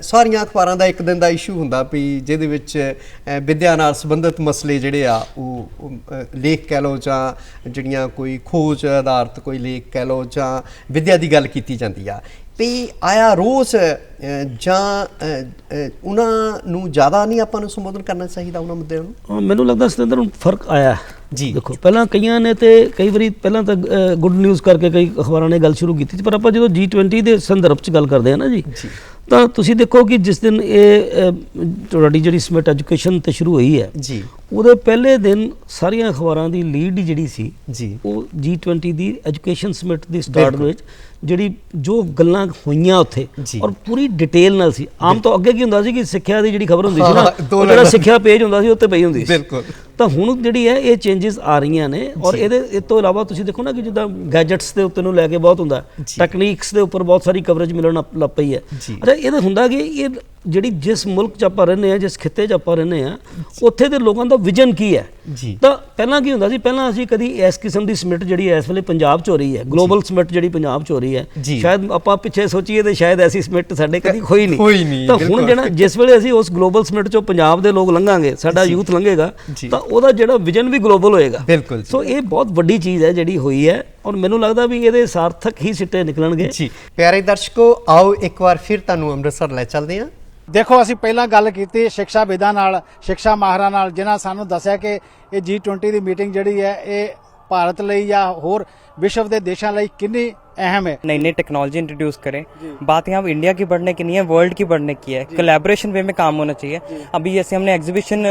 ਸਾਰੀਆਂ ਅਖਬਾਰਾਂ ਦਾ ਇੱਕ ਦਿਨ ਦਾ ਇਸ਼ੂ ਹੁੰਦਾ ਵੀ ਜਿਹਦੇ ਵਿੱਚ ਵਿੱਦਿਆ ਨਾਲ ਸੰਬੰਧਿਤ ਮਸਲੇ ਜਿਹੜੇ ਆ ਉਹ ਲੇਖ ਕਹਿ ਲਓ ਜਾਂ ਜਿਹੜੀਆਂ ਕੋਈ ਖੋਜ ਆਧਾਰਿਤ ਕੋਈ ਲੇਖ ਕਹਿ ਲਓ ਜਾਂ ਵਿੱਦਿਆ ਦੀ ਗੱਲ ਕੀਤੀ ਜਾਂਦੀ ਆ ਵੀ ਆਇਆ ਰੋਜ਼ ਜਾਂ ਉਹਨਾਂ ਨੂੰ ਜ਼ਿਆਦਾ ਨਹੀਂ ਆਪਾਂ ਨੂੰ ਸੰਬੋਧਨ ਕਰਨਾ ਚਾਹੀਦਾ ਉਹਨਾਂ ਮੁੱਦਿਆਂ ਨੂੰ? ਮੈਨੂੰ ਲੱਗਦਾ ਸਤਿੰਦਰ ਹੁਣ ਫਰਕ ਆਇਆ ਜੀ। ਦੇਖੋ ਪਹਿਲਾਂ ਕਈਆਂ ਨੇ ਤੇ ਕਈ ਵਾਰੀ ਪਹਿਲਾਂ ਤਾਂ ਗੁੱਡ ਨਿਊਜ਼ ਕਰਕੇ ਕਈ ਅਖਬਾਰਾਂ ਨੇ ਗੱਲ ਸ਼ੁਰੂ ਕੀਤੀ ਸੀ, ਪਰ ਆਪਾਂ ਜਦੋਂ G20 ਦੇ ਸੰਦਰਭ 'ਚ ਗੱਲ ਕਰਦੇ ਹਾਂ ਨਾ ਜੀ, ਤਾਂ ਤੁਸੀਂ ਦੇਖੋ ਕਿ ਜਿਸ ਦਿਨ ਇਹ ਤੁਹਾਡੀ ਜਿਹੜੀ ਸਮਿਟ ਐਜੂਕੇਸ਼ਨ ਤੇ ਸ਼ੁਰੂ ਹੋਈ ਹੈ ਜੀ, ਉਹਦੇ ਪਹਿਲੇ ਦਿਨ ਸਾਰੀਆਂ ਅਖਬਾਰਾਂ ਦੀ ਲੀਡ ਜਿਹੜੀ ਸੀ ਜੀ ਉਹ G20 ਦੀ ਐਜੂਕੇਸ਼ਨ ਸਮਿਟ ਦੀ ਸਟਾਰਟ ਵਿੱਚ ਜਿਹੜੀ ਜੋ ਗੱਲਾਂ ਹੋਈਆਂ ਉੱਥੇ ਔਰ ਪੂਰੀ ਡਿਟੇਲ ਨਾਲ ਸੀ। ਆਮ ਤੋਂ ਅੱਗੇ ਕੀ ਹੁੰਦਾ ਸੀ ਕਿ ਸਿੱਖਿਆ ਦੀ ਜਿਹੜੀ ਖਬਰ ਹੁੰਦੀ ਸੀ ਨਾ, ਉਹ ਜਿਹੜਾ ਸਿੱਖਿਆ ਪੇਜ ਹੁੰਦਾ ਸੀ ਉੱਤੇ ਪਈ ਹੁੰਦੀ ਸੀ। ਬਿਲਕੁਲ। ਤਾਂ ਹੁਣ ਜਿਹੜੀ ਹੈ ਇਹ ਚੇਂਜਸ ਆ ਰਹੀਆਂ ਨੇ ਔਰ ਇਹ ਤੋਂ ਇਲਾਵਾ ਤੁਸੀਂ ਦੇਖੋ ਨਾ ਕਿ ਜਿੱਦਾਂ ਗੈਜਟਸ ਦੇ ਉੱਤੇ ਨੂੰ ਲੈ ਕੇ ਬਹੁਤ ਹੁੰਦਾ, ਟੈਕਨੀਕਸ ਦੇ ਉੱਪਰ ਬਹੁਤ ਸਾਰੀ ਕਵਰੇਜ ਮਿਲਣ ਲੱਗ ਪਈ ਹੈ। ਅੱਛਾ, ਇਹਦਾ ਹੁੰਦਾ ਕਿ ਇਹ ਜਿਹੜੀ ਜਿਸ ਮੁਲਕ 'ਚ ਆਪਾਂ ਰਹਿੰਦੇ ਹਾਂ, ਜਿਸ ਖਿੱਤੇ 'ਚ ਆਪਾਂ ਰਹਿੰਦੇ ਹਾਂ, ਉੱਥੇ ਦੇ ਲੋਕਾਂ ਦਾ ਵਿਜ਼ਨ ਕੀ ਹੈ। ਤਾਂ ਪਹਿਲਾਂ ਕੀ ਹੁੰਦਾ ਸੀ, ਪਹਿਲਾਂ ਅਸੀਂ ਕਦੀ ਇਸ ਕਿਸਮ ਦੀ ਸਮਿਟ ਜਿਹੜੀ ਇਸ ਵੇਲੇ ਪੰਜਾਬ 'ਚ ਹੋ ਰਹੀ ਹੈ, ਗਲੋਬਲ ਸਮਿਟ ਜਿਹੜੀ ਪੰਜਾਬ 'ਚ ਹੋ ਰਹੀ ਹੈ, ਸ਼ਾਇਦ ਆਪਾਂ ਪਿੱਛੇ ਸੋਚੀਏ ਤਾਂ ਸ਼ਾਇਦ ਐਸੀ ਸਮਿਟ ਸਾਡੇ ਕਦੀ ਹੋਈ ਨਹੀਂ। ਤਾਂ ਹੁਣ ਜਿਹੜਾ ਜਿਸ ਵੇਲੇ ਅਸੀਂ ਉਸ ਗਲੋਬਲ ਸਮਿਟ 'ਚੋਂ ਪੰਜਾਬ ਦੇ ਲੋਕ ਲੰਘਾਂਗੇ, ਸਾਡਾ ਯੂਥ ਲੰਘੇਗਾ, ਤਾਂ ਉਹਦਾ ਜਿਹੜਾ ਵਿਜ਼ਨ ਵੀ ਗਲੋਬਲ ਹੋਏਗਾ। ਬਿਲਕੁਲ। ਸੋ ਇਹ ਬਹੁਤ ਵੱਡੀ ਚੀਜ਼ ਹੈ ਜਿਹੜੀ ਹੋਈ ਹੈ ਔਰ ਮੈਨੂੰ ਲੱਗਦਾ ਵੀ ਇਹਦੇ ਸਾਰਥਕ ਹੀ ਸਿੱਟੇ ਨਿਕਲਣਗੇ। ਜੀ ਪਿਆਰੇ ਦਰਸ਼ਕੋ, ਆਓ ਇੱਕ ਵਾਰ ਫਿਰ ਤੁਹਾਨੂੰ ਅੰਮ੍ਰਿਤਸਰ ਲੈ ਚੱਲਦੇ ਹਾਂ। ਦੇਖੋ, ਅਸੀਂ ਪਹਿਲਾਂ ਗੱਲ ਕੀਤੀ ਸਿੱਖਿਆ ਵਿਦਾਂ ਨਾਲ, ਸਿੱਖਿਆ ਮਾਹਰਾਂ ਨਾਲ, ਜਿਨ੍ਹਾਂ ਸਾਨੂੰ ਦੱਸਿਆ ਕਿ ਇਹ G20 ਦੀ ਮੀਟਿੰਗ ਜਿਹੜੀ ਹੈ ਇਹ ਭਾਰਤ ਲਈ ਜਾਂ ਹੋਰ विश्व के देशों लिए कितनी अहम है। नई नई टेक्नोलॉजी इंट्रोड्यूस करें। बात यहाँ इंडिया की बढ़ने की नहीं है, वर्ल्ड की बढ़ने की है। कोलैबोरेशन वे में काम होना चाहिए। अभी जैसे हमने एग्जीबिशन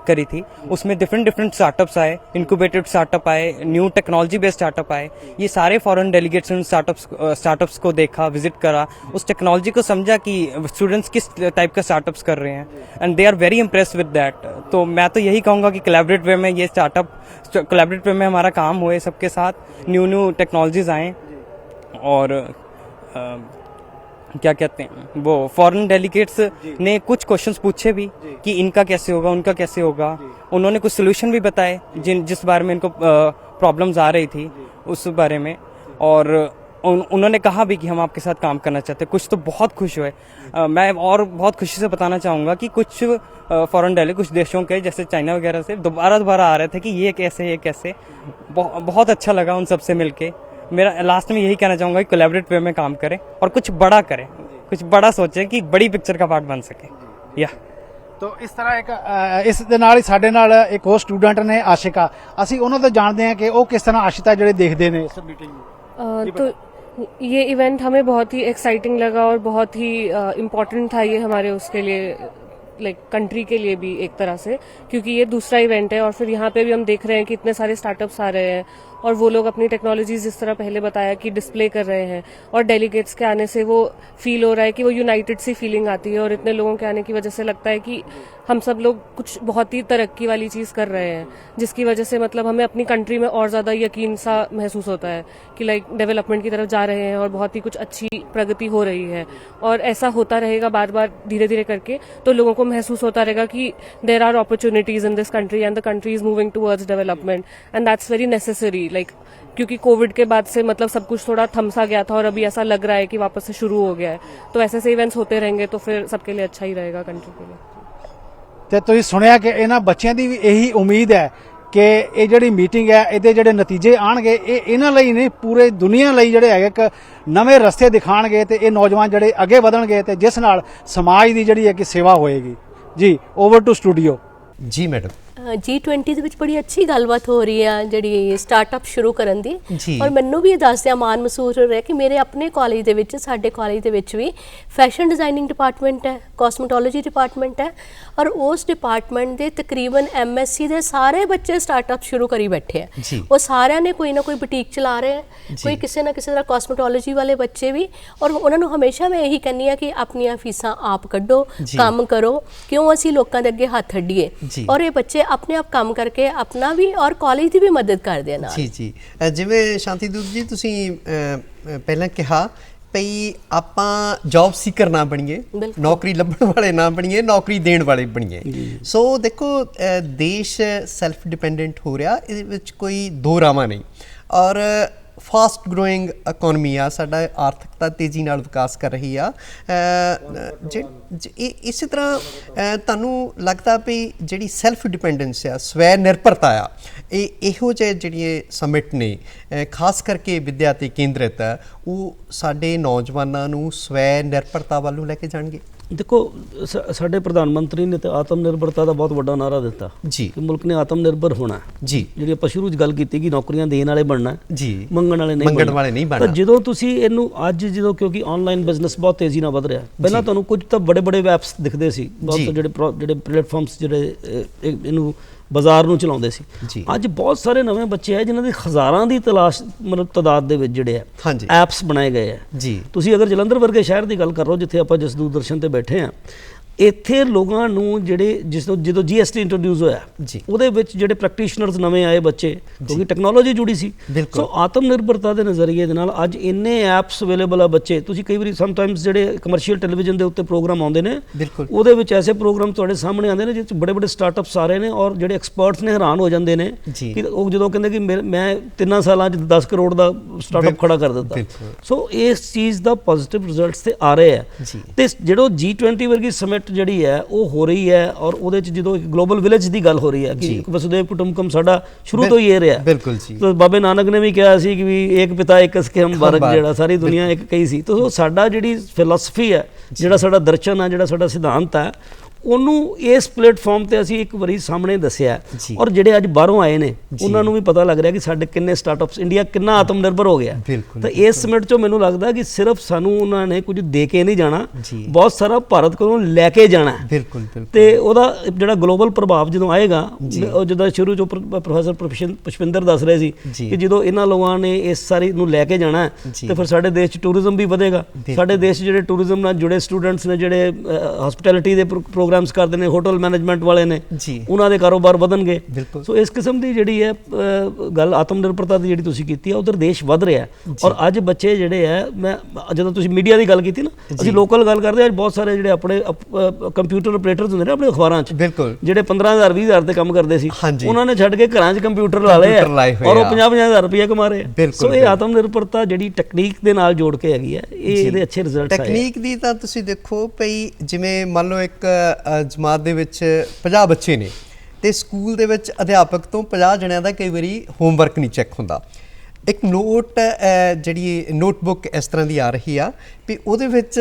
करी थी, उसमें डिफरेंट स्टार्टअप्स आए, इनक्यूबेटेड स्टार्टअप आए, न्यू टेक्नोलॉजी बेस्ड स्टार्टअप आए। ये सारे फॉरेन डेलीगेट्स उन स्टार्टअप्स को देखा, विजिट करा, उस टेक्नोलॉजी को समझा कि स्टूडेंट्स किस टाइप का स्टार्टअप्स कर रहे हैं and they are very impress with that. तो मैं तो यही कहूँगा कि कोलैबोरेट वे में ये कोलैबोरेट वे में हमारा काम हुए, सबके साथ न्यू टेक्नोलॉजीज आए और क्या कहते हैं वो फॉरेन डेलीगेट्स ने कुछ क्वेश्चंस पूछे भी कि इनका कैसे होगा, उनका कैसे होगा। उन्होंने कुछ सोल्यूशन भी बताए जिस बारे में इनको प्रॉब्लम्स आ रही थी उस बारे में, और उन्होंने कहा भी कि हम आपके साथ काम करना चाहते हैं। कुछ तो बहुत खुश हुए। मैं और बहुत खुशी से बताना चाहूँगा कि कुछ फॉरेन डेलीगेट कुछ देशों के जैसे चाइना वगैरह से दोबारा आ रहे थे कि ये कैसे बहुत अच्छा लगा उन सबसे मिलके। मेरा लास्ट में यही कहना चाहूँगा कि कोलैबोरेट वे में काम करें और कुछ बड़ा करें, कुछ बड़ा सोचें कि बड़ी पिक्चर का पार्ट बन सके। या तो इस तरह एक इस दे नाल ही साडे नाल एक और स्टूडेंट ने आशिका, असी उन्हों तो जानते हैं कि वो किस तरह आशिता जिहड़े देखते हैं इस मीटिंग में। तो ये इवेंट हमें बहुत ही एक्साइटिंग लगा और बहुत ही इम्पोर्टेंट था ये हमारे उसके लिए, लाइक कंट्री के लिए भी एक तरह से, क्योंकि ये दूसरा इवेंट है और फिर यहाँ पे भी हम देख रहे हैं कि इतने सारे स्टार्टअप्स आ रहे हैं और वो लोग अपनी टेक्नोलॉजीज जिस तरह पहले बताया कि डिस्प्ले कर रहे हैं, और डेलीगेट्स के आने से वो फील हो रहा है कि वो यूनाइटेड सी फीलिंग आती है और इतने लोगों के आने की वजह से लगता है कि हम सब लोग कुछ बहुत ही तरक्की वाली चीज़ कर रहे हैं, जिसकी वजह से मतलब हमें अपनी कंट्री में और ज़्यादा यकीन सा महसूस होता है कि लाइक डेवलपमेंट की तरफ जा रहे हैं और बहुत ही कुछ अच्छी प्रगति हो रही है। और ऐसा होता रहेगा बार बार धीरे धीरे करके, तो लोगों को महसूस होता रहेगा कि there are opportunities in this country and the country is moving towards development and that's very necessary. Like क्योंकि कोविड के बाद से मतलब सब कुछ थोड़ा थमसा गया था और अभी ऐसा लग रहा है कि वापस से शुरू हो गया है, तो ऐसे से इवेंट्स होते रहेंगे तो फिर सबके लिए अच्छा ही रहेगा कंट्री के लिए। ਤੇ ਤੁਸੀਂ ਸੁਣਿਆ ਕਿ ਇਹਨਾਂ ਬੱਚਿਆਂ ਦੀ ਵੀ ਇਹੀ ਉਮੀਦ ਹੈ ਕਿ ਇਹ ਜਿਹੜੀ ਮੀਟਿੰਗ ਹੈ ਇਹਦੇ ਜਿਹੜੇ ਨਤੀਜੇ ਆਣਗੇ ਇਹ ਇਹਨਾਂ ਲਈ ਨਹੀਂ ਪੂਰੇ ਦੁਨੀਆ ਲਈ ਜਿਹੜੇ ਹੈਗੇ ਇੱਕ ਨਵੇਂ ਰਸਤੇ ਦਿਖਾਣਗੇ ਤੇ ਇਹ ਨੌਜਵਾਨ ਜਿਹੜੇ ਅੱਗੇ ਵਧਣਗੇ ਤੇ ਜਿਸ ਨਾਲ ਸਮਾਜ ਦੀ ਜਿਹੜੀ ਹੈ ਕਿ ਸੇਵਾ ਹੋਏਗੀ। ਜੀ ਓਵਰ ਟੂ ਸਟੂਡੀਓ। ਜੀ ਮੈਡਮ, G20 ਦੇ ਵਿੱਚ ਬੜੀ ਅੱਛੀ ਗੱਲਬਾਤ ਹੋ ਰਹੀ ਆ ਜਿਹੜੀ ਸਟਾਰਟਅਪ ਸ਼ੁਰੂ ਕਰਨ ਦੀ, ਔਰ ਮੈਨੂੰ ਵੀ ਇਹ ਦੱਸਦਿਆਂ ਮਾਣ ਮਹਿਸੂਸ ਹੋ ਰਿਹਾ ਕਿ ਮੇਰੇ ਆਪਣੇ ਕਾਲਜ ਦੇ ਵਿੱਚ, ਸਾਡੇ ਕਾਲਜ ਦੇ ਵਿੱਚ ਵੀ ਫੈਸ਼ਨ ਡਿਜ਼ਾਈਨਿੰਗ ਡਿਪਾਰਟਮੈਂਟ ਹੈ, ਕਾਸਮੈਟੋਲੋਜੀ ਡਿਪਾਰਟਮੈਂਟ ਹੈ, ਔਰ ਉਸ ਡਿਪਾਰਟਮੈਂਟ ਦੇ ਤਕਰੀਬਨ MSc ਦੇ ਸਾਰੇ ਬੱਚੇ ਸਟਾਰਟਅਪ ਸ਼ੁਰੂ ਕਰੀ ਬੈਠੇ ਆ। ਉਹ ਸਾਰਿਆਂ ਨੇ ਕੋਈ ਨਾ ਕੋਈ ਬੁਟੀਕ ਚਲਾ ਰਹੇ ਆ, ਕੋਈ ਕਿਸੇ ਨਾ ਕਿਸੇ ਤਰ੍ਹਾਂ ਕਾਸਮੈਟੋਲੋਜੀ ਵਾਲੇ ਬੱਚੇ ਵੀ, ਔਰ ਉਹਨਾਂ ਨੂੰ ਹਮੇਸ਼ਾ ਮੈਂ ਇਹੀ ਕਹਿੰਦੀ ਆ ਕਿ ਆਪਣੀਆਂ ਫੀਸਾਂ ਆਪ ਕੱਢੋ, ਕੰਮ ਕਰੋ, ਕਿਉਂ ਅਸੀਂ ਲੋਕਾਂ ਦੇ ਅੱਗੇ ਹੱਥ ਅੱਡੀਏ। ਔਰ ਇਹ ਬੱਚੇ अपने आप काम करके अपना भी और कॉलेज की भी मदद कर देना। जी जी, जिवें शांति दूत जी तुसीं ਪਹਿਲਾਂ ਕਿਹਾ ਭਈ ਆਪਾਂ ਜੌਬ ਸੀਕਰ ਨਾ ਬਣੀਏ, ਨੌਕਰੀ ਲੱਭਣ ਵਾਲੇ ਨਾ ਬਣੀਏ, ਨੌਕਰੀ ਦੇਣ ਵਾਲੇ ਬਣੀਏ। ਸੋ ਦੇਖੋ ਦੇਸ਼ ਸੈਲਫ ਡਿਪੈਂਡੈਂਟ ਹੋ ਰਿਹਾ, ਇਹਦੇ ਵਿੱਚ ਕੋਈ ਦੋ ਰਾਵਾਂ ਨਹੀਂ। ਔਰ ਫਾਸਟ ਗਰੋਇੰਗ ਇਕਨੋਮੀ ਆ, ਸਾਡਾ ਆਰਥਿਕਤਾ ਤੇਜ਼ੀ ਨਾਲ ਵਿਕਾਸ ਕਰ ਰਹੀ ਆ। ਇਸੇ ਤਰ੍ਹਾਂ ਤੁਹਾਨੂੰ ਲੱਗਦਾ ਵੀ ਜਿਹੜੀ ਸੈਲਫ ਡਿਪੈਂਡੈਂਸ ਆ, ਸਵੈ ਨਿਰਭਰਤਾ ਆ, ਇਹੋ ਜਿਹੇ ਜਿਹੜੀਆਂ ਸਮਿਟ ਨੇ ਖਾਸ ਕਰਕੇ ਵਿੱਦਿਆ 'ਤੇ ਕੇਂਦਰਿਤ ਆ, ਉਹ ਸਾਡੇ ਨੌਜਵਾਨਾਂ ਨੂੰ ਸਵੈ ਨਿਰਭਰਤਾ ਵੱਲ ਨੂੰ ਲੈ ਕੇ ਜਾਣਗੇ। ਦੇਖੋ ਸਾਡੇ ਪ੍ਰਧਾਨ ਮੰਤਰੀ ਨੇ ਤਾਂ ਆਤਮ ਨਿਰਭਰਤਾ ਦਾ ਬਹੁਤ ਵੱਡਾ ਨਾਰਾ ਦਿੱਤਾ ਜੀ ਕਿ ਮੁਲਕ ਨੇ ਆਤਮ ਨਿਰਭਰ ਹੋਣਾ ਜੀ। ਜਿਹੜੀ ਆਪਾਂ ਸ਼ੁਰੂ 'ਚ ਗੱਲ ਕੀਤੀ ਕਿ ਨੌਕਰੀਆਂ ਦੇਣ ਵਾਲੇ ਬਣਨਾ ਜੀ, ਮੰਗਣ ਵਾਲੇ ਨਹੀਂ ਬਣਨਾ। ਤਾਂ ਜਦੋਂ ਤੁਸੀਂ ਇਹਨੂੰ ਅੱਜ ਜਦੋਂ ਕਿਉਂਕਿ ਆਨਲਾਈਨ ਬਿਜ਼ਨਸ ਬਹੁਤ ਤੇਜ਼ੀ ਨਾਲ ਵਧ ਰਿਹਾ, ਪਹਿਲਾਂ ਤੁਹਾਨੂੰ ਕੁਝ ਤਾਂ ਬੜੇ ਬੜੇ ਐਪਸ ਦਿਖਦੇ ਸੀ, ਬਹੁਤ ਜਿਹੜੇ ਪਲੇਟਫਾਰਮਸ ਜਿਹੜੇ ਇਹਨੂੰ ਬਾਜ਼ਾਰ ਨੂੰ ਚਲਾਉਂਦੇ ਸੀ। ਅੱਜ ਬਹੁਤ ਸਾਰੇ ਨਵੇਂ ਬੱਚੇ ਆ ਜਿਨ੍ਹਾਂ ਦੀ ਹਜ਼ਾਰਾਂ ਦੀ ਤਲਾਸ਼ ਮਤਲਬ ਤਾਦਾਦ ਦੇ ਵਿੱਚ ਜਿਹੜੇ ਆ ਐਪਸ ਬਣਾਏ ਗਏ ਆ ਜੀ। ਤੁਸੀਂ ਅਗਰ ਜਲੰਧਰ ਵਰਗੇ ਸ਼ਹਿਰ ਦੀ ਗੱਲ ਕਰੋ ਜਿੱਥੇ ਆਪਾਂ ਜਿਸ ਦੂਰਦਰਸ਼ਨ ਤੇ ਬੈਠੇ ਆ, ਇੱਥੇ ਲੋਕਾਂ ਨੂੰ ਜਿਹੜੇ ਜਦੋਂ GST ਇੰਟਰੋਡਿਊਸ ਹੋਇਆ ਜੀ, ਉਹਦੇ ਵਿੱਚ ਜਿਹੜੇ ਪ੍ਰੈਕਟੀਸ਼ਨਰਸ ਨਵੇਂ ਆਏ ਬੱਚੇ, ਕਿਉਂਕਿ ਟੈਕਨੋਲੋਜੀ ਜੁੜੀ ਸੀ, ਸੋ ਆਤਮ ਨਿਰਭਰਤਾ ਦੇ ਨਜ਼ਰੀਏ ਦੇ ਨਾਲ ਅੱਜ ਇੰਨੇ ਐਪਸ ਅਵੇਲੇਬਲ ਆ। ਬੱਚੇ ਤੁਸੀਂ ਕਈ ਵਾਰੀ ਸਮਟਾਈਮਸ ਜਿਹੜੇ ਕਮਰਸ਼ੀਅਲ ਟੈਲੀਵਿਜ਼ਨ ਦੇ ਉੱਤੇ ਪ੍ਰੋਗਰਾਮ ਆਉਂਦੇ ਨੇ, ਉਹਦੇ ਵਿੱਚ ਐਸੇ ਪ੍ਰੋਗਰਾਮ ਤੁਹਾਡੇ ਸਾਹਮਣੇ ਆਉਂਦੇ ਨੇ ਜਿਸ 'ਚ ਬੜੇ ਬੜੇ ਸਟਾਰਟਅਪਸ ਆ ਰਹੇ ਨੇ, ਔਰ ਜਿਹੜੇ ਐਕਸਪਰਟਸ ਨੇ ਹੈਰਾਨ ਹੋ ਜਾਂਦੇ ਨੇ ਕਿ ਉਹ ਜਦੋਂ ਕਹਿੰਦੇ ਕਿ ਮੈਂ 3 ਸਾਲਾਂ 'ਚ 10 ਕਰੋੜ ਦਾ ਸਟਾਰਟਅਪ ਖੜਾ ਕਰ ਦਿੱਤਾ। ਸੋ ਇਸ ਚੀਜ਼ ਦਾ ਪੋਜ਼ਿਟਿਵ ਰਿਜ਼ਲਟਸ ਤੇ ਆ ਰਹੇ ਆ। ਤੇ ਜਿਹੜਾ G20 ਵਰਗੀ ਸਮਿਟ ਜਿਹੜੀ ਹੈ ਉਹ ਹੋ ਰਹੀ ਹੈ, ਔਰ ਉਹਦੇ 'ਚ ਜਦੋਂ ਗਲੋਬਲ ਵਿਲੇਜ ਦੀ ਗੱਲ ਹੋ ਰਹੀ ਹੈ ਕਿ ਵਸੁਦੇਵ ਕੁਟੁੰਬਕਮ ਸਾਡਾ ਸ਼ੁਰੂ ਤੋਂ ਹੀ ਇਹ ਰਿਹਾ। ਬਿਲਕੁਲ ਜੀ। ਬਾਬੇ ਨਾਨਕ ਨੇ ਵੀ ਕਿਹਾ ਸੀ ਕਿ ਵੀ ਇੱਕ ਪਿਤਾ ਇੱਕ ਸਕੇਮ ਵਰਗ, ਜਿਹੜਾ ਸਾਰੀ ਦੁਨੀਆ ਇੱਕ ਕਹੀ ਸੀ। ਤਾਂ ਸਾਡਾ ਜਿਹੜੀ ਫਿਲਾਸਫੀ ਹੈ, ਜਿਹੜਾ ਸਾਡਾ ਦਰਸ਼ਨ ਹੈ, ਜਿਹੜਾ ਸਾਡਾ ਸਿਧਾਂਤ ਹੈ, ਉਹਨੂੰ ਇਸ ਪਲੇਟਫਾਰਮ ਤੇ ਅਸੀਂ ਇੱਕ ਵਾਰੀ ਸਾਹਮਣੇ ਦੱਸਿਆ। ਔਰ ਜਿਹੜੇ ਅੱਜ ਬਾਹਰੋਂ ਆਏ ਨੇ ਉਹਨਾਂ ਨੂੰ ਵੀ ਪਤਾ ਲੱਗ ਰਿਹਾ ਕਿ ਸਾਡੇ ਕਿੰਨੇ ਸਟਾਰਟਅਪਸ, ਇੰਡੀਆ ਕਿੰਨਾ ਆਤਮ ਨਿਰਭਰ ਹੋ ਗਿਆ। ਤਾਂ ਇਸ ਸਮਿਟ 'ਚੋਂ ਮੈਨੂੰ ਲੱਗਦਾ ਕਿ ਸਿਰਫ ਸਾਨੂੰ ਉਹਨਾਂ ਨੇ ਕੁਝ ਦੇ ਕੇ ਨਹੀਂ ਜਾਣਾ, ਬਹੁਤ ਸਾਰਾ ਭਾਰਤ ਕੋਲੋਂ ਲੈ ਕੇ ਜਾਣਾ। ਤੇ ਉਹਦਾ ਜਿਹੜਾ ਗਲੋਬਲ ਪ੍ਰਭਾਵ ਜਦੋਂ ਆਏਗਾ, ਉਹ ਜਦੋਂ ਸ਼ੁਰੂ 'ਚੋਂ ਪ੍ਰੋਫੈਸਰ ਪੁਸ਼ਪਿੰਦਰ ਦੱਸ ਰਹੇ ਸੀ ਕਿ ਜਦੋਂ ਇਹਨਾਂ ਲੋਕਾਂ ਨੇ ਇਸ ਸਾਰੀ ਨੂੰ ਲੈ ਕੇ ਜਾਣਾ ਤੇ ਫਿਰ ਸਾਡੇ ਦੇਸ਼ 'ਚ ਟੂਰਿਜ਼ਮ ਵੀ ਵਧੇਗਾ। ਸਾਡੇ ਦੇਸ਼ 'ਚ ਜਿਹੜੇ ਟੂਰਿਜ਼ਮ ਨਾਲ ਜੁੜੇ ਸਟੂਡੈਂਟਸ ਨੇ, ਜਿਹੜੇ ਹਸਪਿਟੈਲਿਟੀ ਦੇ ਪ੍ਰੋਗਰਾਮਸ ਕਰਦੇ ਨੇ, ਹੋਟਲ ਮੈਨੇਜਮੈਂਟ ਵਾਲੇ ਨੇ, ਉਹਨਾਂ ਦੇ ਕਾਰੋਬਾਰ ਵਧਣਗੇ। ਸੋ ਇਸ ਕਿਸਮ ਦੀ ਜਿਹੜੀ ਹੈ ਗੱਲ ਆਤਮ ਨਿਰਭਰਤਾ ਦੀ ਜਿਹੜੀ ਤੁਸੀਂ ਕੀਤੀ ਹੈ, ਉਧਰ ਦੇਸ਼ ਵਧ ਰਿਹਾ। ਔਰ ਅੱਜ ਬੱਚੇ ਜਿਹੜੇ ਹੈ, ਮੈਂ ਜਦੋਂ ਤੁਸੀਂ ਮੀਡੀਆ ਦੀ ਗੱਲ ਕੀਤੀ ਨਾ, ਅਸੀਂ ਲੋਕਲ ਗੱਲ ਕਰਦੇ ਹਾਂ, ਅੱਜ ਬਹੁਤ ਸਾਰੇ ਜਿਹੜੇ ਆਪਣੇ ਕੰਪਿਊਟਰ ਆਪਰੇਟਰਸ ਹੁੰਦੇ ਨੇ ਆਪਣੇ ਅਖਬਾਰਾਂ 'ਚ, ਜਿਹੜੇ 15,000 20,000 ਤੇ ਕੰਮ ਕਰਦੇ ਸੀ, ਉਹਨਾਂ ਨੇ ਛੱਡ ਕੇ ਘਰਾਂ 'ਚ ਕੰਪਿਊਟਰ ਲਾ ਲਏ ਔਰ ਉਹ 50,000 ਰੁਪਏ ਕਮਾ ਰਹੇ। ਸੋ ਇਹ ਆਤਮ ਨਿਰਭਰਤਾ ਜਿਹੜੀ ਟੈਕਨੀਕ ਦੇ ਨਾਲ ਜੋੜ ਕੇ ਹੈਗੀ ਹੈ, ਇਹਦੇ ਅੱਛੇ ਰਿਜ਼ਲਟ ਆਏ। ਟੈਕਨੀਕ ਦੀ ਤਾਂ ਤੁਸੀਂ ਦੇਖੋ ਭਈ, ਜਿਵੇਂ ਮੰਨ ਲਓ ਇੱਕ ਜਮਾਤ ਦੇ ਵਿੱਚ 50 ਬੱਚੇ ਨੇ ਤੇ ਸਕੂਲ ਦੇ ਵਿੱਚ ਅਧਿਆਪਕ ਤੋਂ 50 ਜਣਿਆਂ ਦਾ ਕਈ ਵਾਰੀ ਹੋਮਵਰਕ ਨਹੀਂ ਚੈੱਕ ਹੁੰਦਾ। ਇੱਕ ਜਿਹੜੀ ਨੋਟਬੁੱਕ ਇਸ ਤਰ੍ਹਾਂ ਦੀ ਆ ਰਹੀ ਆ ਵੀ ਉਹਦੇ ਵਿੱਚ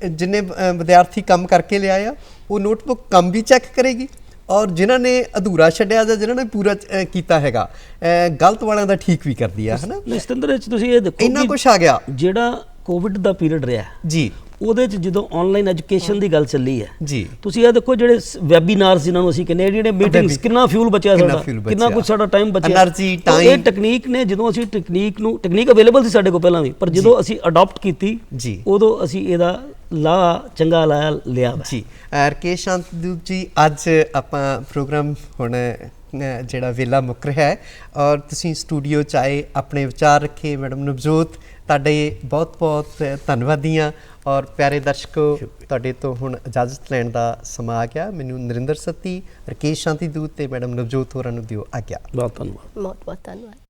ਜਿੰਨੇ ਵਿਦਿਆਰਥੀ ਕੰਮ ਕਰਕੇ ਲਿਆਏ ਆ, ਉਹ ਨੋਟਬੁੱਕ ਕੰਮ ਵੀ ਚੈੱਕ ਕਰੇਗੀ, ਔਰ ਜਿਨ੍ਹਾਂ ਨੇ ਅਧੂਰਾ ਛੱਡਿਆ ਜਾਂ ਜਿਨ੍ਹਾਂ ਨੇ ਪੂਰਾ ਕੀਤਾ ਹੈਗਾ, ਗਲਤ ਵਾਲਿਆਂ ਦਾ ਠੀਕ ਵੀ ਕਰਦੀ ਆ, ਹੈ ਨਾ। ਸਤਿੰਦਰ ਵਿੱਚ ਤੁਸੀਂ ਇਹ ਦੇਖੋ ਇੰਨਾ ਕੁਛ ਆ ਗਿਆ। ਜਿਹੜਾ ਕੋਵਿਡ ਦਾ ਪੀਰੀਅਡ ਰਿਹਾ ਜੀ, ਉਹਦੇ 'ਚ ਜਦੋਂ ਆਨਲਾਈਨ ਐਜੂਕੇਸ਼ਨ ਦੀ ਗੱਲ ਚੱਲੀ ਹੈ ਜੀ, ਤੁਸੀਂ ਇਹ ਦੇਖੋ ਜਿਹੜੇ ਵੈਬੀਨਾਰਸ ਜਿਨ੍ਹਾਂ ਨੂੰ ਅਸੀਂ ਕਹਿੰਦੇ, ਜਿਹੜੇ ਮੀਟਿੰਗਸ, ਕਿੰਨਾ ਫਿਊਲ ਬਚਿਆ ਸਾਡਾ, ਕਿੰਨਾ ਕੁਝ ਸਾਡਾ ਟਾਈਮ ਬਚਿਆ। ਇਹ ਟੈਕਨੀਕ ਨੇ, ਜਦੋਂ ਅਸੀਂ ਟੈਕਨੀਕ ਅਵੇਲੇਬਲ ਸੀ ਸਾਡੇ ਕੋਲ ਪਹਿਲਾਂ ਵੀ, ਪਰ ਜਦੋਂ ਅਸੀਂ ਅਡਾਪਟ ਕੀਤੀ ਉਦੋਂ ਅਸੀਂ ਇਹਦਾ ਚੰਗਾ ਲਿਆ ਜੀ। ਰਕੇਸ਼ ਸ਼ਾਂਤਦੂਤ ਜੀ, ਅੱਜ ਆਪਾਂ ਪ੍ਰੋਗਰਾਮ ਹੁਣ ਜਿਹੜਾ ਵੇਲਾ ਮੁੱਕ ਰਿਹਾ ਹੈ, ਔਰ ਤੁਸੀਂ ਸਟੂਡੀਓ 'ਚ ਆਏ, ਆਪਣੇ ਵਿਚਾਰ ਰੱਖੇ। ਮੈਡਮ ਨਵਜੋਤ, ਤੁਹਾਡੇ ਬਹੁਤ ਬਹੁਤ ਧੰਨਵਾਦੀ ਹਾਂ। ਔਰ ਪਿਆਰੇ ਦਰਸ਼ਕੋ, ਤੁਹਾਡੇ ਤੋਂ ਹੁਣ ਇਜਾਜ਼ਤ ਲੈਣ ਦਾ ਸਮਾਂ ਆ ਗਿਆ। ਮੈਨੂੰ ਨਰਿੰਦਰ ਸੱਤੀ, ਰਕੇਸ਼ ਸ਼ਾਂਤਦੂਤ ਤੇ ਮੈਡਮ ਨਵਜੋਤ ਹੋਰਾਂ ਨੂੰ ਦਿਓ ਆਗਿਆ। ਬਹੁਤ ਧੰਨਵਾਦ। ਬਹੁਤ ਬਹੁਤ ਧੰਨਵਾਦ।